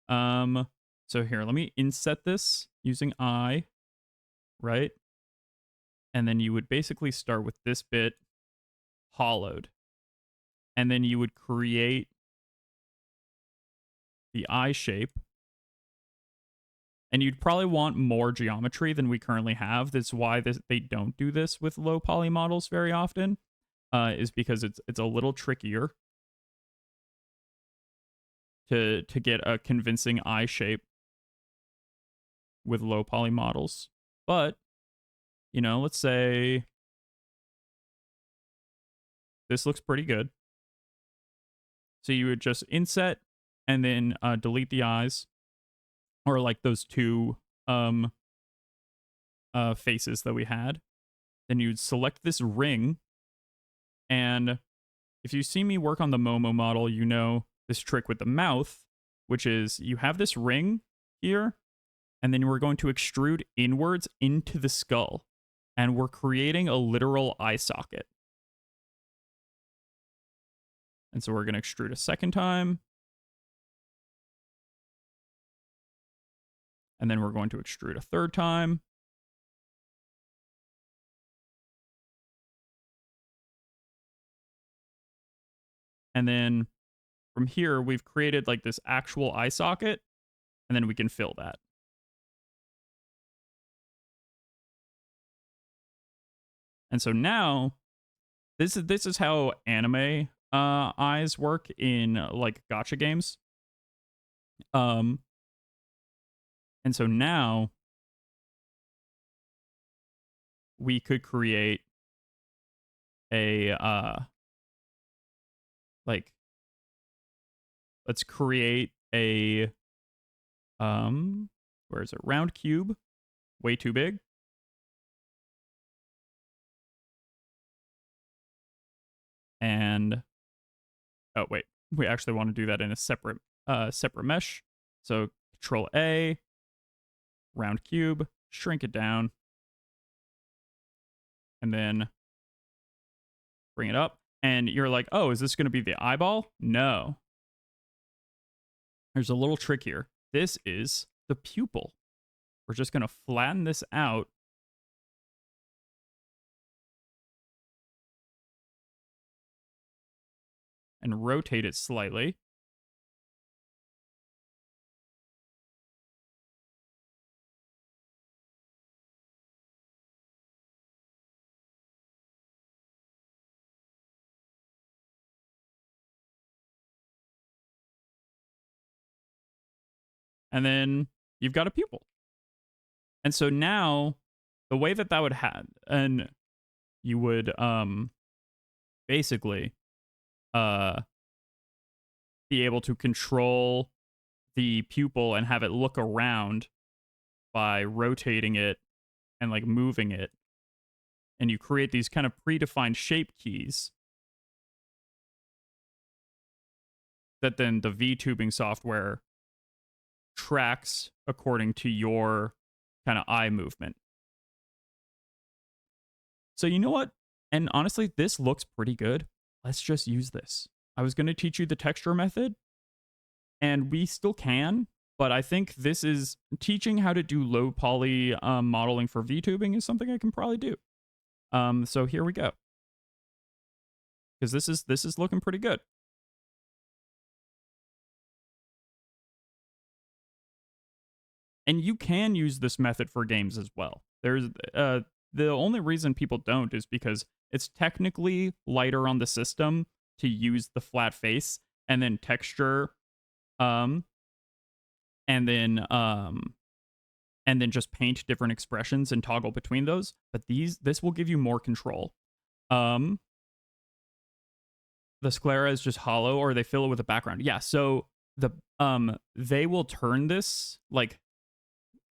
So here, let me inset this using eye, right? And then you would basically start with this bit hollowed. And then you would create the eye shape. And you'd probably want more geometry than we currently have. That's why they don't do this with low poly models very often, is because it's a little trickier to get a convincing eye shape with low poly models. But, let's say this looks pretty good. So you would just inset and then delete the eyes, or like those two faces that we had. Then you'd select this ring, and if you see me work on the Momo model, you know this trick with the mouth, which is you have this ring here, and then we're going to extrude inwards into the skull, and we're creating a literal eye socket. And so we're going to extrude a second time. And then we're going to extrude a third time. And then from here, we've created like this actual eye socket, and then we can fill that. And so now, this is how anime eyes work in like gacha games. And so now we could create a let's create a where is it? Round cube, way too big. And oh wait, we actually want to do that in a separate mesh. So Control A, round cube, shrink it down, and then bring it up. And you're like, oh, is this going to be the eyeball? No. There's a little trick here. This is the pupil. We're just going to flatten this out. And rotate it slightly. And then you've got a pupil. And so now the way that would have, and you would basically uh be able to control the pupil and have it look around by rotating it and like moving it. And you create these kind of predefined shape keys that then the VTubing software tracks according to your kind of eye movement. So you know what? And honestly, this looks pretty good. Let's just use this. I was going to teach you the texture method, and we still can, but I think this is teaching how to do low poly modeling for VTubing is something I can probably do. So here we go. Because this is looking pretty good. And you can use this method for games as well. There's the only reason people don't is because it's technically lighter on the system to use the flat face and then texture and then just paint different expressions and toggle between those. But this will give you more control. The sclera is just hollow, or they fill it with a background. Yeah, so the they will turn this like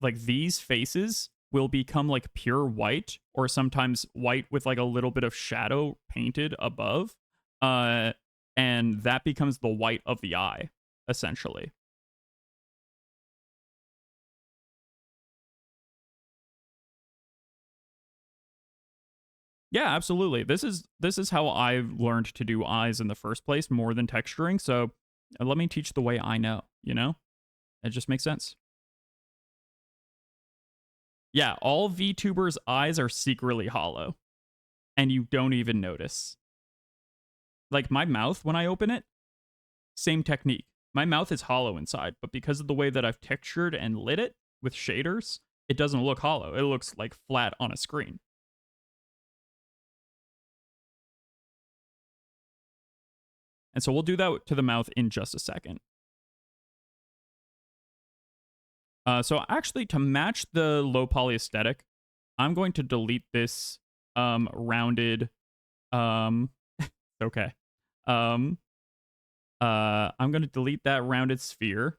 these faces will become like pure white, or sometimes white with like a little bit of shadow painted above. And that becomes the white of the eye, essentially. Yeah, absolutely. This is how I've learned to do eyes in the first place more than texturing. So let me teach the way I know, you know? It just makes sense. Yeah, all VTubers' eyes are secretly hollow, and you don't even notice. Like my mouth, when I open it, same technique. My mouth is hollow inside, but because of the way that I've textured and lit it with shaders, it doesn't look hollow. It looks like flat on a screen. And so we'll do that to the mouth in just a second. So actually, to match the low poly aesthetic, I'm going to delete this rounded. Okay. I'm going to delete that rounded sphere.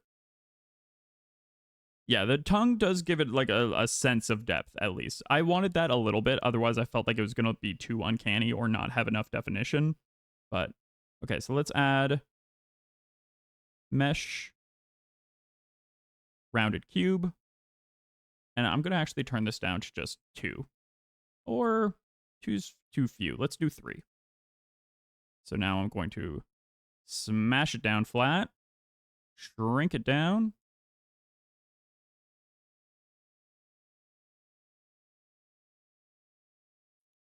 Yeah, the tongue does give it like a sense of depth, at least. I wanted that a little bit. Otherwise, I felt like it was going to be too uncanny or not have enough definition. But okay, so let's add mesh rounded cube. And I'm going to actually turn this down to just 2. Or 2's too few. Let's do 3. So now I'm going to smash it down flat, shrink it down.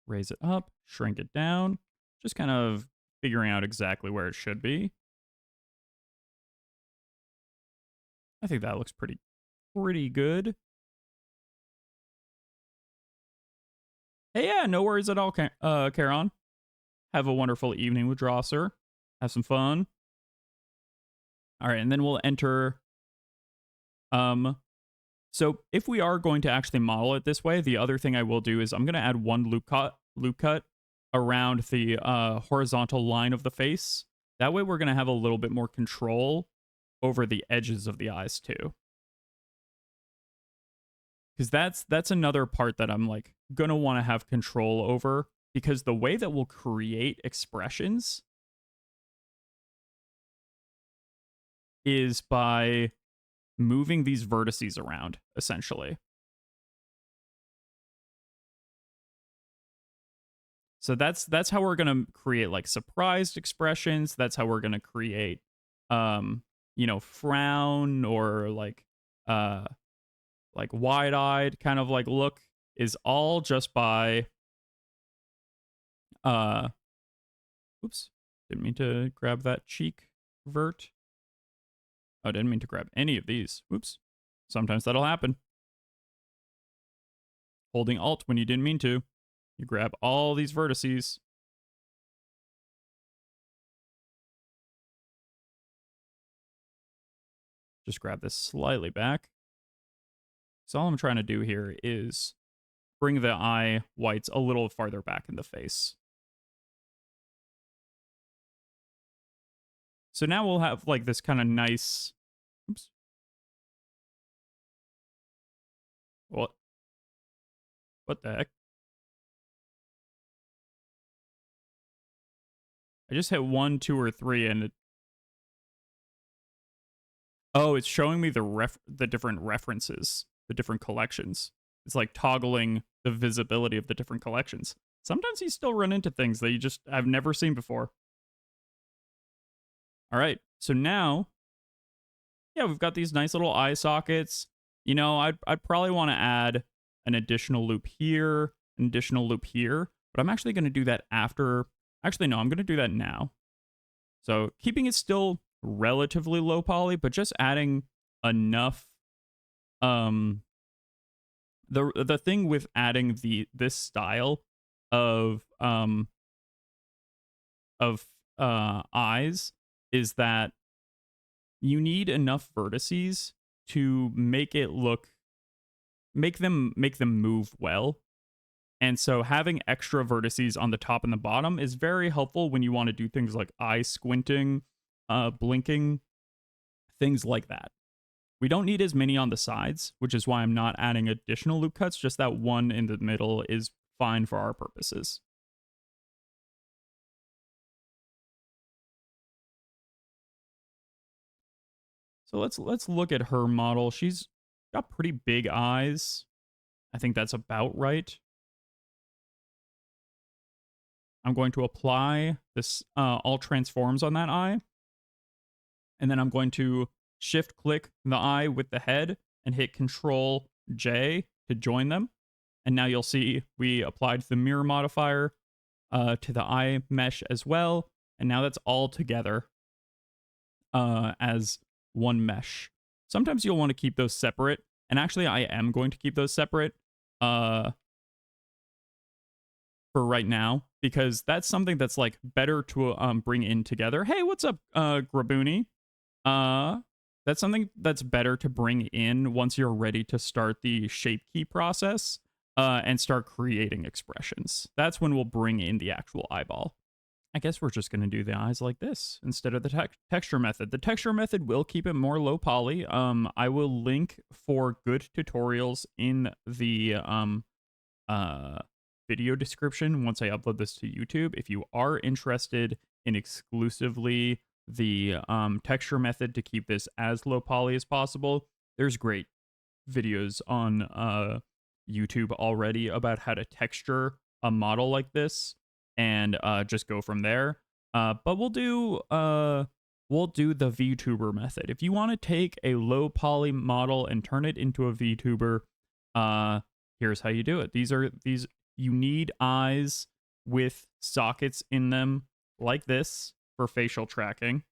Raise it up, shrink it down. Just kind of figuring out exactly where it should be. I think that looks pretty good. Hey, yeah, no worries at all, Karon. Have a wonderful evening with Drosser. Have some fun. All right, and then we'll enter. So if we are going to actually model it this way, the other thing I will do is I'm going to add one loop cut around the horizontal line of the face. That way we're going to have a little bit more control over the edges of the eyes too. Because that's another part that I'm like going to want to have control over, because the way that we'll create expressions is by moving these vertices around, essentially. So that's how we're going to create like surprised expressions. That's how we're going to create frown, or like wide-eyed kind of like look, is all just by oops, didn't mean to grab that cheek vert. Oh, didn't mean to grab any of these. Oops. Sometimes that'll happen. Holding Alt when you didn't mean to. You grab all these vertices. Just grab this slightly back. So all I'm trying to do here is bring the eye whites a little farther back in the face. So now we'll have like this kind of nice, oops, what, what the heck? I just hit 1, 2, or 3 and it, oh, it's showing me the different references, the different collections. It's like toggling the visibility of the different collections. Sometimes you still run into things that you just have never seen before. All right, so now, yeah, we've got these nice little eye sockets. You know, I'd probably want to add an additional loop here, an additional loop here, but I'm actually going to do that after. Actually, no, I'm going to do that now. So keeping it still relatively low poly, but just adding enough. The thing with adding this style of eyes is that you need enough vertices to make them move well. And so having extra vertices on the top and the bottom is very helpful when you want to do things like eye squinting, blinking, things like that. We don't need as many on the sides, which is why I'm not adding additional loop cuts. Just that one in the middle is fine for our purposes. So let's look at her model. She's got pretty big eyes. I think that's about right. I'm going to apply this all transforms on that eye. And then I'm going to shift click the eye with the head and hit Control J to join them. And now you'll see we applied the mirror modifier to the eye mesh as well. And now that's all together as one mesh. Sometimes you'll want to keep those separate. And actually, I am going to keep those separate for right now, because that's something that's like better to bring in together. Hey, what's up, Graboony? That's something that's better to bring in once you're ready to start the shape key process and start creating expressions. That's when we'll bring in the actual eyeball. I guess we're just going to do the eyes like this instead of the texture method. The texture method will keep it more low poly. I will link for good tutorials in the video description once I upload this to YouTube. If you are interested in exclusively the texture method to keep this as low poly as possible, there's great videos on YouTube already about how to texture a model like this and just go from there. But we'll do the VTuber method. If you want to take a low poly model and turn it into a VTuber, here's how you do it. You need eyes with sockets in them like this for facial tracking.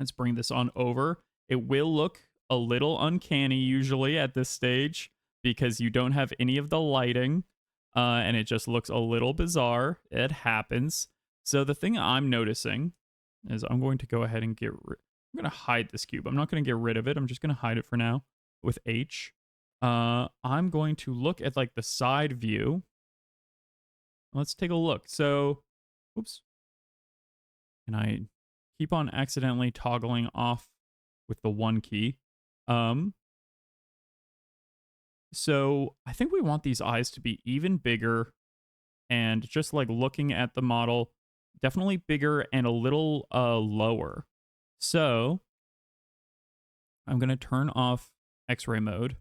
Let's bring this on over. It will look a little uncanny usually at this stage because you don't have any of the lighting and it just looks a little bizarre. It happens. So the thing I'm noticing is I'm going to go ahead and I'm going to hide this cube. I'm not going to get rid of it. I'm just going to hide it for now with H. I'm going to look at like the side view. Let's take a look. So, oops. And I keep on accidentally toggling off with the 1 key. So I think we want these eyes to be even bigger, and just like looking at the model, definitely bigger and a little lower. So I'm going to turn off X-ray mode,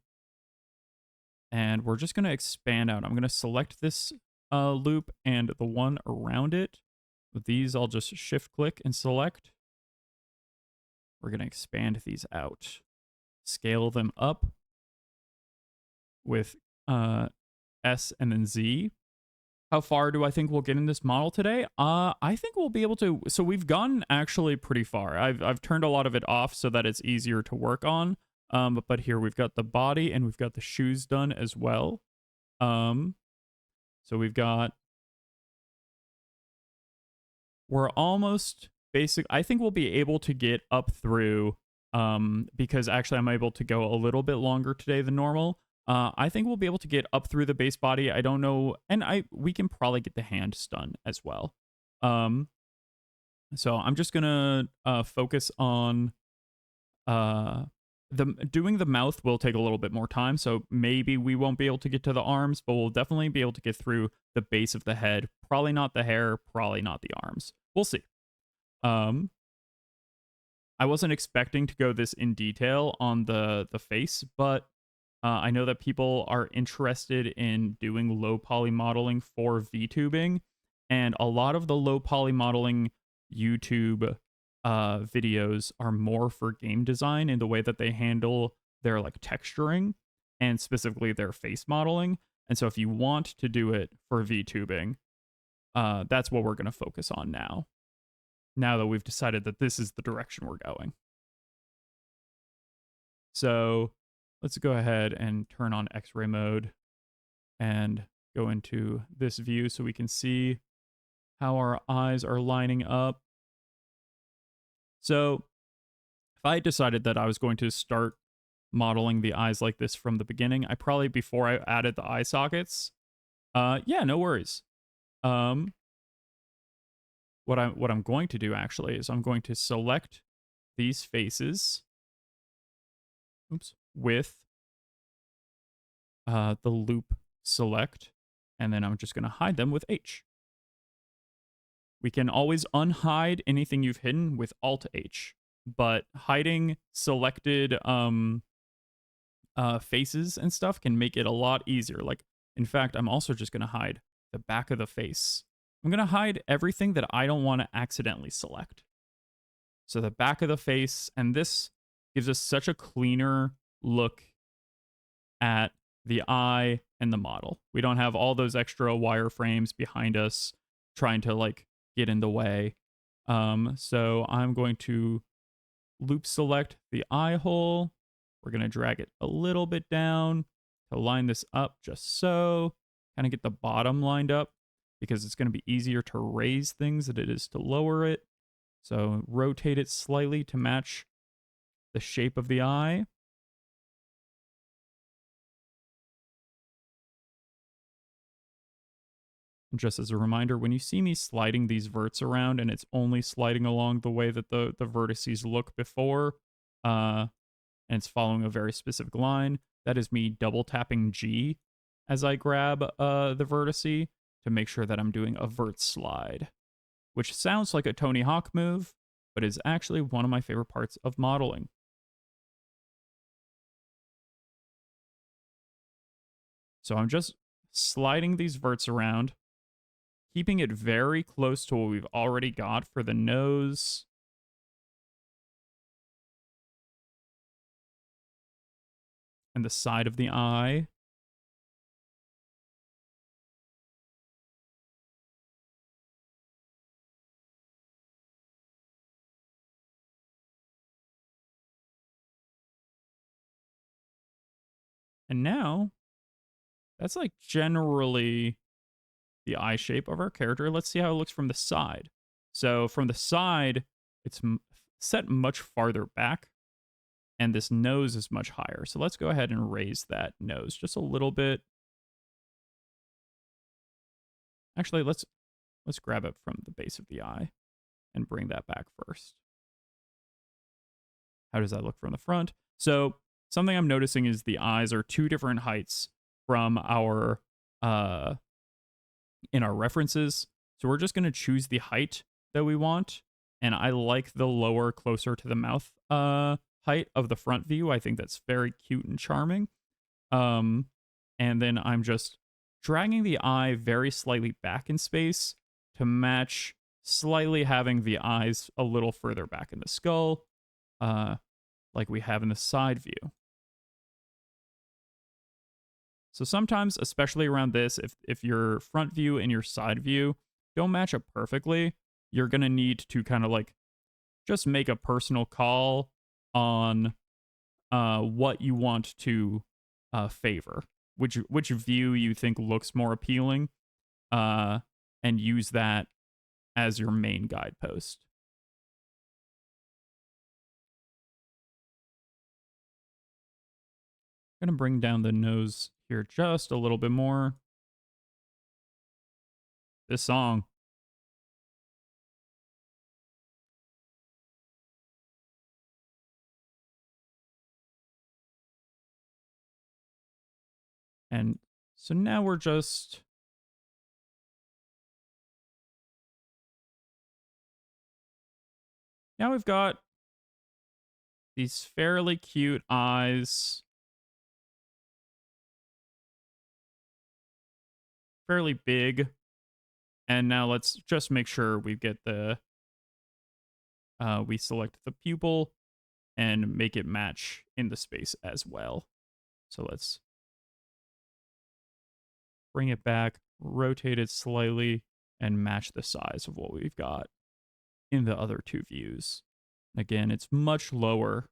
and we're just going to expand out. I'm going to select this loop and the one around it. With these, I'll just shift click and select. We're going to expand these out, scale them up with S and then Z. How far do I think we'll get in this model today? I think we'll be able to. So we've gone actually pretty far. I've turned a lot of it off so that it's easier to work on. But here we've got the body and we've got the shoes done as well. So we're almost basic. I think we'll be able to get up through, because actually I'm able to go a little bit longer today than normal. I think we'll be able to get up through the base body. I don't know. And we can probably get the hands done as well. So I'm just gonna focus on doing the mouth will take a little bit more time, so maybe we won't be able to get to the arms, but we'll definitely be able to get through the base of the head. Probably not the hair, probably not the arms. We'll see. Um, I wasn't expecting to go this in detail on the face, but I know that people are interested in doing low poly modeling for VTubing, and a lot of the low poly modeling YouTube videos are more for game design in the way that they handle their like texturing and specifically their face modeling. And so if you want to do it for VTubing, that's what we're going to focus on now. Now that we've decided that this is the direction we're going. So let's go ahead and turn on X-ray mode and go into this view so we can see how our eyes are lining up. So if I decided that I was going to start modeling the eyes like this from the beginning, I probably, before I added the eye sockets, yeah, no worries. What I'm going to do actually is I'm going to select these faces, with the loop select, and then I'm just going to hide them with H. We can always unhide anything you've hidden with Alt H, but hiding selected faces and stuff can make it a lot easier. Like, in fact, I'm also just going to hide the back of the face. I'm going to hide everything that I don't want to accidentally select. So the back of the face, and this gives us such a cleaner look at the eye and the model. We don't have all those extra wireframes behind us trying to like get in the way. So I'm going to loop select the eye hole. We're going to drag it a little bit down to line this up just so. Kind of get the bottom lined up because it's going to be easier to raise things than it is to lower it. So rotate it slightly to match the shape of the eye. And just as a reminder, when you see me sliding these verts around and it's only sliding along the way that the vertices look before, and it's following a very specific line, that is me double tapping G as I grab the vertice to make sure that I'm doing a vert slide, which sounds like a Tony Hawk move, but is actually one of my favorite parts of modeling. So I'm just sliding these verts around, keeping it very close to what we've already got for the nose. And the side of the eye. And now, that's like generally the eye shape of our character. Let's see how it looks from the side. So from the side, it's set much farther back, and this nose is much higher. So let's go ahead and raise that nose just a little bit. Actually, let's grab it from the base of the eye and bring that back first. How does that look from the front? So something I'm noticing is the eyes are two different heights from our in our references. So we're just going to choose the height that we want. And I like the lower, closer to the mouth height of the front view. I think that's very cute and charming. And then I'm just dragging the eye very slightly back in space to match slightly having the eyes a little further back in the skull, like we have in the side view. So sometimes, especially around this, if your front view and your side view don't match up perfectly, you're going to need to kind of like just make a personal call on what you want to favor, which view you think looks more appealing, and use that as your main guidepost. I'm going to bring down the nose here just a little bit more. This song. And so now we're just... Now we've got these fairly cute eyes. Fairly big. And now let's just make sure we get the... we select the pupil and make it match in the space as well. So let's bring it back, rotate it slightly, and match the size of what we've got in the other two views. Again, it's much lower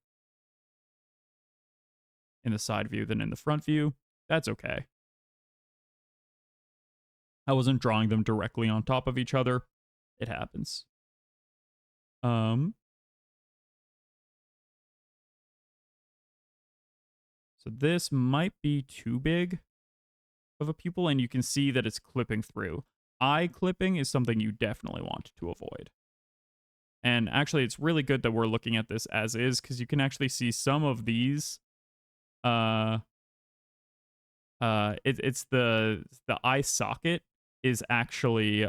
in the side view than in the front view. That's okay. I wasn't drawing them directly on top of each other. It happens. So this might be too big of a pupil, and you can see that it's clipping through. Eye clipping is something you definitely want to avoid. And actually, it's really good that we're looking at this as is, because you can actually see some of these. It's the eye socket is actually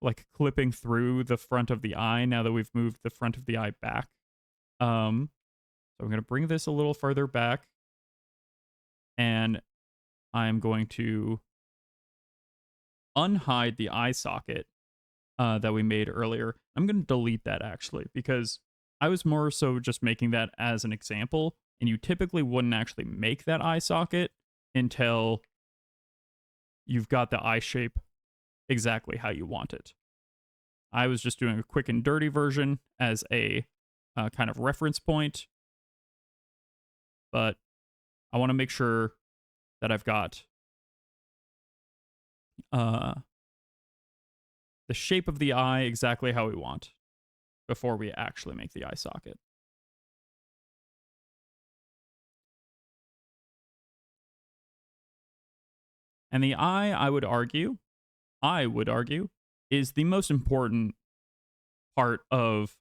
like clipping through the front of the eye now that we've moved the front of the eye back. So I'm gonna bring this a little further back, and I'm going to unhide the eye socket that we made earlier. I'm going to delete that actually, because I was more so just making that as an example, and you typically wouldn't actually make that eye socket until you've got the eye shape exactly how you want it. I was just doing a quick and dirty version as a kind of reference point, but I want to make sure that I've got the shape of the eye exactly how we want before we actually make the eye socket. And the eye, I would argue, is the most important part of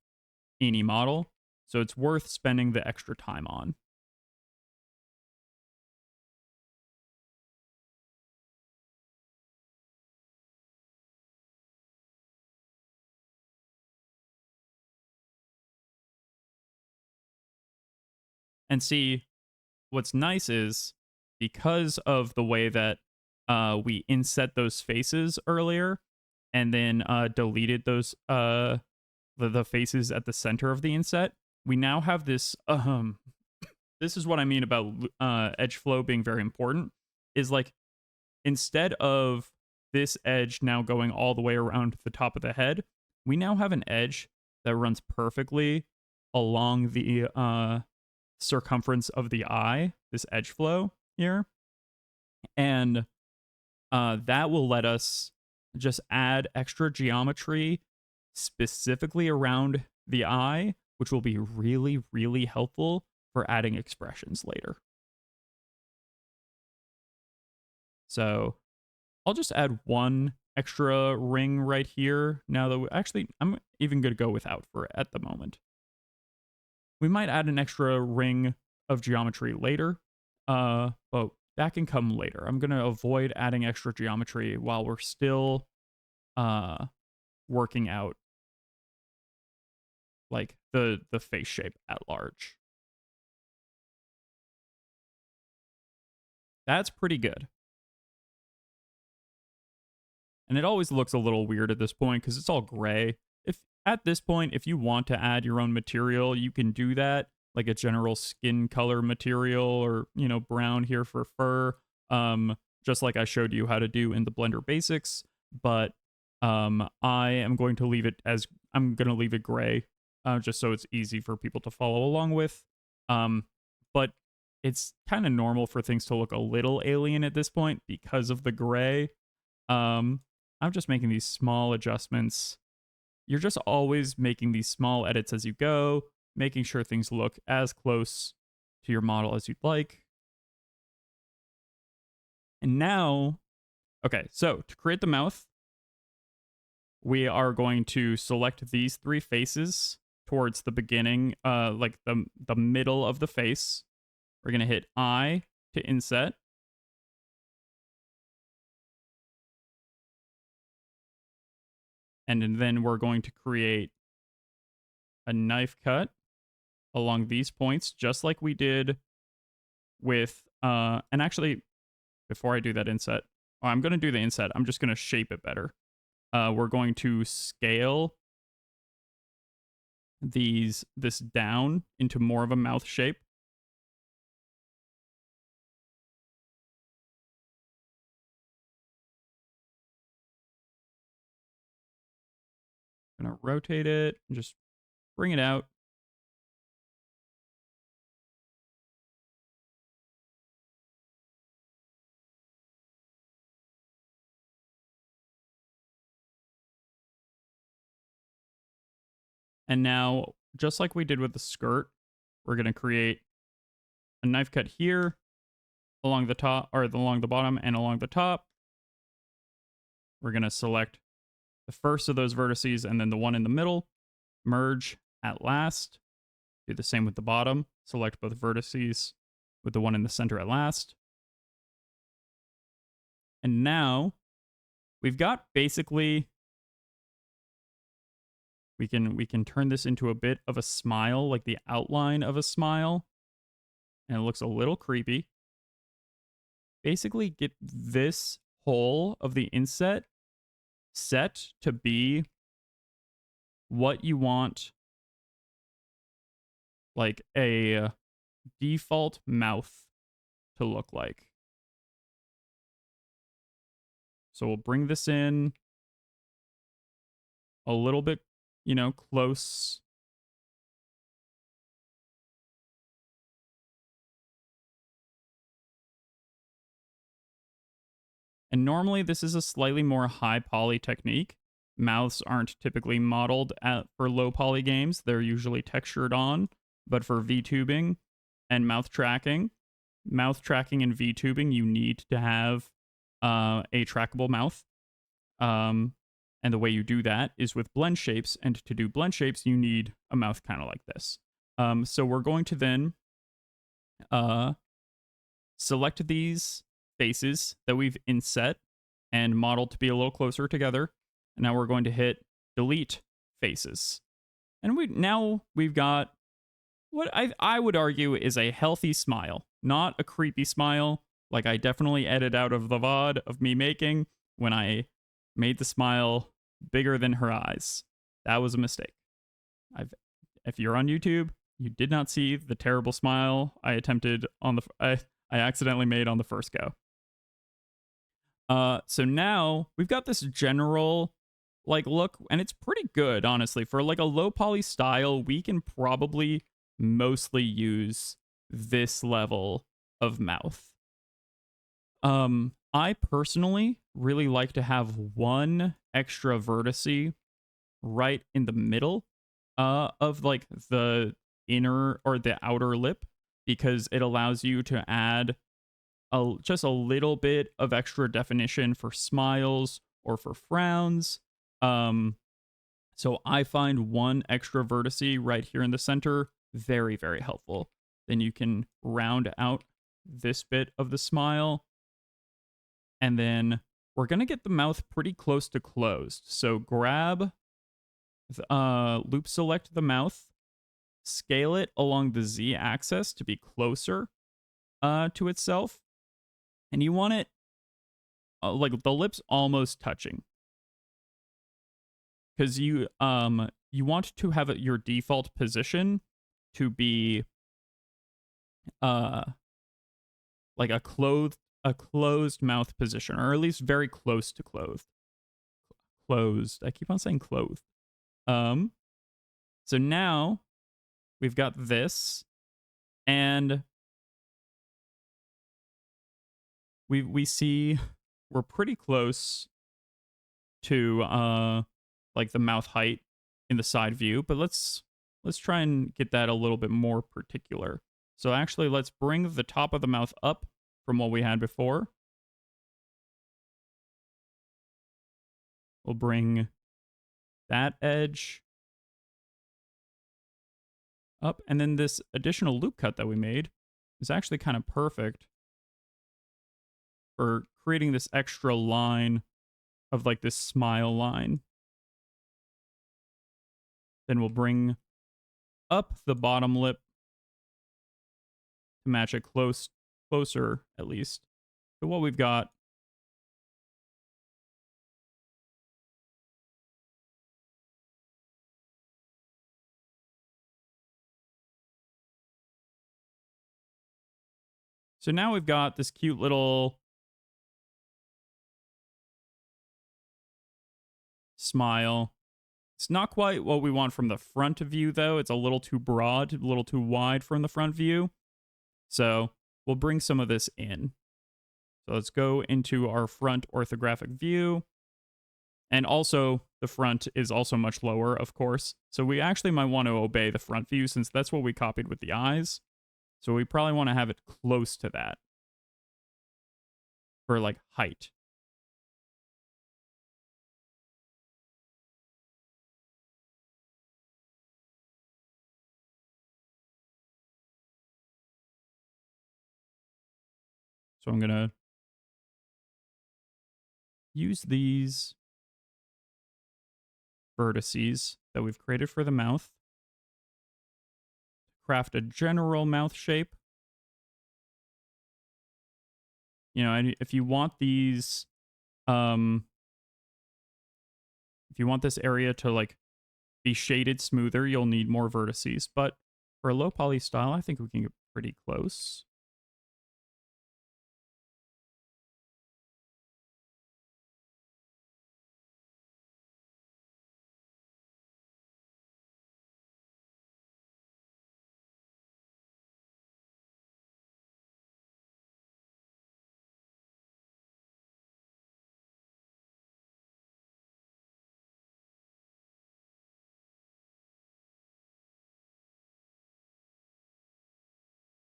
any model, so it's worth spending the extra time on. And see, what's nice is, because of the way that we inset those faces earlier, and then deleted those the faces at the center of the inset, we now have this this is what I mean about edge flow being very important, is like, instead of this edge now going all the way around the top of the head, we now have an edge that runs perfectly along the circumference of the eye, this edge flow here. And that will let us just add extra geometry specifically around the eye, which will be really, really helpful for adding expressions later. So I'll just add one extra ring right here. Now that actually, I'm even going to go without for it at the moment. We might add an extra ring of geometry later, but that can come later. I'm going to avoid adding extra geometry while we're still working out like the face shape at large. That's pretty good. And it always looks a little weird at this point because it's all gray. If at this point, if you want to add your own material, you can do that, like a general skin color material, or, you know, brown here for fur, just like I showed you how to do in the Blender basics. But I am going to leave it as, I'm going to leave it gray, just so it's easy for people to follow along with. But it's kind of normal for things to look a little alien at this point because of the gray. I'm just making these small adjustments. You're just always making these small edits as you go, making sure things look as close to your model as you'd like. And now, okay, so to create the mouth, we are going to select these three faces towards the beginning, like the middle of the face. We're going to hit I to inset. And then we're going to create a knife cut along these points, just like we did with, and actually, before I do that inset, I'm going to do the inset. I'm just going to shape it better. We're going to scale this down into more of a mouth shape. I'm going to rotate it and just bring it out. And now, just like we did with the skirt, we're going to create a knife cut here along the top, or along the bottom and along the top. We're going to select the first of those vertices and then the one in the middle, merge at last. Do the same with the bottom, select both vertices with the one in the center at last. And now we've got basically, we can turn this into a bit of a smile, like the outline of a smile. And it looks a little creepy. Basically get this whole of the inset set to be what you want, like a default mouth to look like. So we'll bring this in a little bit, close. And normally this is a slightly more high poly technique. Mouths aren't typically modeled for low poly games. They're usually textured on. But for VTubing and mouth tracking and VTubing, you need to have a trackable mouth. And the way you do that is with blend shapes. And to do blend shapes, you need a mouth kind of like this. So we're going to then select these faces that we've inset and modeled to be a little closer together. And now we're going to hit delete faces. And we've got what I would argue is a healthy smile, not a creepy smile like I definitely edited out of the VOD of me making when I made the smile bigger than her eyes. That was a mistake. If you're on YouTube, you did not see the terrible smile I attempted I accidentally made on the first go. So now we've got this general look, and it's pretty good, honestly. For like a low poly style, we can probably mostly use this level of mouth. I personally really like to have one extra vertice right in the middle of like the inner or the outer lip, because it allows you to add just a little bit of extra definition for smiles or for frowns. So I find one extra vertice right here in the center very, very helpful. Then you can round out this bit of the smile. And then we're going to get the mouth pretty close to closed. So grab, loop select the mouth, scale it along the Z axis to be closer to itself. And you want it like the lips almost touching, because you want to have your default position to be like a closed mouth position, or at least very close to closed. I keep on saying clothed. So now we've got this, and we see we're pretty close to like the mouth height in the side view, but let's try and get that a little bit more particular. So actually, let's bring the top of the mouth up from what we had before. We'll bring that edge up, and then this additional loop cut that we made is actually kind of perfect for creating this extra line of like this smile line. Then we'll bring up the bottom lip to match it closer at least to what we've got. So now we've got this cute little smile. It's not quite what we want from the front view, though. It's a little too broad, a little too wide from the front view. So we'll bring some of this in. So let's go into our front orthographic view. And also, the front is also much lower, of course. So we actually might want to obey the front view since that's what we copied with the eyes. So we probably want to have it close to that for like height. So I'm going to use these vertices that we've created for the mouth. Craft a general mouth shape. You know, and if you want these, if you want this area to like be shaded smoother, you'll need more vertices. But for a low poly style, I think we can get pretty close.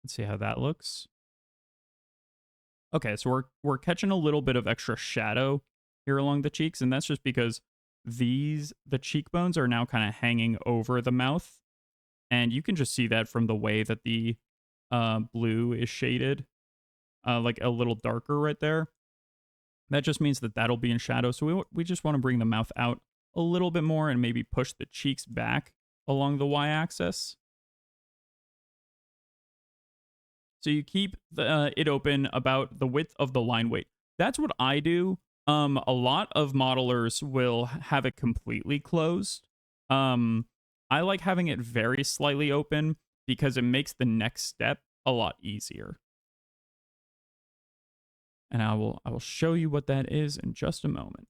Let's see how that looks. Okay, so we're catching a little bit of extra shadow here along the cheeks, and that's just because the cheekbones are now kind of hanging over the mouth, and you can just see that from the way that the blue is shaded, like a little darker right there. That just means that that'll be in shadow, so we just want to bring the mouth out a little bit more and maybe push the cheeks back along the y-axis. So you keep it open about the width of the line weight. That's what I do. A lot of modelers will have it completely closed. I like having it very slightly open because it makes the next step a lot easier. And I will show you what that is in just a moment.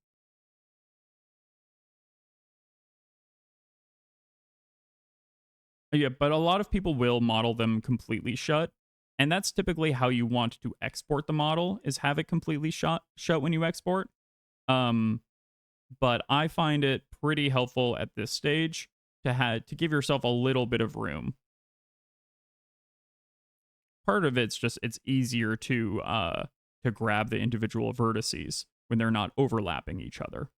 Yeah, but a lot of people will model them completely shut. And that's typically how you want to export the model, is have it completely shut when you export. But I find it pretty helpful at this stage to give yourself a little bit of room. Part of it's just it's easier to grab the individual vertices when they're not overlapping each other.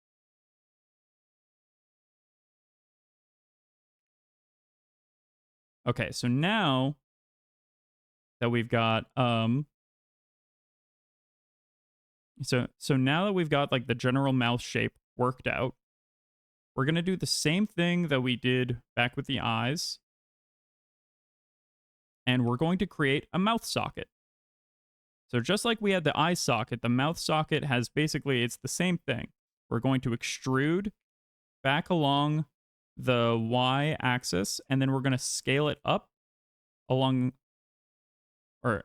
Okay, so now that we've got so now that we've got like the general mouth shape worked out, we're going to do the same thing that we did back with the eyes, and we're going to create a mouth socket. So just like we had the eye socket, the mouth socket has basically, it's the same thing. We're going to extrude back along the y-axis, and then we're going to scale it up along, or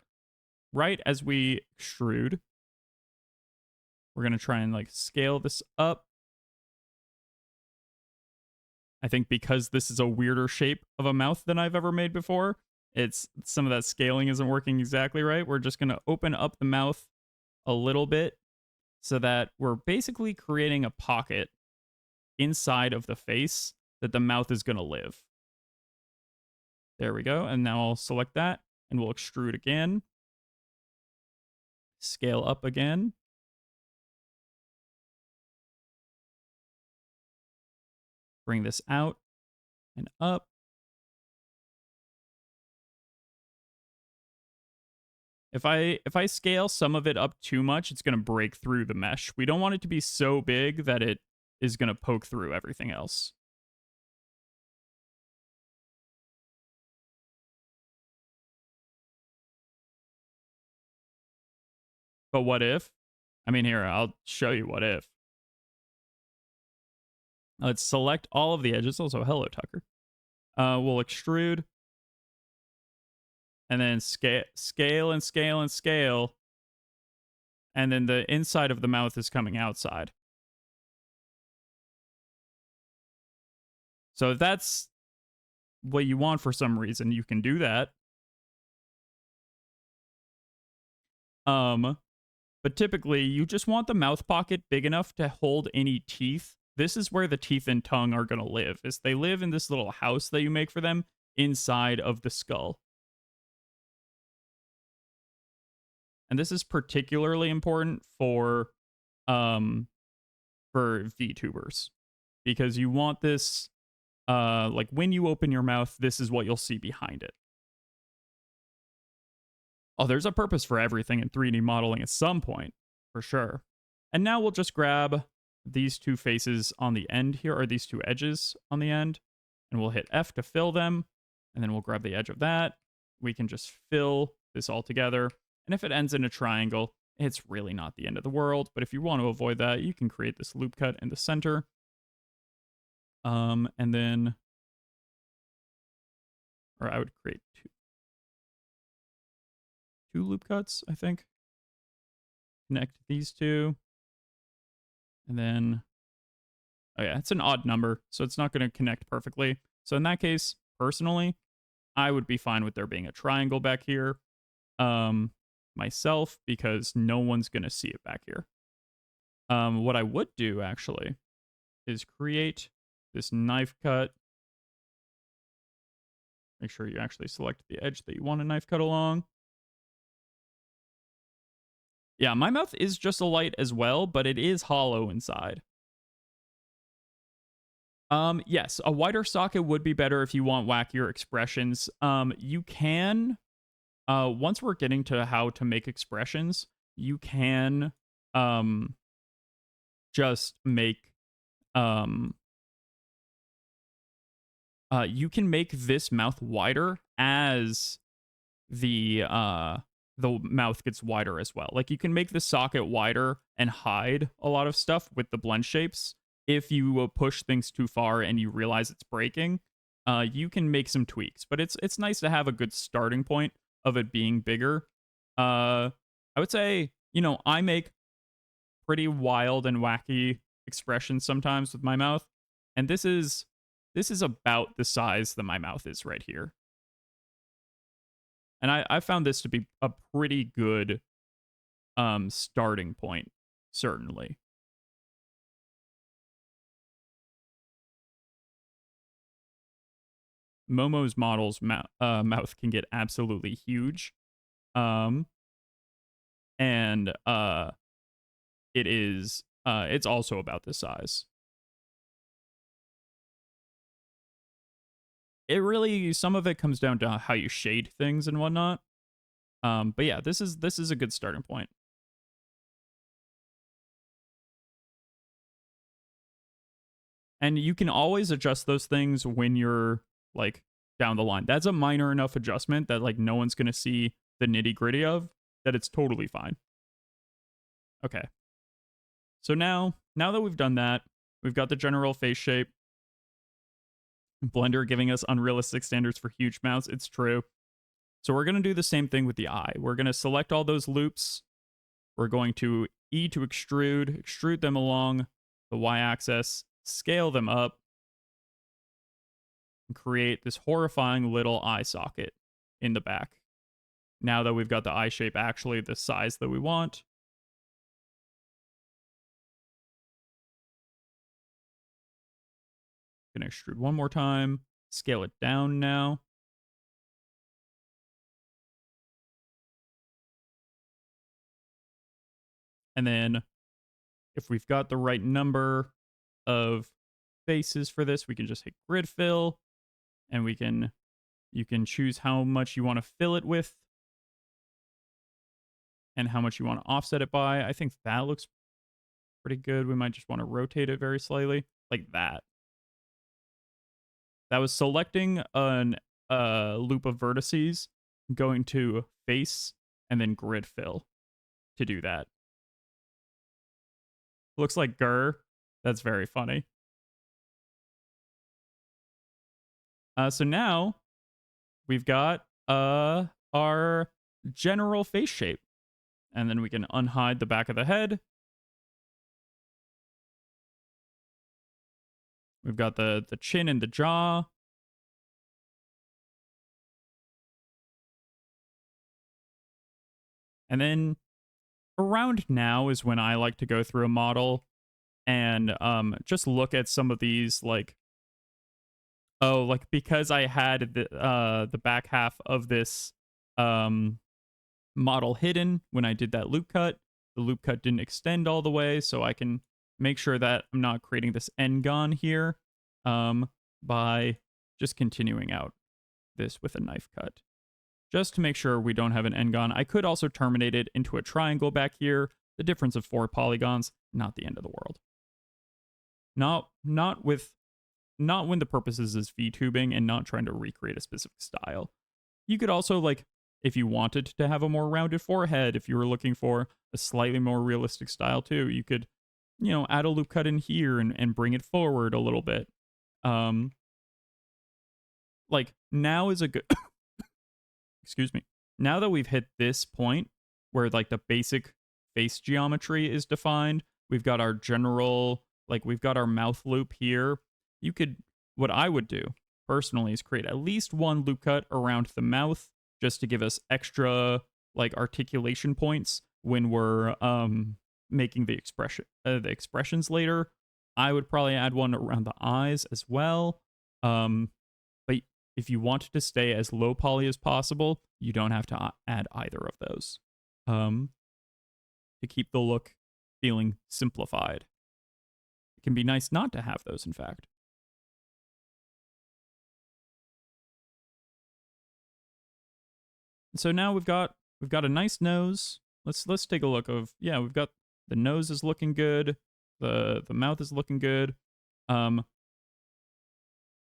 right as we extrude, we're going to try and like scale this up. I think because this is a weirder shape of a mouth than I've ever made before, it's some of that scaling isn't working exactly right. We're just going to open up the mouth a little bit so that we're basically creating a pocket inside of the face that the mouth is going to live. There we go. And now I'll select that and we'll extrude again. Scale up again. Bring this out and up. If I scale some of it up too much, it's going to break through the mesh. We don't want it to be so big that it is going to poke through everything else. But what if? I mean, here, I'll show you what if. Let's select all of the edges. Also, hello, Tucker. We'll extrude. And then scale and scale and scale. And then the inside of the mouth is coming outside. So if that's what you want for some reason, you can do that. But typically, you just want the mouth pocket big enough to hold any teeth. This is where the teeth and tongue are going to live, is they live in this little house that you make for them inside of the skull. And this is particularly important for VTubers, because you want this, like when you open your mouth, this is what you'll see behind it. Oh, there's a purpose for everything in 3D modeling at some point, for sure. And now we'll just grab these two faces on the end here, or these two edges on the end, and we'll hit F to fill them, and then we'll grab the edge of that. We can just fill this all together, and if it ends in a triangle, it's really not the end of the world, but if you want to avoid that, you can create this loop cut in the center. And then, or I would create two loop cuts, I think. Connect these two. And then, oh yeah, it's an odd number, so it's not going to connect perfectly. So in that case, personally, I would be fine with there being a triangle back here. Myself, because no one's going to see it back here. What I would do, actually, is create this knife cut. Make sure you actually select the edge that you want a knife cut along. Yeah, my mouth is just a light as well, but it is hollow inside. Yes, a wider socket would be better if you want wackier expressions. You can, once we're getting to how to make expressions, you can, just make, you can make this mouth wider as the mouth gets wider as well. Like, you can make the socket wider and hide a lot of stuff with the blend shapes. If you push things too far and you realize it's breaking, you can make some tweaks. But it's nice to have a good starting point of it being bigger. I would say, you know, I make pretty wild and wacky expressions sometimes with my mouth, and this is about the size that my mouth is right here. And I found this to be a pretty good starting point, certainly. Momo's model's mouth can get absolutely huge. And it's also about this size. It really, some of it comes down to how you shade things and whatnot. But yeah, this is a good starting point. And you can always adjust those things when you're like down the line. That's a minor enough adjustment that like no one's gonna see the nitty gritty of, that it's totally fine. Okay. So now that we've done that, we've got the general face shape. Blender giving us unrealistic standards for huge mouths. It's true. So we're going to do the same thing with the eye. We're going to select all those loops. We're going to E to extrude them along the y-axis, scale them up, and create this horrifying little eye socket in the back. Now that we've got the eye shape actually the size that we want. Going to extrude one more time, scale it down now. And then if we've got the right number of faces for this, we can just hit grid fill, and you can choose how much you want to fill it with and how much you want to offset it by. I think that looks pretty good. We might just want to rotate it very slightly, like that. That was selecting a loop of vertices, going to face, and then grid fill to do that. Looks like Gurr. That's very funny. So now we've got our general face shape. And then we can unhide the back of the head. We've got the chin and the jaw. And then around now is when I like to go through a model and just look at some of these, like, oh, like because I had the back half of this model hidden when I did that loop cut, the loop cut didn't extend all the way, so I can make sure that I'm not creating this n-gon here by just continuing out this with a knife cut, just to make sure we don't have an n-gon. I could also terminate it into a triangle back here. The difference of 4 polygons, not the end of the world. Not when the purpose is VTubing and not trying to recreate a specific style. You could also, like, if you wanted to have a more rounded forehead, if you were looking for a slightly more realistic style too, you could, you know, add a loop cut in here and bring it forward a little bit. Like, now is a good excuse me. Now that we've hit this point where, like, the basic face geometry is defined, we've got our general, like, we've got our mouth loop here. You could, what I would do personally is create at least one loop cut around the mouth just to give us extra, like, articulation points when we're making the expressions later. I would probably add one around the eyes as well. But if you want to stay as low poly as possible, you don't have to add either of those to keep the look feeling simplified. It can be nice not to have those, in fact. So now we've got a nice nose. Let's take a look of, yeah, we've got the nose is looking good. The mouth is looking good.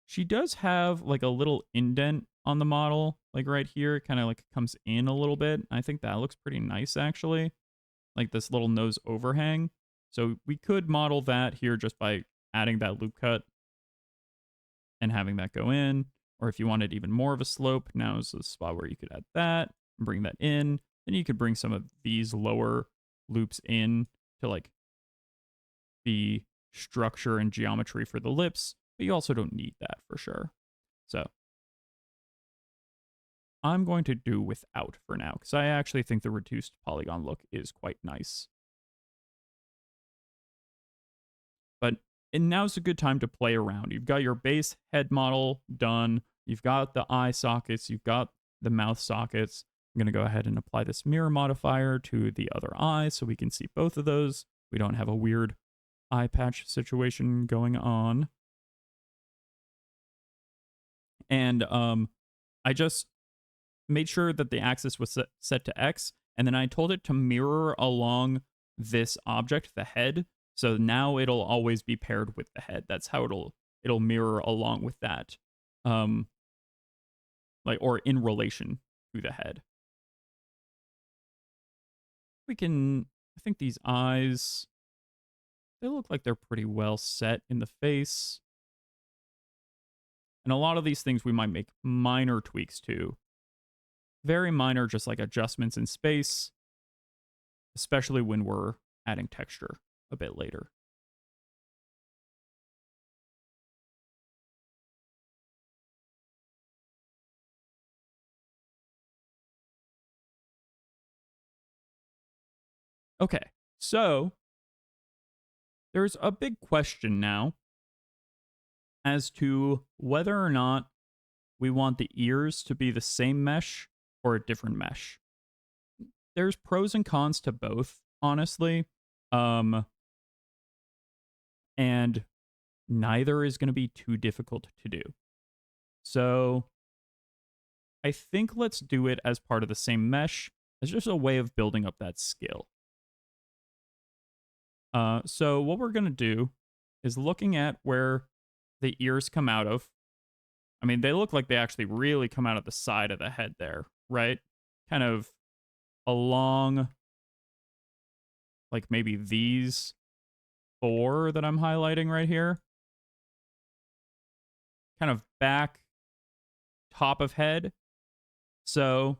She does have like a little indent on the model, like right here. It kind of like comes in a little bit. I think that looks pretty nice, actually. Like this little nose overhang. So we could model that here just by adding that loop cut and having that go in. Or if you wanted even more of a slope, now is the spot where you could add that and bring that in. Then you could bring some of these lower loops in to like be structure and geometry for the lips, but you also don't need that for sure. So I'm going to do without for now, because I actually think the reduced polygon look is quite nice. And now's a good time to play around. You've got your base head model done. You've got the eye sockets. You've got the mouth sockets. I'm going to go ahead and apply this mirror modifier to the other eye so we can see both of those. We don't have a weird eye patch situation going on. And I just made sure that the axis was set to X, and then I told it to mirror along this object, the head. So now it'll always be paired with the head. That's how it'll mirror along with that. Like, or in relation to the head. I think these eyes, they look like they're pretty well set in the face. And a lot of these things we might make minor tweaks to. Very minor, just like adjustments in space, especially when we're adding texture a bit later. Okay, so there's a big question now as to whether or not we want the ears to be the same mesh or a different mesh. There's pros and cons to both, honestly. And neither is going to be too difficult to do. So I think let's do it as part of the same mesh as just a way of building up that skill. So what we're going to do is looking at where the ears come out of. I mean, they look like they actually really come out of the side of the head there, right? Kind of along like maybe these 4 that I'm highlighting right here. Kind of back, top of head. So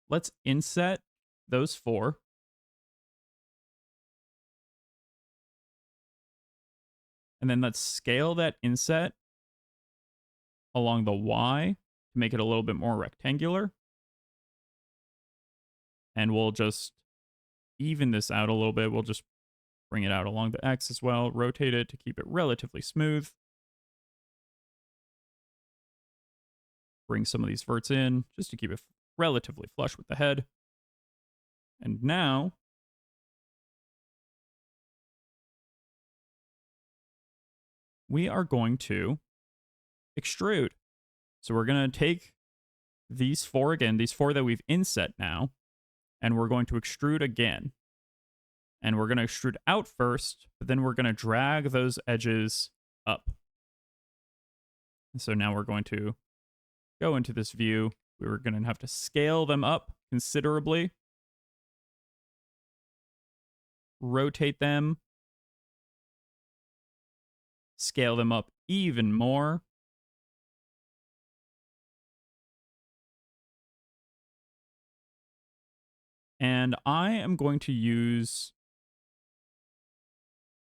let's inset those 4. And then let's scale that inset along the Y to make it a little bit more rectangular. And we'll just even this out a little bit. We'll just bring it out along the X as well, rotate it to keep it relatively smooth. Bring some of these verts in just to keep it relatively flush with the head. And now we are going to extrude. So we're going to take these 4 again, these 4 that we've inset now, and we're going to extrude again. And we're going to extrude out first, but then we're going to drag those edges up. And so now we're going to go into this view. We were going to have to scale them up considerably. Rotate them. Scale them up even more. And I am going to use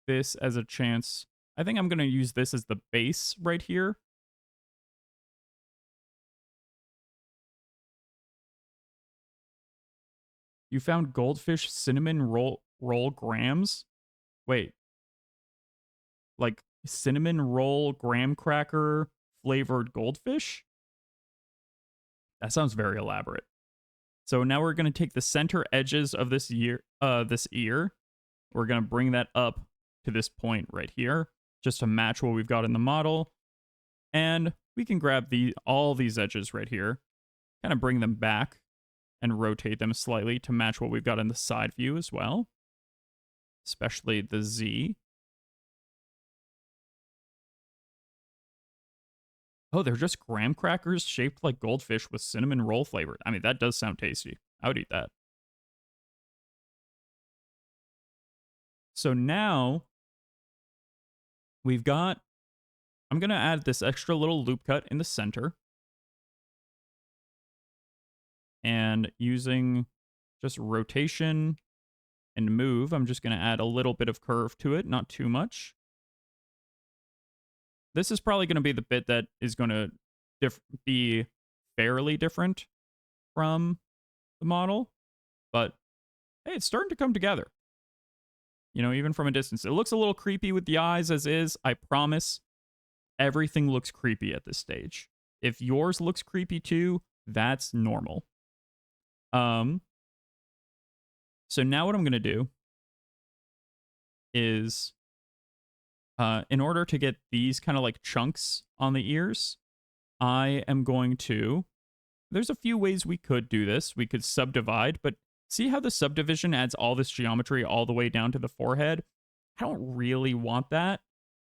this as a chance. I think I'm going to use this as the base right here. You found goldfish cinnamon roll grams? Wait. Like cinnamon roll graham cracker flavored goldfish? That sounds very elaborate. So now we're going to take the center edges of this ear. We're going to bring that up to this point right here, just to match what we've got in the model. And we can grab all these edges right here, kind of bring them back and rotate them slightly to match what we've got in the side view as well, especially the Z. Oh, they're just graham crackers shaped like goldfish with cinnamon roll flavor. I mean, that does sound tasty. I would eat that. So now we've got, I'm going to add this extra little loop cut in the center. And using just rotation and move, I'm just going to add a little bit of curve to it, not too much. This is probably going to be the bit that is going to be fairly different from the model. But hey, it's starting to come together. You know, even from a distance. It looks a little creepy with the eyes as is. I promise everything looks creepy at this stage. If yours looks creepy too, that's normal. So now what I'm going to do is, in order to get these kind of like chunks on the ears, I am going to, there's a few ways we could do this. We could subdivide, but see how the subdivision adds all this geometry all the way down to the forehead? I don't really want that.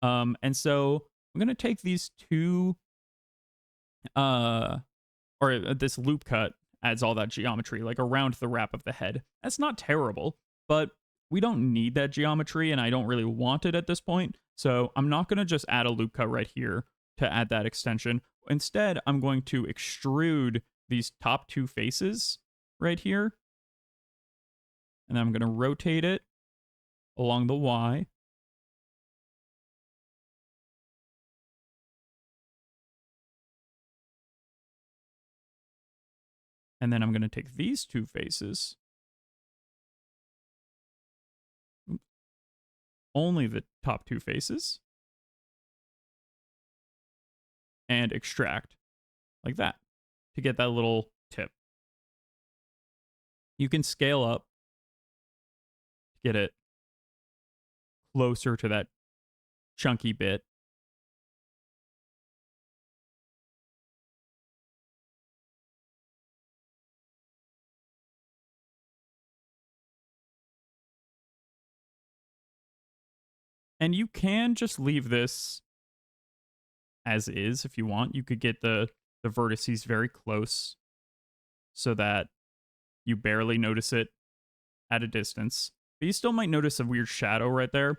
And so I'm going to take these 2, or this loop cut adds all that geometry, like around the wrap of the head. That's not terrible, but we don't need that geometry, and I don't really want it at this point. So I'm not going to just add a loop cut right here to add that extension. Instead, I'm going to extrude these top 2 faces right here. And I'm going to rotate it along the Y. And then I'm going to take these 2 faces. Only the top 2 faces. And extract like that to get that little tip. You can scale up to get it closer to that chunky bit. And you can just leave this as is if you want. You could get the vertices very close so that you barely notice it at a distance. But you still might notice a weird shadow right there.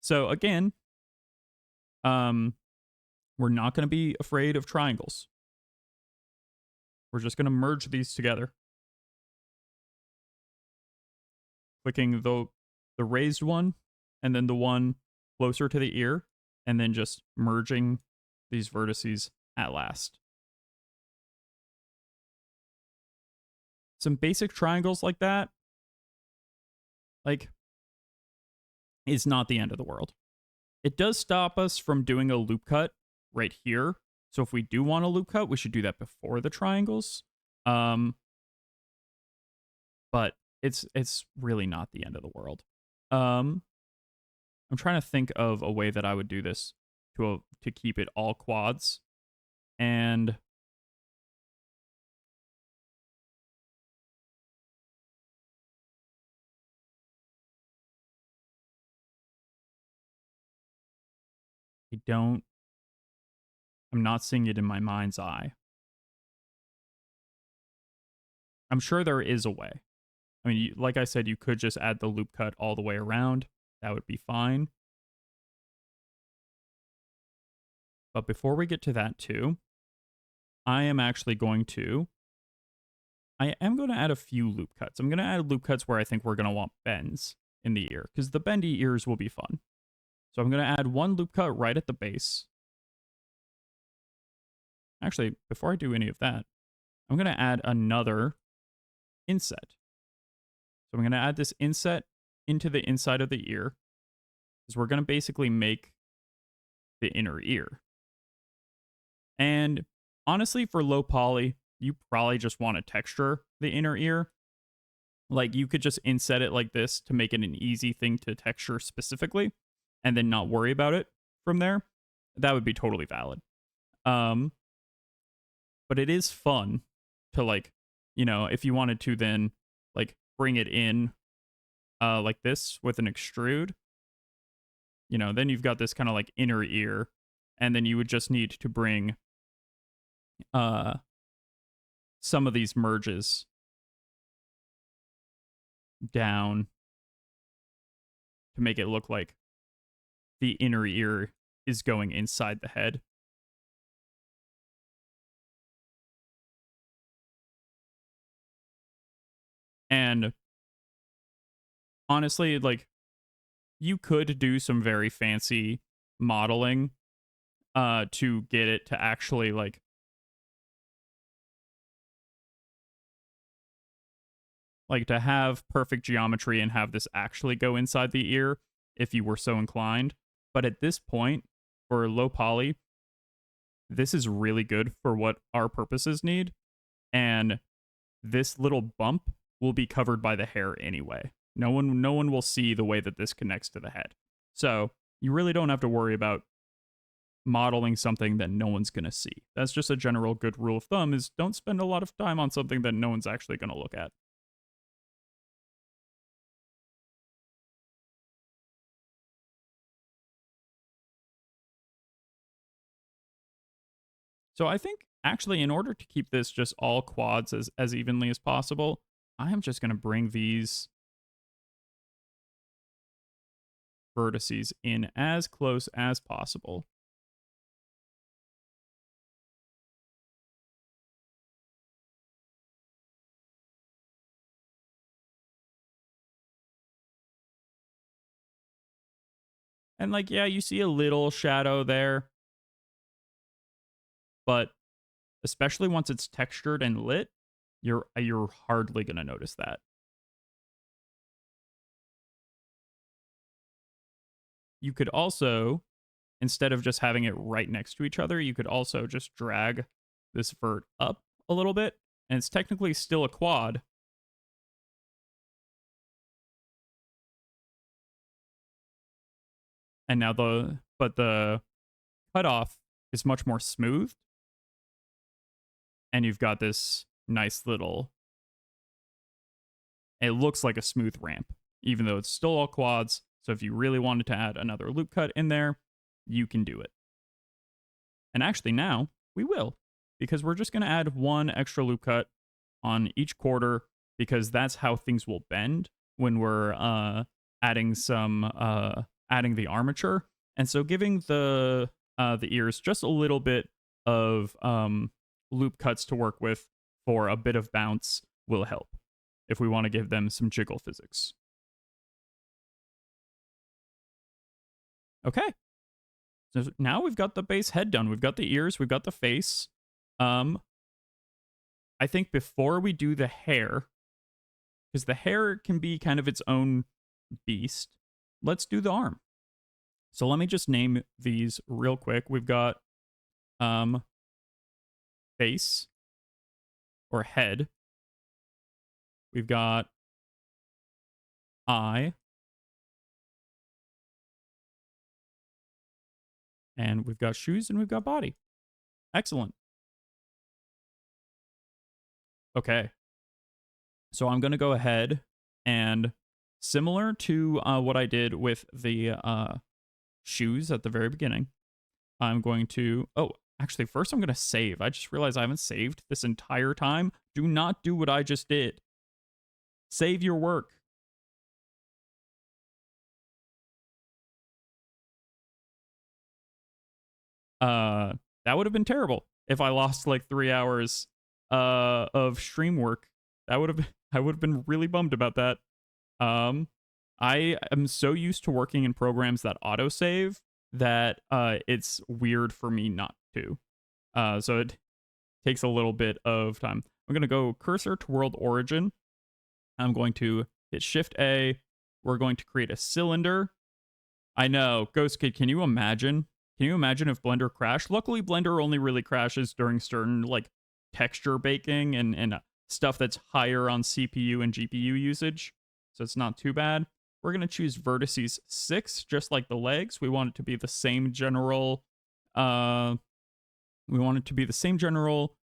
So again, we're not going to be afraid of triangles. We're just going to merge these together. Clicking the raised one and then the one closer to the ear, and then just merging these vertices at last. Some basic triangles like that, like, is not the end of the world. It does stop us from doing a loop cut right here. So if we do want a loop cut, we should do that before the triangles. But it's really not the end of the world. I'm trying to think of a way that I would do this to keep it all quads. And I'm not seeing it in my mind's eye. I'm sure there is a way. I mean, like I said, you could just add the loop cut all the way around. That would be fine. But before we get to that too, I am going to add a few loop cuts. I'm going to add loop cuts where I think we're going to want bends in the ear, because the bendy ears will be fun. So I'm going to add one loop cut right at the base. Actually, before I do any of that, I'm going to add another inset. So I'm going to add this inset into the inside of the ear, because we're going to basically make the inner ear. And honestly, for low poly, you probably just want to texture the inner ear. Like, you could just inset it like this to make it an easy thing to texture specifically, and then not worry about it from there. That would be totally valid. But it is fun to, like, you know, if you wanted to then, like, bring it in like this with an extrude, you know, then you've got this kind of like inner ear, and then you would just need to bring some of these merges down to make it look like the inner ear is going inside the head. And honestly, like, you could do some very fancy modeling to get it to actually like to have perfect geometry and have this actually go inside the ear if you were so inclined. But at this point, for low poly, this is really good for what our purposes need. And this little bump will be covered by the hair anyway. No one will see the way that this connects to the head. So you really don't have to worry about modeling something that no one's going to see. That's just a general good rule of thumb, is don't spend a lot of time on something that no one's actually going to look at. So I think actually, in order to keep this just all quads as evenly as possible, I am just going to bring these vertices in as close as possible. And like, yeah, you see a little shadow there, but especially once it's textured and lit, you're hardly going to notice that. You could also, instead of just having it right next to each other, you could also just drag this vert up a little bit, and it's technically still a quad. And now the cutoff is much more smooth, and you've got this nice little, it looks like a smooth ramp, even though it's still all quads. So if you really wanted to add another loop cut in there, you can do it. And actually now we will, because we're just going to add one extra loop cut on each quarter, because that's how things will bend. when we're adding the armature. And so giving the ears just a little bit of loop cuts to work with for a bit of bounce will help if we want to give them some jiggle physics. Okay. So now we've got the base head done. We've got the ears, we've got the face. I think before we do the hair, because the hair can be kind of its own beast, let's do the arm. So let me just name these real quick. We've got face or head. We've got eye. And we've got shoes and we've got body. Excellent. Okay. So I'm going to go ahead and similar to what I did with the shoes at the very beginning, I'm going to, oh, actually, first I'm going to save. I just realized I haven't saved this entire time. Do not do what I just did. Save your work. That would have been terrible if I lost like 3 hours of stream work. I would have been really bummed about that. I am so used to working in programs that autosave that it's weird for me not to. So it takes a little bit of time. I'm going to go cursor to world origin. I'm going to hit Shift A. We're going to create a cylinder. I know, Ghost Kid, can you imagine? Can you imagine if Blender crashed? Luckily, Blender only really crashes during certain like texture baking and stuff that's higher on CPU and GPU usage. So it's not too bad. We're going to choose vertices 6, just like the legs. We want it to be the same general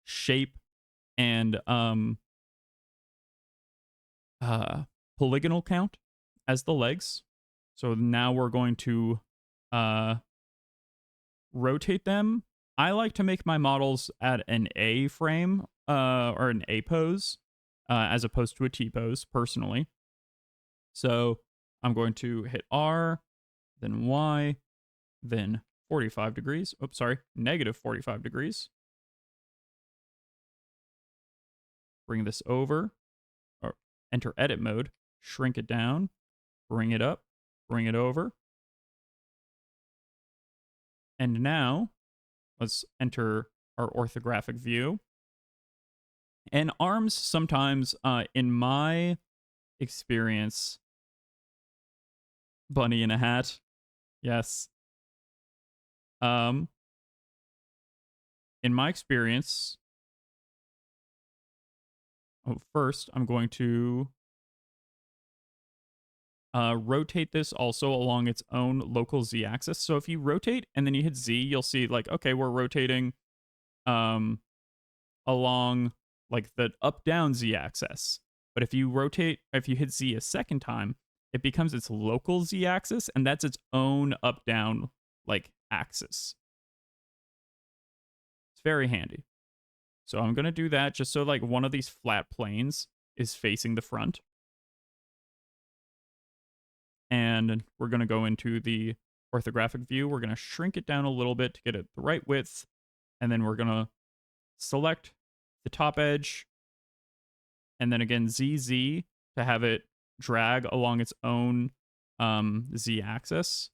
shape and polygonal count as the legs. So now we're going to rotate them. I like to make my models at an A frame or an A pose as opposed to a T pose personally. So I'm going to hit R, then Y, then 45 degrees. Oops, sorry, negative 45 degrees. Bring this over, or enter edit mode, shrink it down, bring it up, bring it over. And now let's enter our orthographic view. And arms sometimes, in my experience, bunny in a hat. Yes. In my experience, first I'm going to rotate this also along its own local z-axis. So if you rotate and then you hit Z, you'll see like, okay, we're rotating along like the up-down z-axis. But if you hit Z a second time, it becomes its local z-axis, and that's its own up-down like axis. It's very handy. So I'm going to do that just so like one of these flat planes is facing the front. And we're going to go into the orthographic view. We're going to shrink it down a little bit to get it the right width. And then we're going to select the top edge. And then again, ZZ to have it drag along its own Z-axis.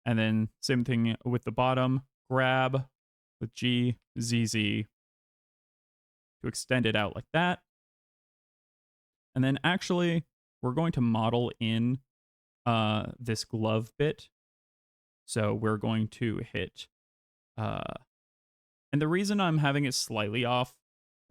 And then same thing with the bottom. Grab with G, ZZ to extend it out like that. And then actually, we're going to model in this glove bit. So we're going to hit, and the reason I'm having it slightly off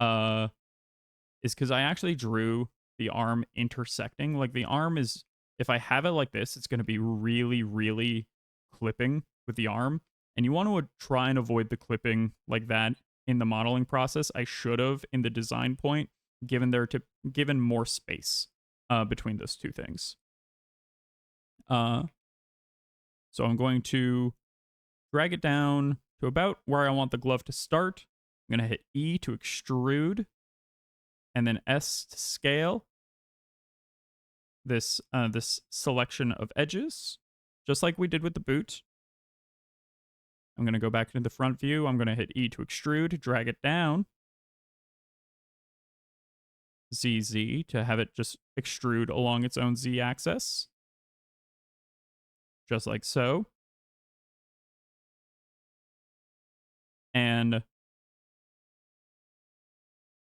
is because I actually drew the arm intersecting. Like the arm is, if I have it like this, it's going to be really, really clipping with the arm. And you want to try and avoid the clipping like that in the modeling process. I should have, in the design point, given more space between those two things. So I'm going to drag it down to about where I want the glove to start. I'm going to hit E to extrude, and then S to scale. this selection of edges, just like we did with the boot. I'm going to go back into the front view. I'm going to hit E to extrude, drag it down. ZZ to have it just extrude along its own Z axis. Just like so. And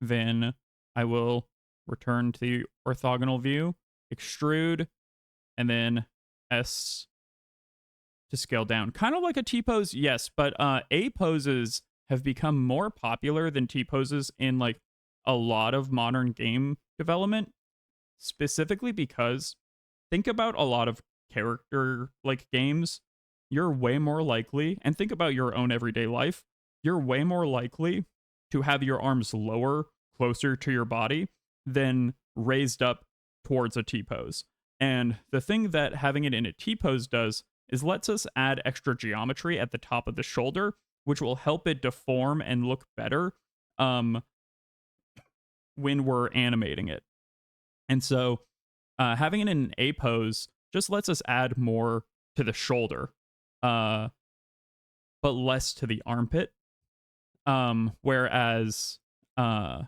then I will return to the orthogonal view, extrude, and then S to scale down. Kind of like a T-pose, yes, but A poses have become more popular than T-poses in like a lot of modern game development, specifically because think about a lot of character like games. You're way more likely, and think about your own everyday life, you're way more likely to have your arms lower, closer to your body, than raised up towards a T-pose. And the thing that having it in a T-pose does is lets us add extra geometry at the top of the shoulder, which will help it deform and look better when we're animating it. And so having it in an A pose just lets us add more to the shoulder, but less to the armpit. Whereas a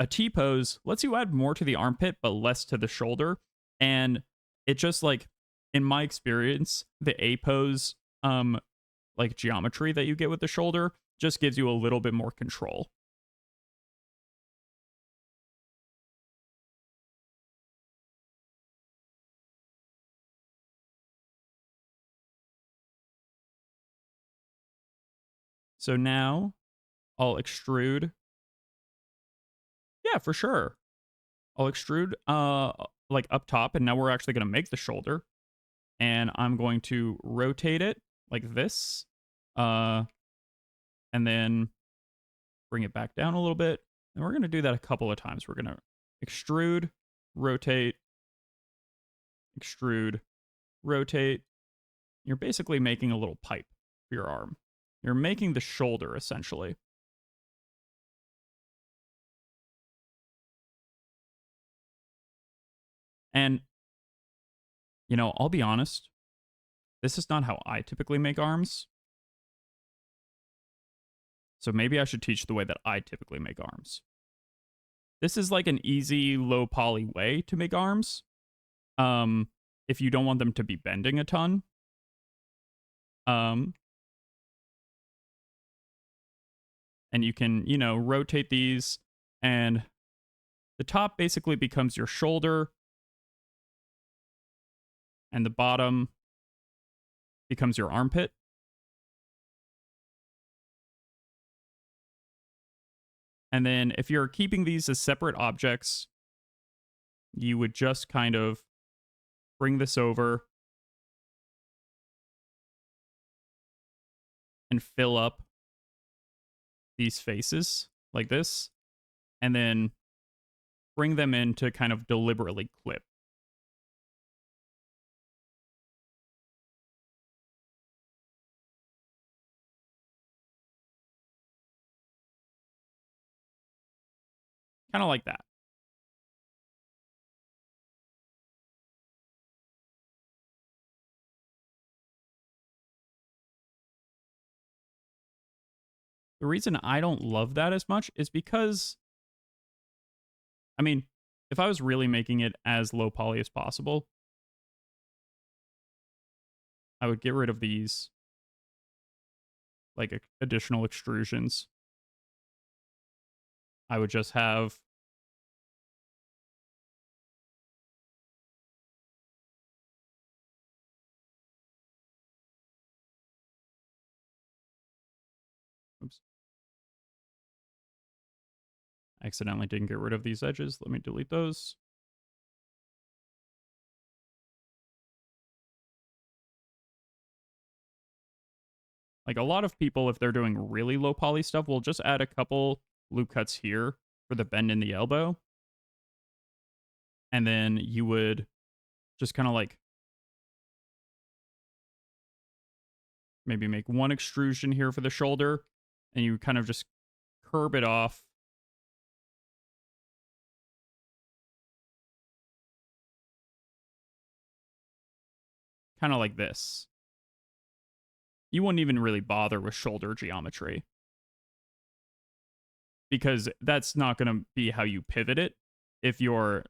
T pose lets you add more to the armpit, but less to the shoulder. And it just like, in my experience, the A pose, like geometry that you get with the shoulder just gives you a little bit more control. So now I'll extrude. Yeah, for sure. I'll extrude like up top, and now we're actually going to make the shoulder. And I'm going to rotate it like this. And then bring it back down a little bit. And we're going to do that a couple of times. We're going to extrude, rotate, extrude, rotate. You're basically making a little pipe for your arm. You're making the shoulder, essentially. And, you know, I'll be honest, this is not how I typically make arms. So maybe I should teach the way that I typically make arms. This is like an easy, low poly way to make arms. If you don't want them to be bending a ton. And you can, you know, rotate these, and the top basically becomes your shoulder, and the bottom becomes your armpit. And then if you're keeping these as separate objects, you would just kind of bring this over and fill up these faces like this, and then bring them in to kind of deliberately clip. Kind of like that. The reason I don't love that as much is because, I mean, if I was really making it as low poly as possible, I would get rid of these like additional extrusions. I would just have oops. I accidentally didn't get rid of these edges. Let me delete those. Like a lot of people, if they're doing really low poly stuff, will just add a couple loop cuts here for the bend in the elbow. And then you would just kind of like maybe make one extrusion here for the shoulder, and you kind of just curb it off. kind of like this. You wouldn't even really bother with shoulder geometry because that's not going to be how you pivot it if you're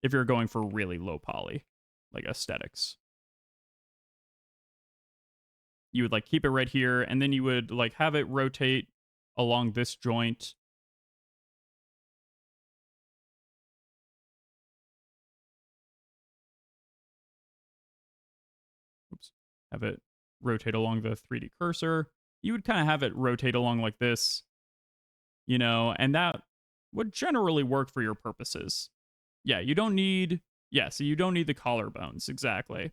going for really low poly, like aesthetics. You would like keep it right here, and then you would like have it rotate along this joint. Oops. Have it rotate along the 3D cursor. You would kind of have it rotate along like this, and that would generally work for your purposes. Yeah, you don't need, so you don't need the collarbones, exactly.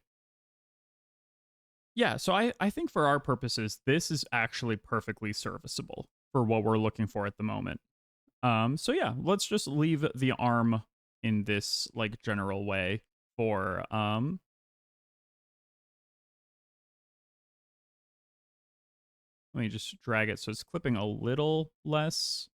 Yeah, so I think for our purposes, this is actually perfectly serviceable for what we're looking for at the moment. So yeah, let's just leave the arm in this like general way for let me just drag it so it's clipping a little less.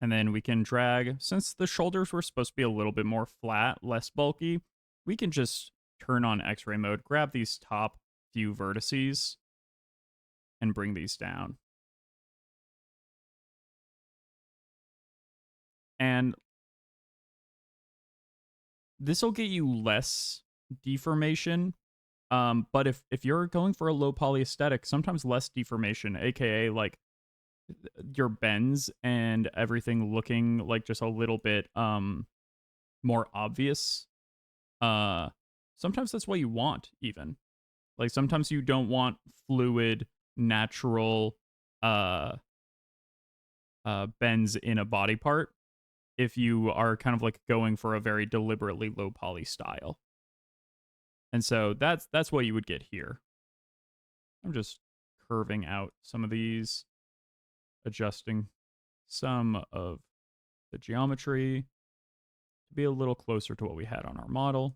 And then we can drag, since the shoulders were supposed to be a little bit more flat, less bulky, we can just turn on X-ray mode, grab these top few vertices, and bring these down. And this will get you less deformation. But if you're going for a low poly aesthetic, sometimes less deformation, aka like your bends and everything looking like just a little bit more obvious. Sometimes that's what you want, even. Like sometimes you don't want fluid, natural bends in a body part if you are kind of like going for a very deliberately low poly style. And so that's what you would get here. I'm just curving out some of these, adjusting some of the geometry to be a little closer to what we had on our model.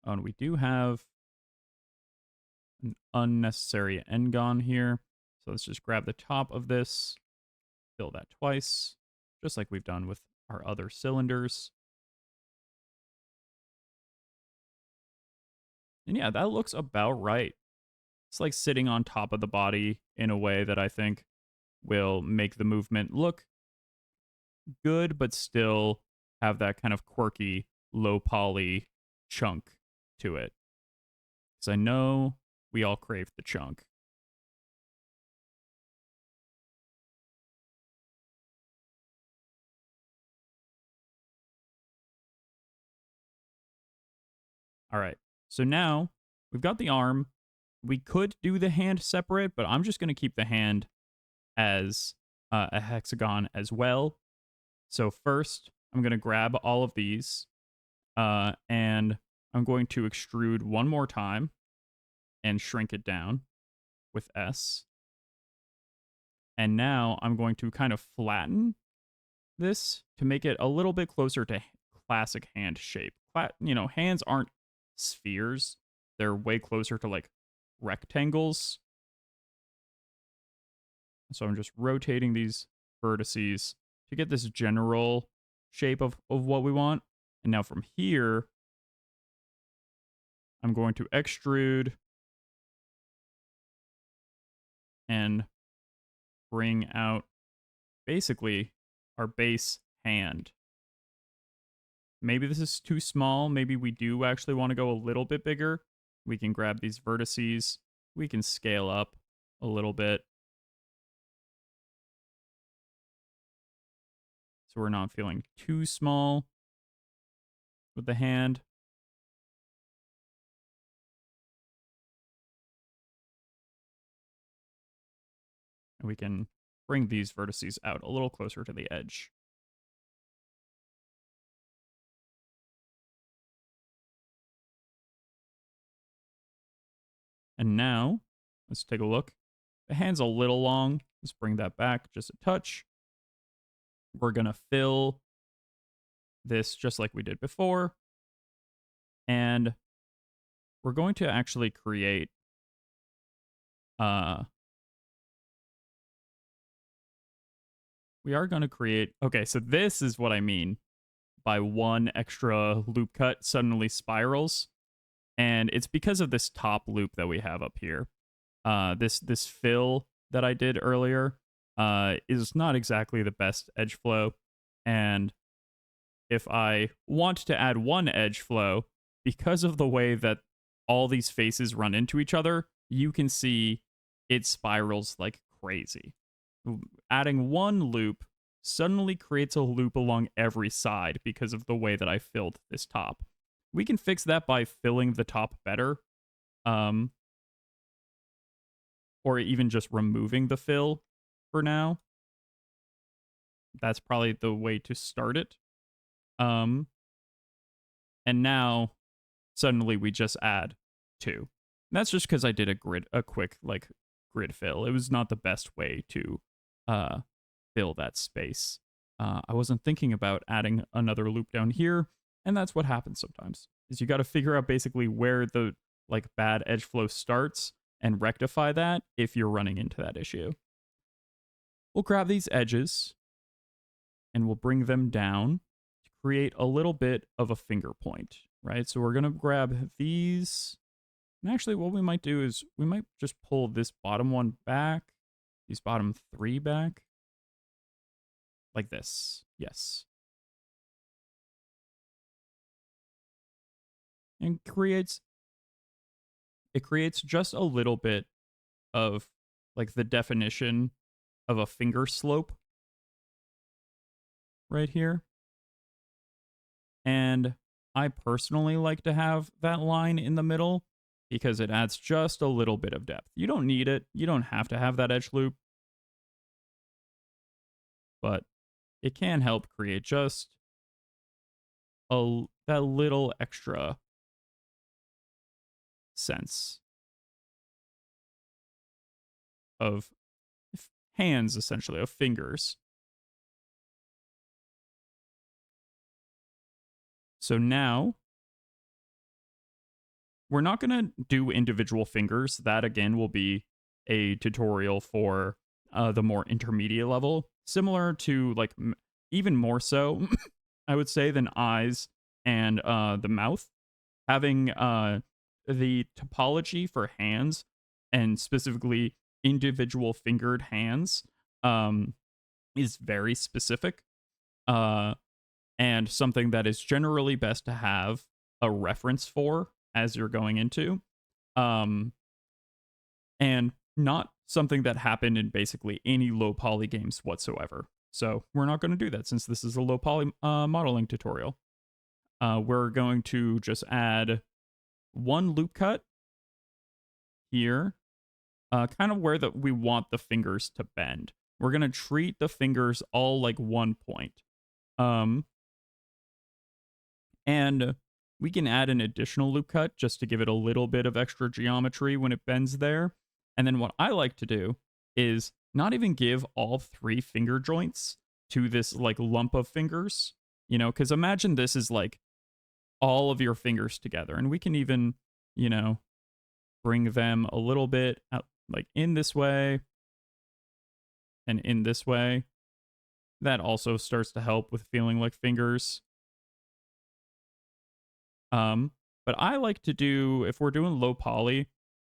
Oh, and we do have an unnecessary n-gon here. So let's just grab the top of this, fill that twice, just like we've done with our other cylinders. And yeah, that looks about right. It's like sitting on top of the body in a way that I think will make the movement look good, but still have that kind of quirky, low poly chunk to it. Because I know we all crave the chunk. All right. So now we've got the arm. We could do the hand separate, but I'm just going to keep the hand as a hexagon as well. So first, I'm going to grab all of these and I'm going to extrude one more time and shrink it down with S. And now I'm going to kind of flatten this to make it a little bit closer to classic hand shape. Hands aren't spheres. They're way closer to like rectangles. So I'm just rotating these vertices to get this general shape of what we want. And now from here, I'm going to extrude and bring out basically our base hand. Maybe this is too small. Maybe we do actually want to go a little bit bigger. We can grab these vertices. We can scale up a little bit. So we're not feeling too small with the hand. And we can bring these vertices out a little closer to the edge. And now, let's take a look. The hand's a little long. Let's bring that back just a touch. We're going to fill this just like we did before. And we're going to actually create we are going to create, okay, so this is what I mean by one extra loop cut suddenly spirals, and it's because of this top loop that we have up here. This fill that I did earlier is not exactly the best edge flow, and if I want to add one edge flow, because of the way that all these faces run into each other, you can see it spirals like crazy. Adding one loop suddenly creates a loop along every side because of the way that I filled this top. We can fix that by filling the top better, or even just removing the fill for now. That's probably the way to start it. And now suddenly we just add 2. And that's just because I did a quick like grid fill. It was not the best way to fill that space. I wasn't thinking about adding another loop down here, and that's what happens sometimes. Is you got to figure out basically where the like bad edge flow starts and rectify that if you're running into that issue. We'll grab these edges and we'll bring them down to create a little bit of a finger point, right? So we're going to grab these. And actually what we might do is we might just pull this bottom one back, these bottom 3 back, like this. Yes. And it creates just a little bit of like the definition of a finger slope right here. And I personally like to have that line in the middle because it adds just a little bit of depth. You don't need it. You don't have to have that edge loop, but it can help create just that little extra sense of hands, essentially, of fingers. So now we're not going to do individual fingers. That, again, will be a tutorial for the more intermediate level, similar to, like, even more so, I would say, than eyes and the mouth. Having the topology for hands, and specifically individual fingered hands, is very specific, and something that is generally best to have a reference for as you're going into, and not something that happened in basically any low poly games whatsoever. So we're not going to do that since this is a low poly modeling tutorial. We're going to just add one loop cut here, kind of where we want the fingers to bend. We're going to treat the fingers all like one point. And we can add an additional loop cut just to give it a little bit of extra geometry when it bends there. And then what I like to do is not even give all 3 finger joints to this like lump of fingers, you know, because imagine this is like all of your fingers together. And we can even, you know, bring them a little bit out, like in this way and in this way. That also starts to help with feeling like fingers. But I like to do, if we're doing low poly,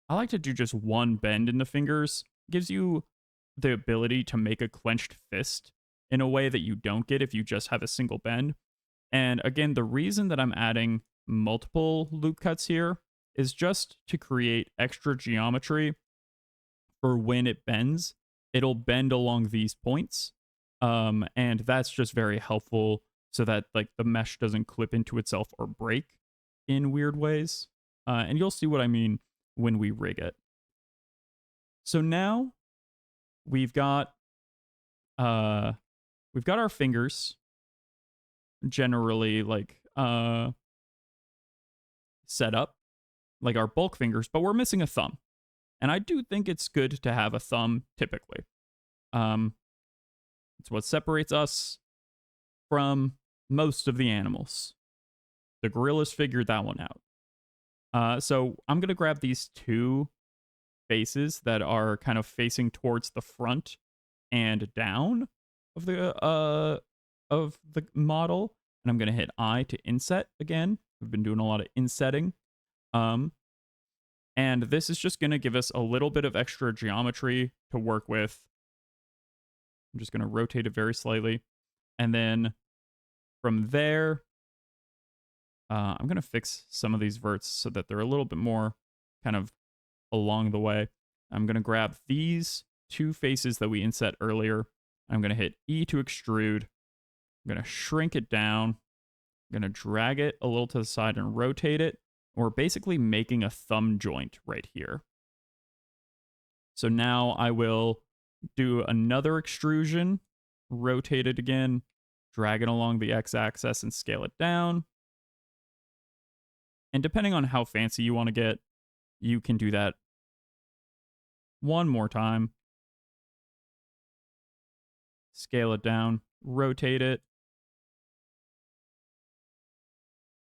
I like to do just one bend in the fingers. It gives you the ability to make a clenched fist in a way that you don't get if you just have a single bend. And again, the reason that I'm adding multiple loop cuts here is just to create extra geometry for when it bends. It'll bend along these points. And that's just very helpful so that like the mesh doesn't clip into itself or break in weird ways. And you'll see what I mean when we rig it. So now we've got our fingers generally like set up, like our bulk fingers, but we're missing a thumb. And I do think it's good to have a thumb typically. It's what separates us from most of the animals. The gorillas figured that one out. So I'm going to grab these two faces that are kind of facing towards the front and down of the model, and I'm going to hit I to inset again. We've been doing a lot of insetting. And this is just going to give us a little bit of extra geometry to work with. I'm just going to rotate it very slightly. And then from there, I'm going to fix some of these verts so that they're a little bit more kind of along the way. I'm going to grab these two faces that we inset earlier. I'm going to hit E to extrude. I'm going to shrink it down. I'm going to drag it a little to the side and rotate it. We're basically making a thumb joint right here. So now I will do another extrusion, rotate it again, drag it along the x-axis and scale it down. And depending on how fancy you want to get, you can do that one more time. Scale it down, rotate it.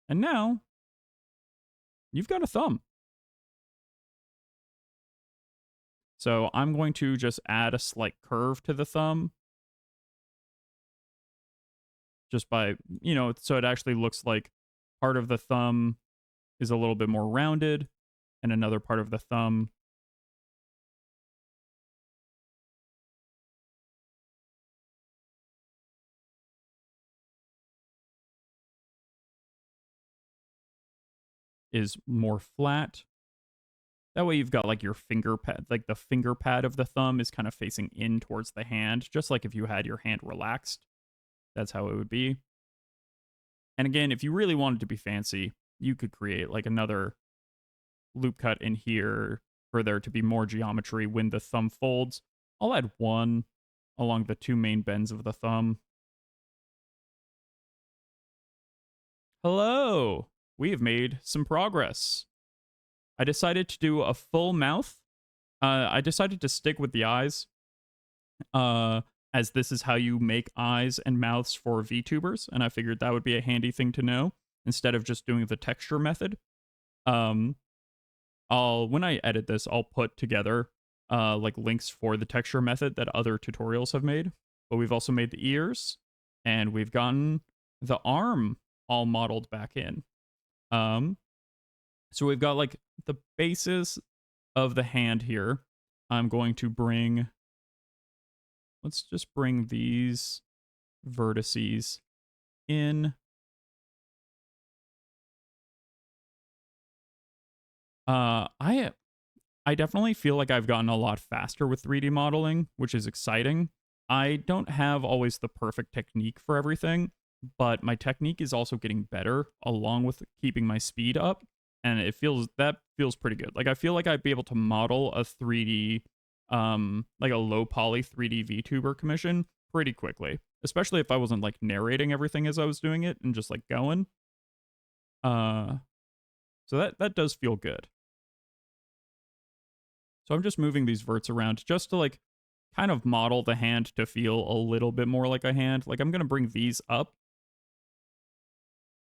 And now you've got a thumb. So I'm going to just add a slight curve to the thumb. Just by, so it actually looks like part of the thumb is a little bit more rounded and another part of the thumb is more flat. That way you've got like your finger pad, like the finger pad of the thumb is kind of facing in towards the hand, just like if you had your hand relaxed. That's how it would be. And again, if you really wanted to be fancy, you could create like another loop cut in here for there to be more geometry when the thumb folds. I'll add one along the two main bends of the thumb. Hello! We have made some progress. I decided to do a full mouth. I decided to stick with the eyes, as this is how you make eyes and mouths for VTubers, and I figured that would be a handy thing to know instead of just doing the texture method. When I edit this, I'll put together like links for the texture method that other tutorials have made. But we've also made the ears, and we've gotten the arm all modeled back in. So we've got like the basis of the hand here. I'm going to let's just bring these vertices in. I definitely feel like I've gotten a lot faster with 3D modeling, which is exciting. I don't have always the perfect technique for everything, but my technique is also getting better along with keeping my speed up, and that feels pretty good. Like I feel like I'd be able to model a 3D like a low poly 3D VTuber commission pretty quickly, especially if I wasn't like narrating everything as I was doing it and just like going. So that does feel good. So I'm just moving these verts around just to like kind of model the hand to feel a little bit more like a hand. Like I'm going to bring these up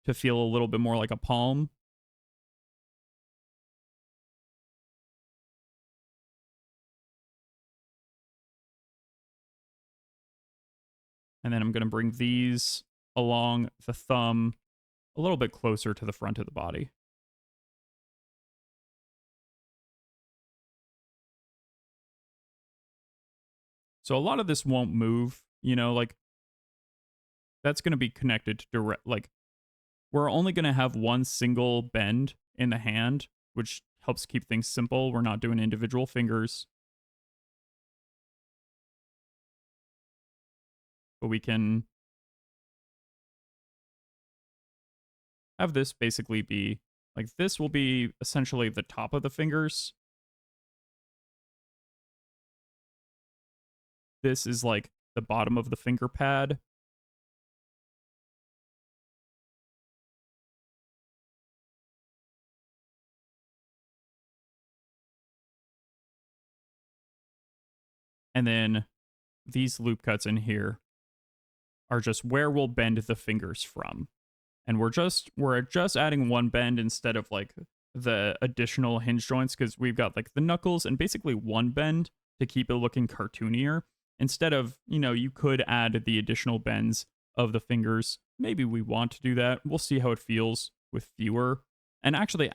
to feel a little bit more like a palm. And then I'm going to bring these along the thumb a little bit closer to the front of the body. So a lot of this won't move, like that's going to be connected to direct, like we're only going to have one single bend in the hand, which helps keep things simple. We're not doing individual fingers. But we can have this basically be, like this will be essentially the top of the fingers. This is like the bottom of the finger pad. And then these loop cuts in here are just where we'll bend the fingers from. And we're just adding one bend instead of like the additional hinge joints because we've got like the knuckles and basically one bend to keep it looking cartoonier. Instead of, you could add the additional bends of the fingers. Maybe we want to do that. We'll see how it feels with fewer. And actually,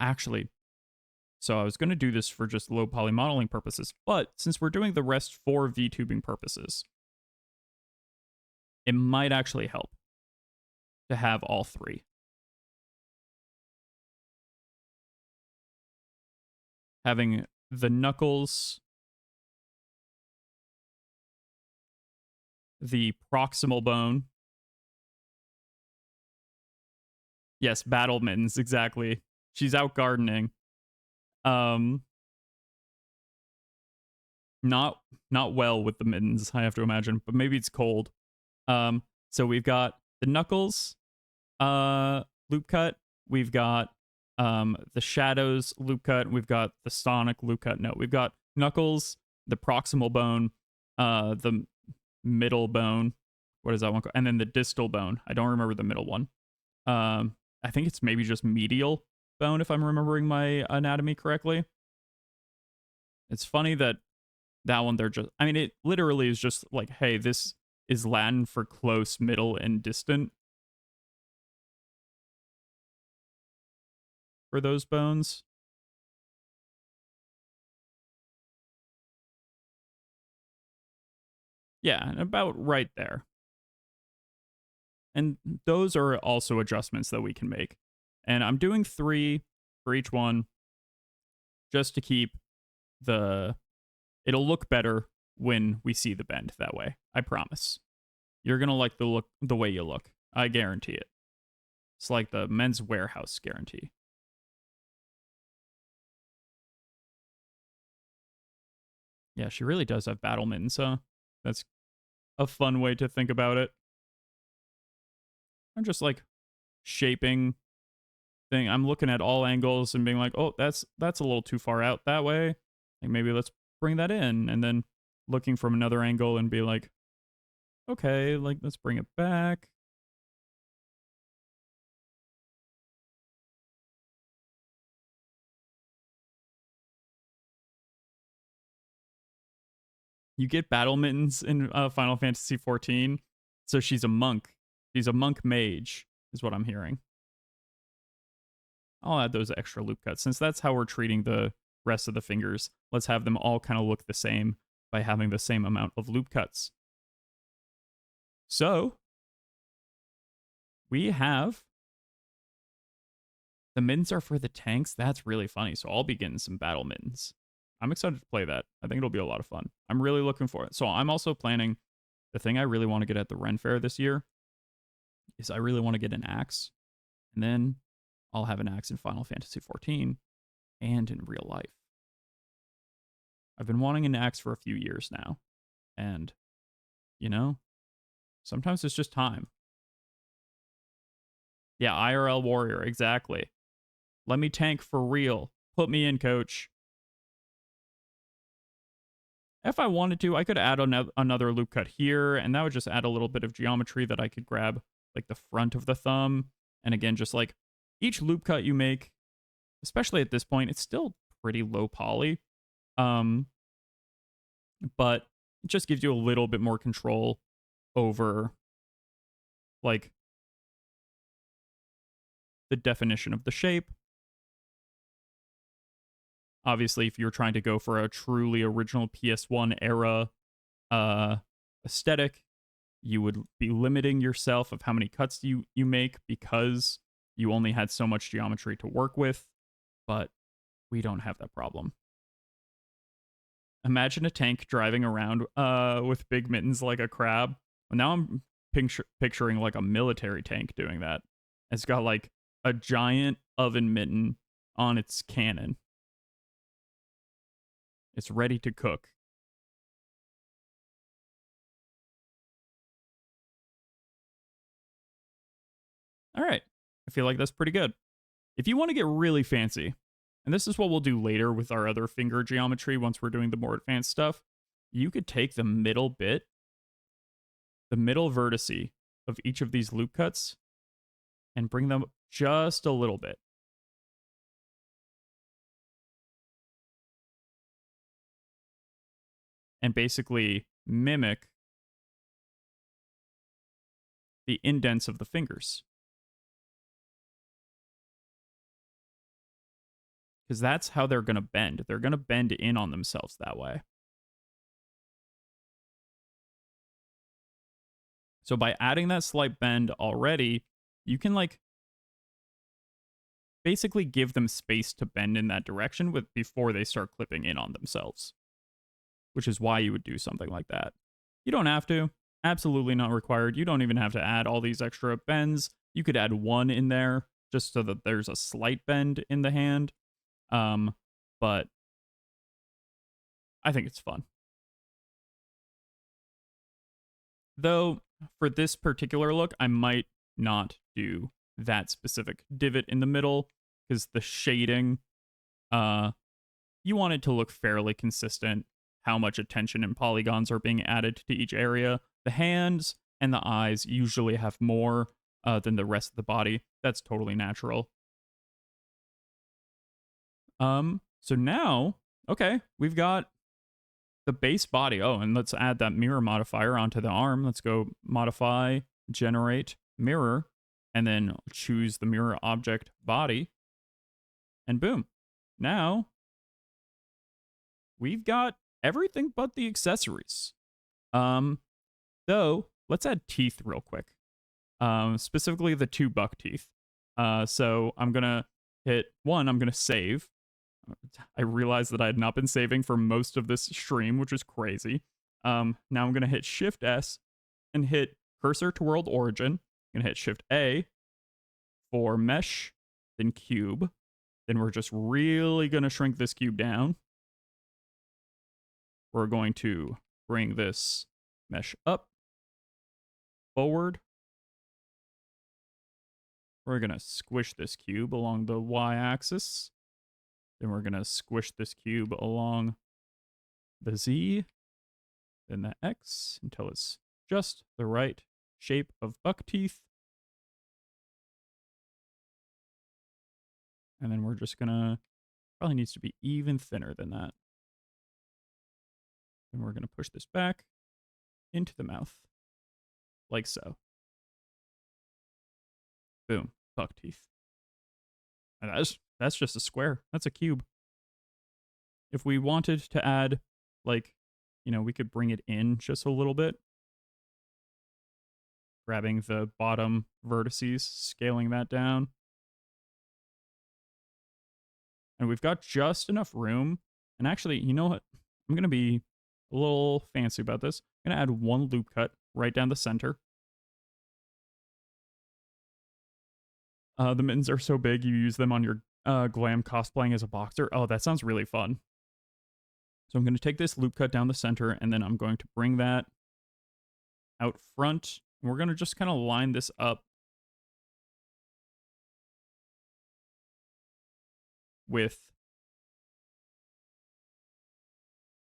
so I was going to do this for just low poly modeling purposes, but since we're doing the rest for VTubing purposes, it might actually help to have all three. Having the knuckles, the proximal bone. Yes, battle mittens, exactly. She's out gardening. Not well with the mittens, I have to imagine, but maybe it's cold. So we've got the knuckles loop cut, we've got the shadows loop cut, we've got the sonic loop cut. No, we've got knuckles, the proximal bone, the middle bone. What is that one called? And then the distal bone. I don't remember the middle one. I think it's maybe just medial bone if I'm remembering my anatomy correctly. It's funny that one they're just, I mean, it literally is just like, hey, this is Latin for close, middle, and distant for those bones. Yeah, about right there. And those are also adjustments that we can make. And I'm doing 3 for each one just to keep it'll look better when we see the bend that way. I promise. You're going to like the way you look. I guarantee it. It's like the Men's Warehouse guarantee. Yeah, she really does have battle mittens, huh? That's a fun way to think about it. I'm just like shaping thing. I'm looking at all angles and being like, oh, that's a little too far out that way. Like maybe let's bring that in, and then looking from another angle and be like, okay, like let's bring it back. You get battle mittens in Final Fantasy 14, so she's a monk. She's a monk mage, is what I'm hearing. I'll add those extra loop cuts since that's how we're treating the rest of the fingers. Let's have them all kind of look the same by having the same amount of loop cuts. So we have the mittens are for the tanks. That's really funny. So I'll be getting some battle mittens. I'm excited to play that. I think it'll be a lot of fun. I'm really looking for it. So I'm also planning the thing I really want to get at the Ren Fair this year is I really want to get an axe. And then I'll have an axe in Final Fantasy 14 and in real life. I've been wanting an axe for a few years now. And, sometimes it's just time. Yeah, IRL warrior, exactly. Let me tank for real. Put me in, coach. If I wanted to, I could add another loop cut here, and that would just add a little bit of geometry that I could grab, like the front of the thumb. And again, just like each loop cut you make, especially at this point, it's still pretty low poly. But it just gives you a little bit more control over, like, the definition of the shape. Obviously, if you're trying to go for a truly original PS1 era aesthetic, you would be limiting yourself of how many cuts you make because you only had so much geometry to work with. But we don't have that problem. Imagine a tank driving around with big mittens like a crab. Well, now I'm picturing like a military tank doing that. It's got like a giant oven mitten on its cannon. It's ready to cook. All right. I feel like that's pretty good. If you want to get really fancy, and this is what we'll do later with our other finger geometry once we're doing the more advanced stuff, you could take the middle bit, the middle vertice of each of these loop cuts, and bring them just a little bit. and basically mimic the indents of the fingers. Because that's how they're going to bend. They're going to bend in on themselves that way. So by adding that slight bend already, you can like basically give them space to bend in that direction before they start clipping in on themselves, which is why you would do something like that. You don't have to. Absolutely not required. You don't even have to add all these extra bends. You could add one in there just so that there's a slight bend in the hand. But I think it's fun. Though, for this particular look, I might not do that specific divot in the middle because the shading, you want it to look fairly consistent, how much attention and polygons are being added to each area. The hands and the eyes usually have more than the rest of the body. That's totally natural. So now, okay, we've got the base body. Oh, and let's add that mirror modifier onto the arm. Let's go modify, generate, mirror, and then choose the mirror object body. And boom. Now, we've got everything but the accessories. Though, let's add teeth real quick. Specifically the 2 buck teeth. So I'm gonna hit 1, I'm gonna save. I realized that I had not been saving for most of this stream, which is crazy. Now I'm gonna hit Shift S and hit cursor to world origin. I'm gonna hit Shift A for mesh, then cube. Then we're just really gonna shrink this cube down. We're going to bring this mesh up, forward. We're gonna squish this cube along the y-axis. Then we're going to squish this cube along the Z, then the X, until it's just the right shape of buck teeth. And then we're just going to, probably needs to be even thinner than that. And we're going to push this back into the mouth, like so. Boom, buck teeth. And that's just a square. That's a cube. If we wanted to add, like, you know, we could bring it in just a little bit. Grabbing the bottom vertices, scaling that down. And we've got just enough room. And actually, you know what? I'm going to be a little fancy about this. I'm going to add 1 loop cut right down the center. The mittens are so big, you use them on your glam cosplaying as a boxer. Oh, that sounds really fun. So I'm going to take this loop cut down the center, and then I'm going to bring that out front. And we're going to just kind of line this up with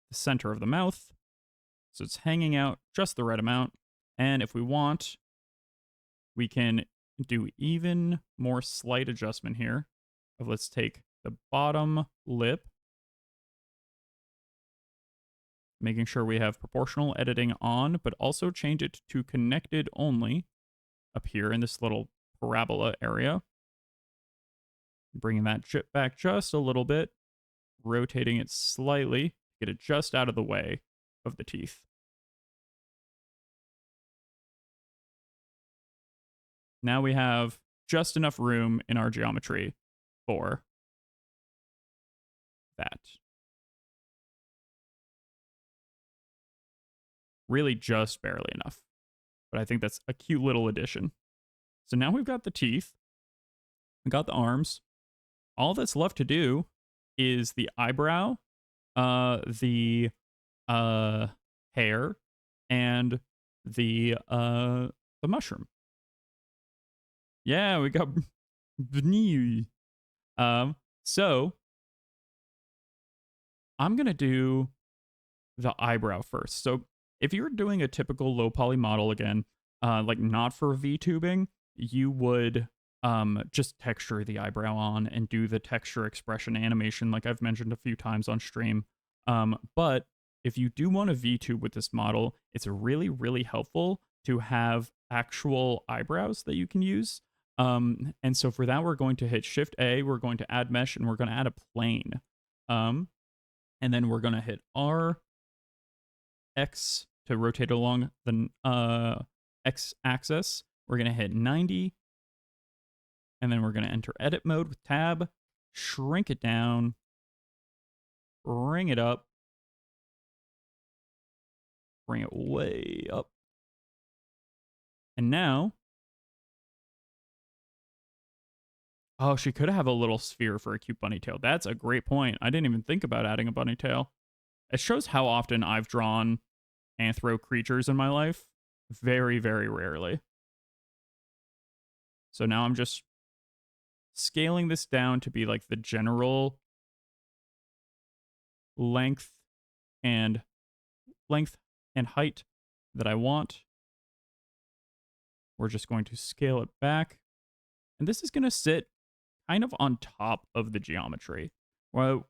the center of the mouth. So it's hanging out just the right amount. And if we want, we can do even more slight adjustment here. Let's take the bottom lip, making sure we have proportional editing on, but also change it to connected only up here in this little parabola area. Bringing that back just a little bit, rotating it slightly, get it just out of the way of the teeth. Now we have just enough room in our geometry for that. Really just barely enough. But I think that's a cute little addition. So now we've got the teeth. We got the arms. All that's left to do is the eyebrow, the hair, and the mushroom. Yeah, we got so I'm gonna do the eyebrow first. So if you're doing a typical low poly model again, like not for VTubing, you would just texture the eyebrow on and do the texture expression animation like I've mentioned a few times on stream. But if you do want to VTube with this model, it's really, really helpful to have actual eyebrows that you can use. And so for that, we're going to hit Shift A, we're going to add mesh, and we're going to add a plane. And then we're going to hit R, X to rotate along the X axis. We're going to hit 90. And then we're going to enter edit mode with tab, shrink it down, bring it up, bring it way up. And now, oh, she could have a little sphere for a cute bunny tail. That's a great point. I didn't even think about adding a bunny tail. It shows how often I've drawn anthro creatures in my life. Very, very rarely. So now I'm just scaling this down to be like the general length and height that I want. We're just going to scale it back. And this is going to sit kind of on top of the geometry. Well,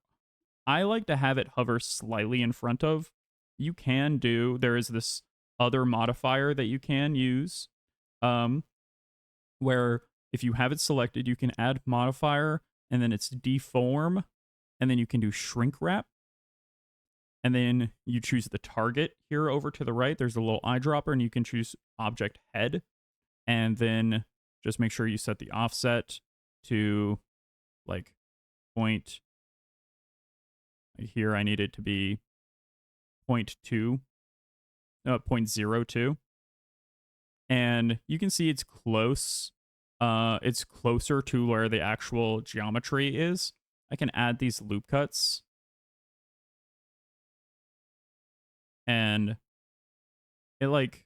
I like to have it hover slightly in front of. You can do, there is this other modifier that you can use, where if you have it selected, you can add modifier, and then it's deform, and then you can do shrink wrap. And then you choose the target here over to the right. There's a little eyedropper, and you can choose object head. And then just make sure you set the offset to like point. Here I need it to be 0.02. And you can see it's close. It's closer to where the actual geometry is. I can add these loop cuts. And it like,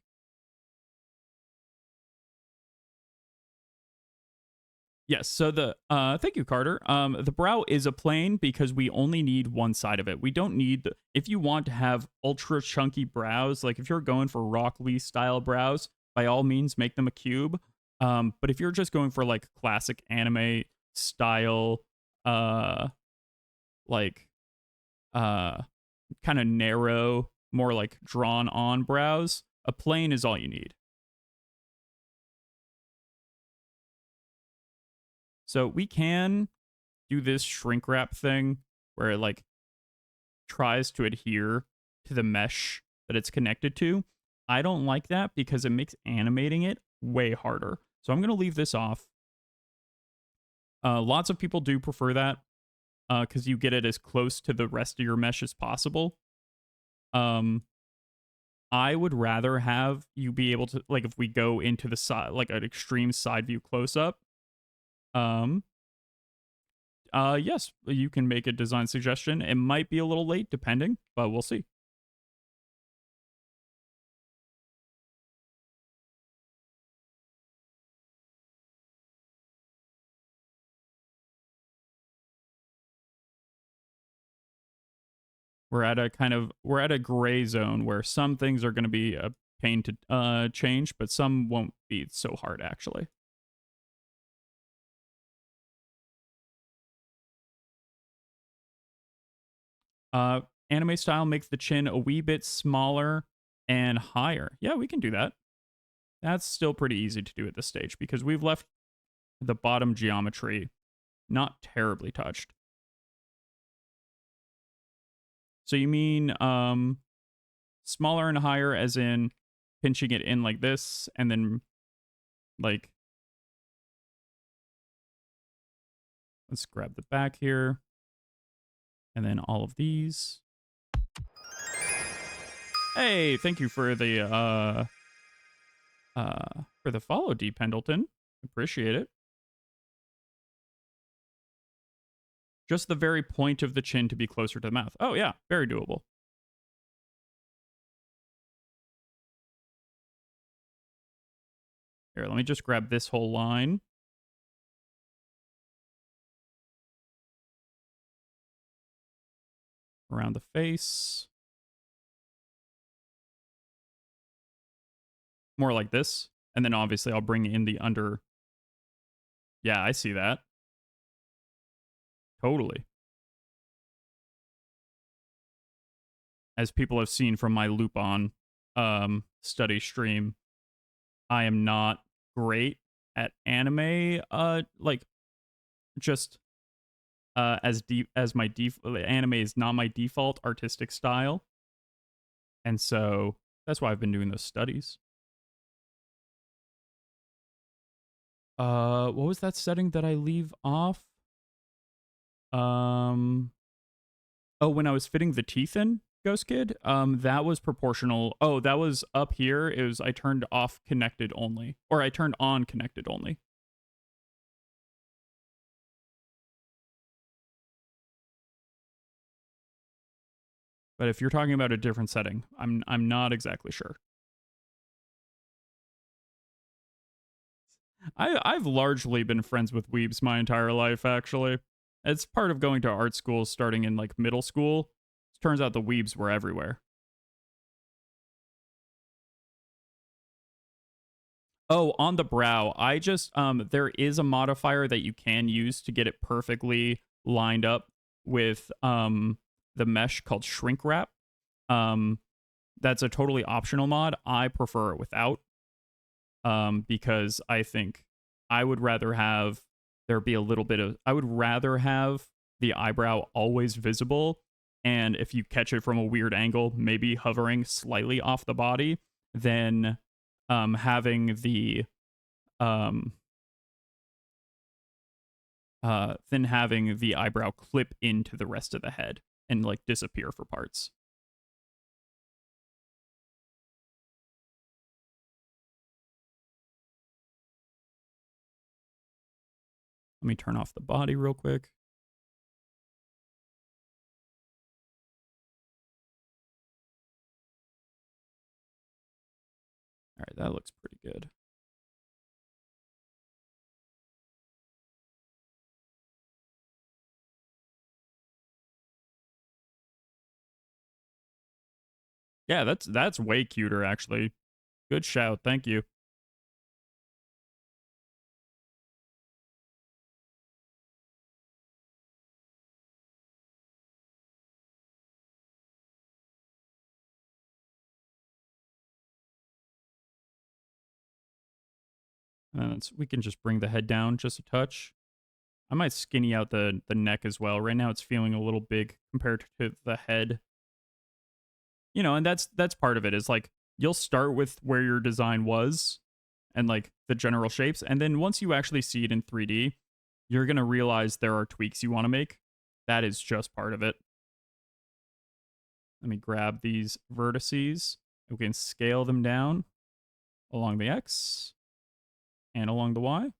yes, so the thank you, Carter. The brow is a plane because we only need one side of it. We don't need if you want to have ultra chunky brows, like if you're going for Rock Lee style brows, by all means make them a cube. But if you're just going for like classic anime style, like kind of narrow, more like drawn on brows, a plane is all you need. So we can do this shrink wrap thing where it like tries to adhere to the mesh that it's connected to. I don't like that because it makes animating it way harder. So I'm going to leave this off. Lots of people do prefer that because you get it as close to the rest of your mesh as possible. I would rather have you be able to, like, if we go into the side, like an extreme side view close up, yes, you can make a design suggestion. It might be a little late depending, but we'll see. We're at a gray zone where some things are going to be a pain to change, but some won't be so hard actually. Anime style makes the chin a wee bit smaller and higher. Yeah, we can do that. That's still pretty easy to do at this stage because we've left the bottom geometry not terribly touched. So you mean smaller and higher as in pinching it in like this and then like, let's grab the back here and then all of these. Hey, thank you for the follow, D Pendleton. Appreciate it. Just the very point of the chin to be closer to the mouth. Oh yeah, very doable. Here, let me just grab this whole line. Around the face. More like this. And then obviously I'll bring in the under. Yeah, I see that. Totally. as people have seen from my loop on study stream, I am not great at anime, like just as deep as my anime is not my default artistic style, and so that's why I've been doing those studies. What was that setting that I leave off? Oh, when I was fitting the teeth in, Ghost Kid, that was proportional. Oh, that was up here. It was I turned off connected only, or I turned on connected only. But if you're talking about a different setting, I'm not exactly sure. I've largely been friends with weebs my entire life, actually. It's part of going to art school starting in like middle school. It turns out the weebs were everywhere. Oh, on the brow, I just there is a modifier that you can use to get it perfectly lined up with the mesh called shrink wrap. Um that's a totally optional mod. I prefer it without because I think I would rather have there be a little bit of I would rather have the eyebrow always visible, and if you catch it from a weird angle, maybe hovering slightly off the body, than having the um than having the eyebrow clip into the rest of the head and like disappear for parts. Let me turn off the body real quick. All right, that looks pretty good. Yeah, that's way cuter actually. Good shout. Thank you. And we can just bring the head down just a touch. I might skinny out the neck as well. Right now it's feeling a little big compared to the head. You know, and that's part of it is like you'll start with where your design was and like the general shapes, and then once you actually see it in 3D, you're going to realize there are tweaks you want to make. That is just part of it. Let me grab these vertices. We can scale them down along the X and along the Y.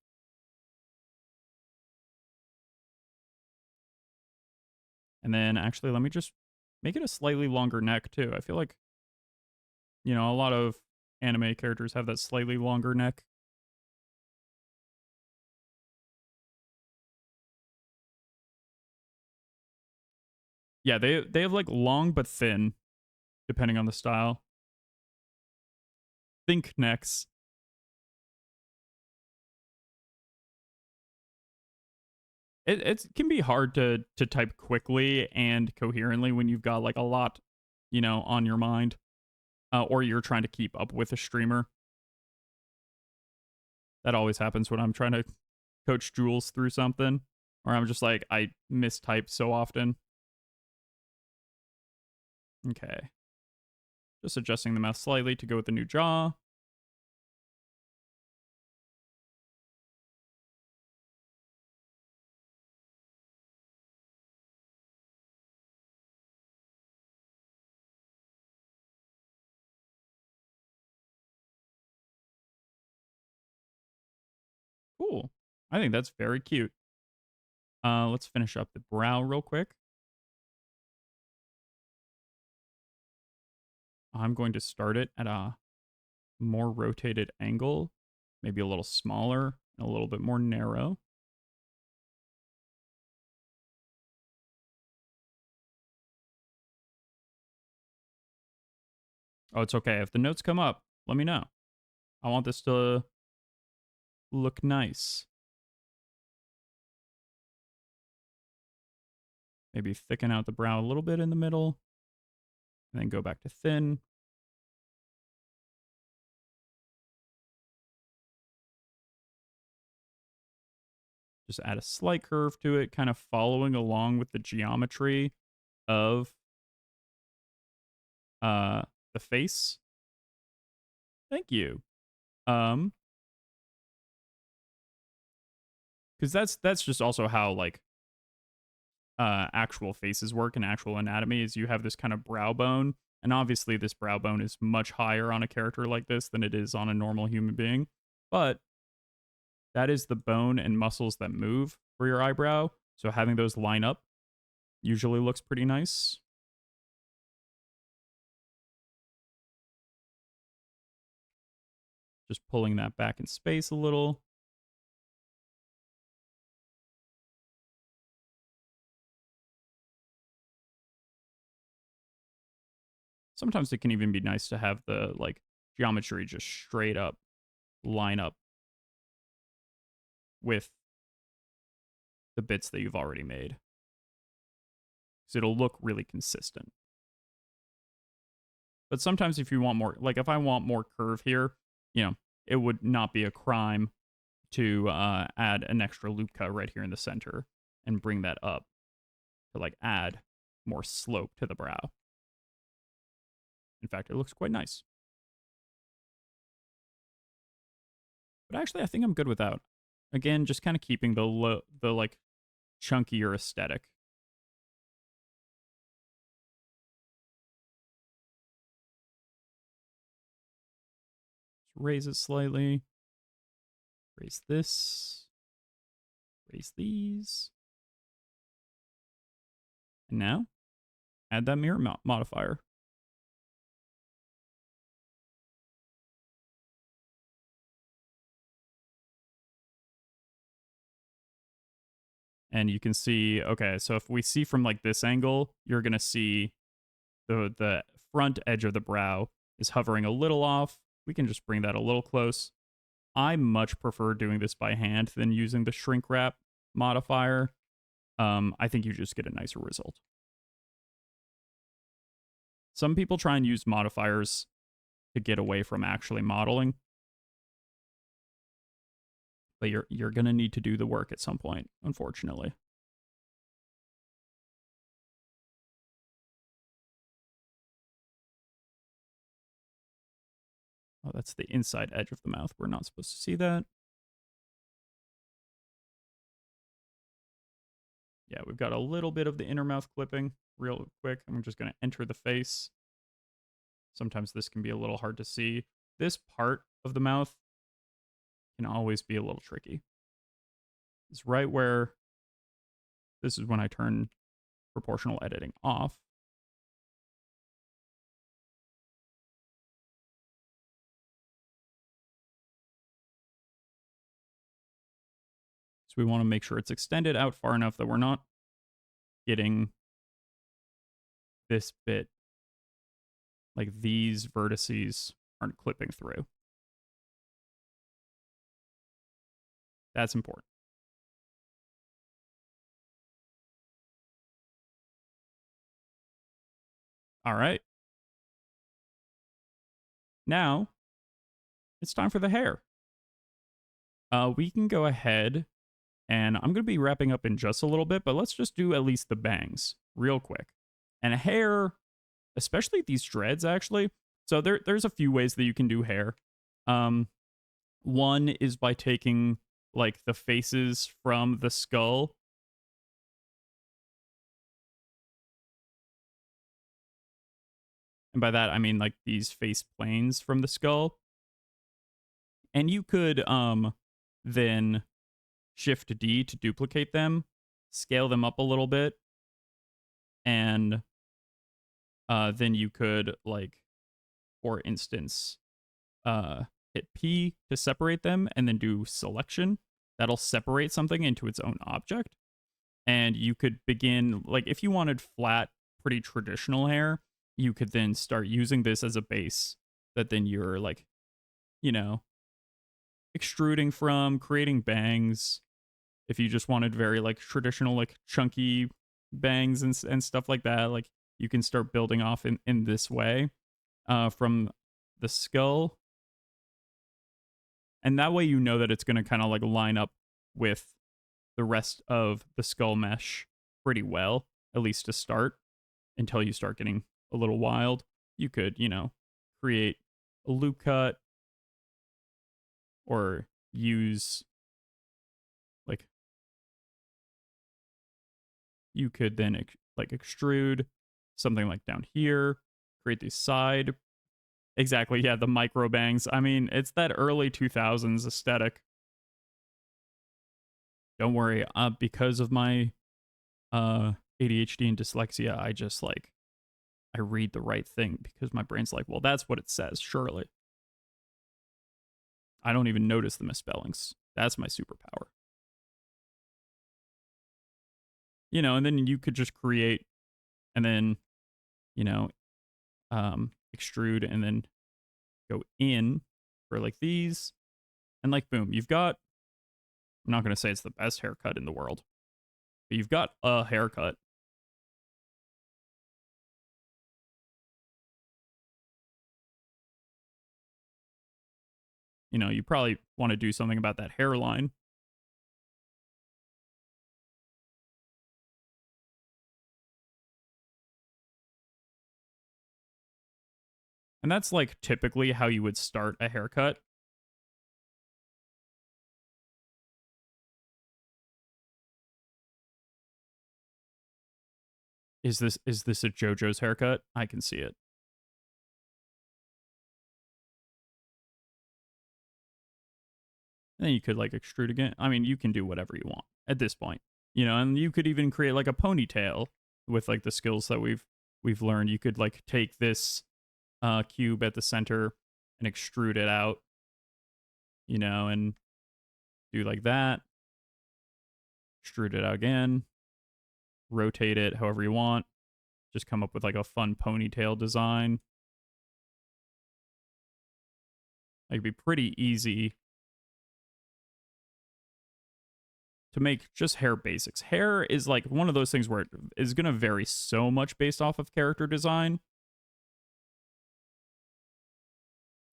And then actually, let me just make it a slightly longer neck too. I feel like, you know, a lot of anime characters have that slightly longer neck. Yeah, they have like long but thin, depending on the style. Think necks. It can be hard to type quickly and coherently when you've got like a lot, you know, on your mind, or you're trying to keep up with a streamer. That always happens when I'm trying to coach Jules through something, or I'm just like I mistype so often. Okay, just adjusting the mouth slightly to go with the new jaw. Cool. I think that's very cute. Let's finish up the brow real quick. I'm going to start it at a more rotated angle, maybe a little smaller and a little bit more narrow. Oh, it's okay. If the notes come up, let me know. I want this to look nice. Maybe thicken out the brow a little bit in the middle. and then go back to thin. Just add a slight curve to it, kind of following along with the geometry of the face. Thank you. Because that's just also how like actual faces work and actual anatomy is you have this kind of brow bone, and obviously this brow bone is much higher on a character like this than it is on a normal human being, but that is the bone and muscles that move for your eyebrow, so having those line up usually looks pretty nice. Just pulling that back in space a little. Sometimes it can even be nice to have the like geometry just straight up line up with the bits that you've already made. So it'll look really consistent. But sometimes if you want more, like if I want more curve here, you know, it would not be a crime to add an extra loop cut right here in the center and bring that up to like add more slope to the brow. In fact, it looks quite nice. But actually, I think I'm good without. Again, just kind of keeping the like chunkier aesthetic. Just raise it slightly. Raise this. Raise these. And now, add that mirror modifier. And you can see, okay, so if we see from like this angle, you're going to see the front edge of the brow is hovering a little off. We can just bring that a little close. I much prefer doing this by hand than using the shrink wrap modifier. I think you just get a nicer result. Some people try and use modifiers to get away from actually modeling, but you're going to need to do the work at some point, unfortunately. Oh, that's the inside edge of the mouth. We're not supposed to see that. Yeah, we've got a little bit of the inner mouth clipping real quick. I'm just going to enter the face. Sometimes this can be a little hard to see. This part of the mouth can always be a little tricky. It's right where, this is when I turn proportional editing off. So we want to make sure it's extended out far enough that we're not getting this bit, like these vertices aren't clipping through. That's important. All right. Now, it's time for the hair. We can go ahead, and I'm going to be wrapping up in just a little bit, but let's just do at least the bangs real quick. And hair, especially these dreads, actually. So there's a few ways that you can do hair. One is by taking like the faces from the skull. And by that, I mean like these face planes from the skull. And you could then Shift D to duplicate them, scale them up a little bit, and then you could, like, for instance, hit P to separate them and then do selection. That'll separate something into its own object. And you could begin, like, if you wanted flat, pretty traditional hair, you could then start using this as a base that then you're, like, you know, extruding from, creating bangs. If you just wanted very, like, traditional, like, chunky bangs and stuff like that, like, you can start building off in this way from the skull. And that way you know that it's going to kind of like line up with the rest of the skull mesh pretty well, at least to start, until you start getting a little wild. You could, you know, create a loop cut or use like, you could then like extrude something like down here, create these side. Exactly, yeah, the micro bangs. I mean, it's that early 2000s aesthetic. Don't worry, because of my ADHD and dyslexia, I just like, I read the right thing because my brain's like, well, that's what it says, surely. I don't even notice the misspellings. That's my superpower. You know, and then you could just create and then, you know, extrude and then go in for like these. And like, boom, you've got, I'm not going to say it's the best haircut in the world, but you've got a haircut. You know, you probably want to do something about that hairline. And that's like typically how you would start a haircut. Is this a JoJo's haircut? I can see it. And then you could like extrude again. I mean, you can do whatever you want at this point. You know, and you could even create like a ponytail with like the skills that we've learned. You could like take this cube at the center and extrude it out, you know, and do like that. Extrude it out again. Rotate it however you want. Just come up with like a fun ponytail design. Like, it'd be pretty easy to make just hair basics. Hair is like one of those things where it is going to vary so much based off of character design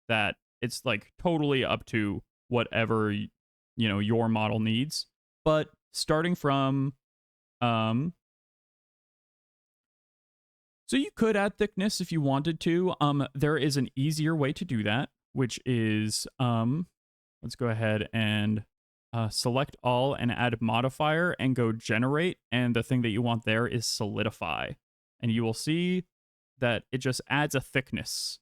that it's like totally up to whatever, you know, your model needs. But starting from so you could add thickness if you wanted to. There is an easier way to do that, which is let's go ahead and select all and add modifier and go generate. And the thing that you want there is solidify. And you will see that it just adds a thickness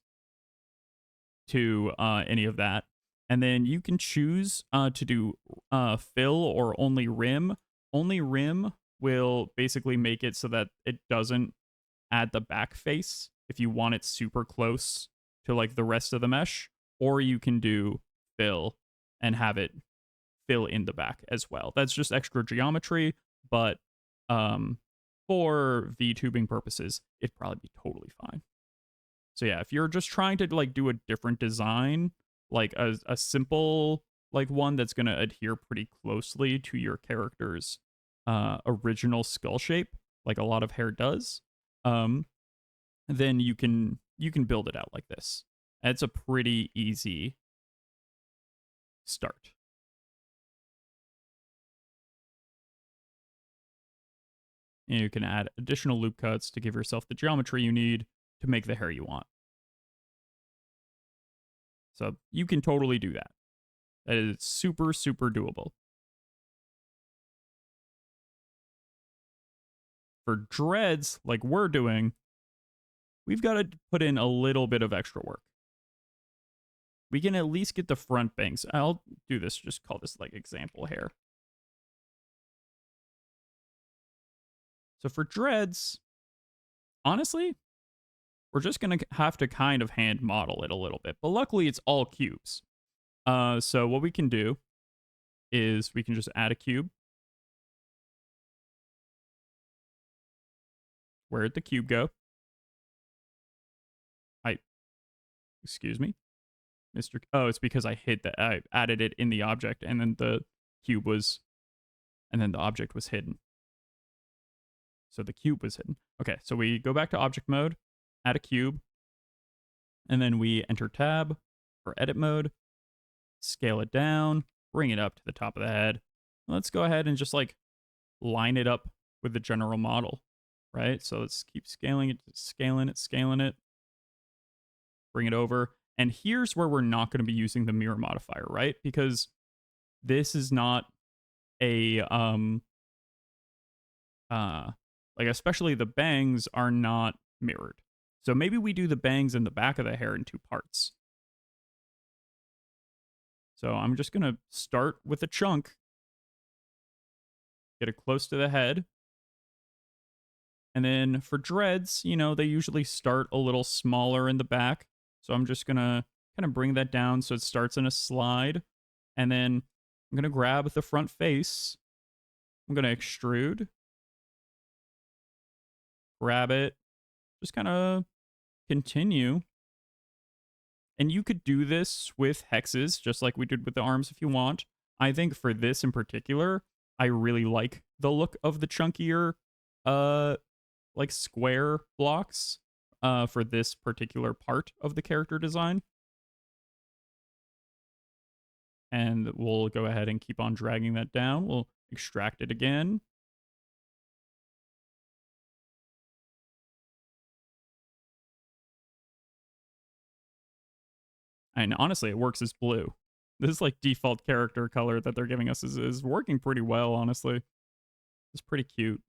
to any of that. And then you can choose to do fill or only rim. Only rim will basically make it so that it doesn't add the back face if you want it super close to like the rest of the mesh, or you can do fill and have it fill in the back as well. That's just extra geometry, but for VTubing purposes, it'd probably be totally fine. So yeah, if you're just trying to like do a different design, like a simple like one that's going to adhere pretty closely to your character's original skull shape, like a lot of hair does, then you can build it out like this. It's a pretty easy start. And you can add additional loop cuts to give yourself the geometry you need to make the hair you want. So you can totally do that. That is super, super doable. For dreads, like we're doing, we've got to put in a little bit of extra work. We can at least get the front bangs. I'll do this, just call this like example hair. So for dreads, honestly, we're just going to have to kind of hand model it a little bit. But luckily, it's all cubes. So what we can do is we can just add a cube. Where'd the cube go? Excuse me, Mr. Oh, it's because I added it in the object, and then the cube was, and then the object was hidden. So the cube was hidden. Okay, so we go back to object mode, add a cube, and then we enter tab for edit mode, scale it down, bring it up to the top of the head. Let's go ahead and just like line it up with the general model, right? So let's keep scaling it, scaling it, bring it over. And here's where we're not going to be using the mirror modifier, right? Because this is not a like especially the bangs are not mirrored. So maybe we do the bangs in the back of the hair in two parts. So I'm just going to start with a chunk, get it close to the head. And then for dreads, you know, they usually start a little smaller in the back. So I'm just going to kind of bring that down so it starts in a slide. And then I'm going to grab the front face. I'm going to extrude, grab it, just kind of continue. And you could do this with hexes, just like we did with the arms if you want. I think for this in particular, I really like the look of the chunkier, like square blocks, for this particular part of the character design. And we'll go ahead and keep on dragging that down. We'll extract it again. And honestly, it works as blue. This like default character color that they're giving us is working pretty well, honestly. It's pretty cute.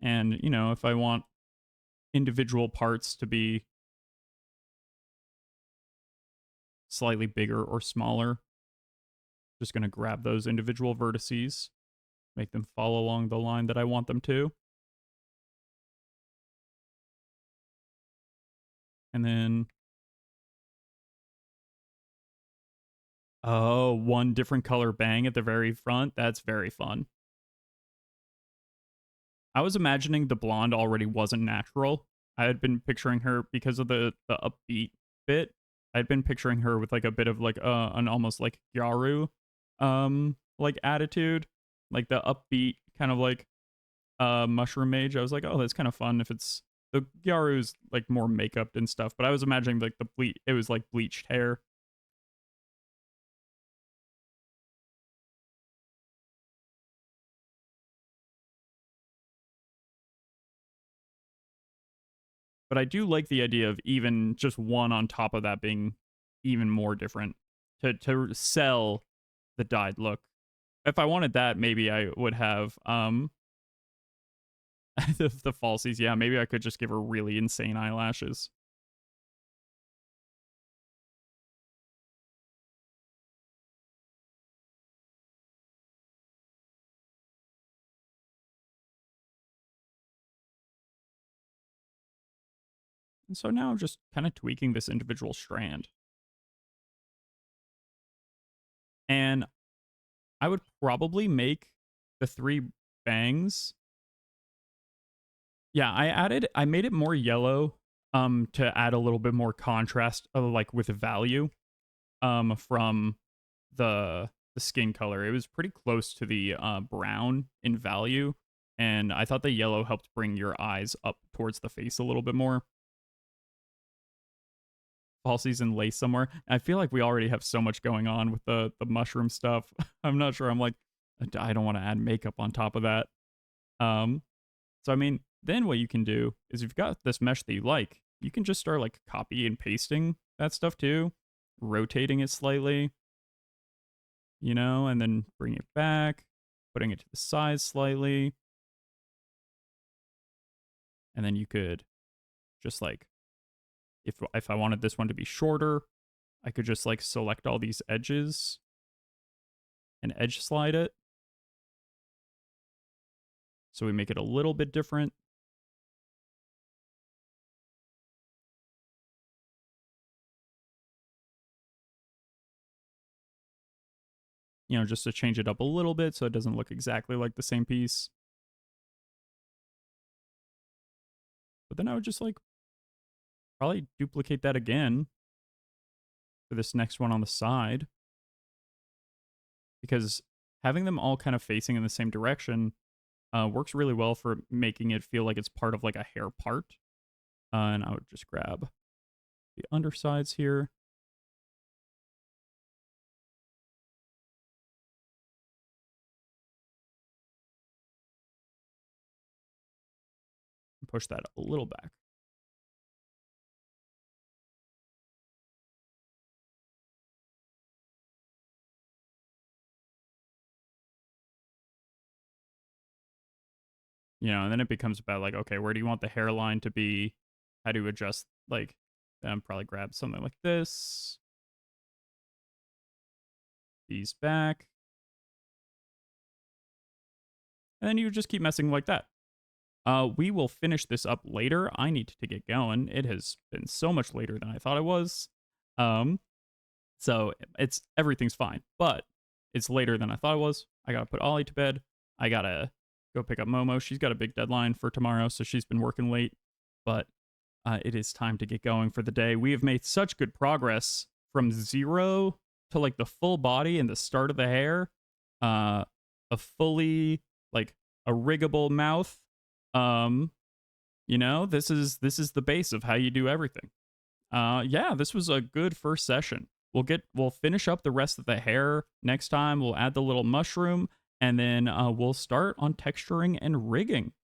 And, you know, if I want individual parts to be slightly bigger or smaller, just going to grab those individual vertices, make them fall along the line that I want them to. And then, oh, one different color bang at the very front. That's very fun. I was imagining the blonde already wasn't natural. I had been picturing her because of the upbeat bit. I'd been picturing her with like a bit of like an almost like Gyaru like attitude, like the upbeat kind of like mushroom mage. I was like, oh, that's kind of fun if it's the Gyaru's like more makeup and stuff, but I was imagining like it was like bleached hair. But I do like the idea of even just one on top of that being even more different to sell the dyed look. If I wanted that, maybe I would have the falsies. Yeah, maybe I could just give her really insane eyelashes. And so now I'm just kind of tweaking this individual strand. And I would probably make the 3 bangs. Yeah, I made it more yellow to add a little bit more contrast like with the value from the skin color. It was pretty close to the brown in value, and I thought the yellow helped bring your eyes up towards the face a little bit more. Falsies and lace somewhere. I feel like we already have so much going on with the mushroom stuff. I'm not sure. I'm like, I don't want to add makeup on top of that. So I mean, then what you can do is if you've got this mesh that you like, you can just start like copy and pasting that stuff too, rotating it slightly, you know, and then bring it back, putting it to the side slightly. And then you could just like, if I wanted this one to be shorter, I could just like select all these edges and edge slide it. So we make it a little bit different. You know, just to change it up a little bit so it doesn't look exactly like the same piece. But then I would just like probably duplicate that again. for this next one on the side, because having them all kind of facing in the same direction works really well for making it feel like it's part of like a hair part. And I would just grab the undersides here. And push that a little back. You know, and then it becomes about like, okay, where do you want the hairline to be? How do you adjust, like, probably grab something like this. These back. And then you just keep messing like that. We will finish this up later. I need to get going. It has been so much later than I thought it was. So everything's fine, but it's later than I thought it was. I gotta put Ollie to bed. I gotta go pick up Momo. She's got a big deadline for tomorrow, so she's been working late. But it is time to get going for the day. We have made such good progress from 0 to like the full body and the start of the hair. A fully like a riggable mouth. You know, this is the base of how you do everything. Yeah, this was a good first session. We'll finish up the rest of the hair next time. We'll add the little mushroom, and then we'll start on texturing and rigging.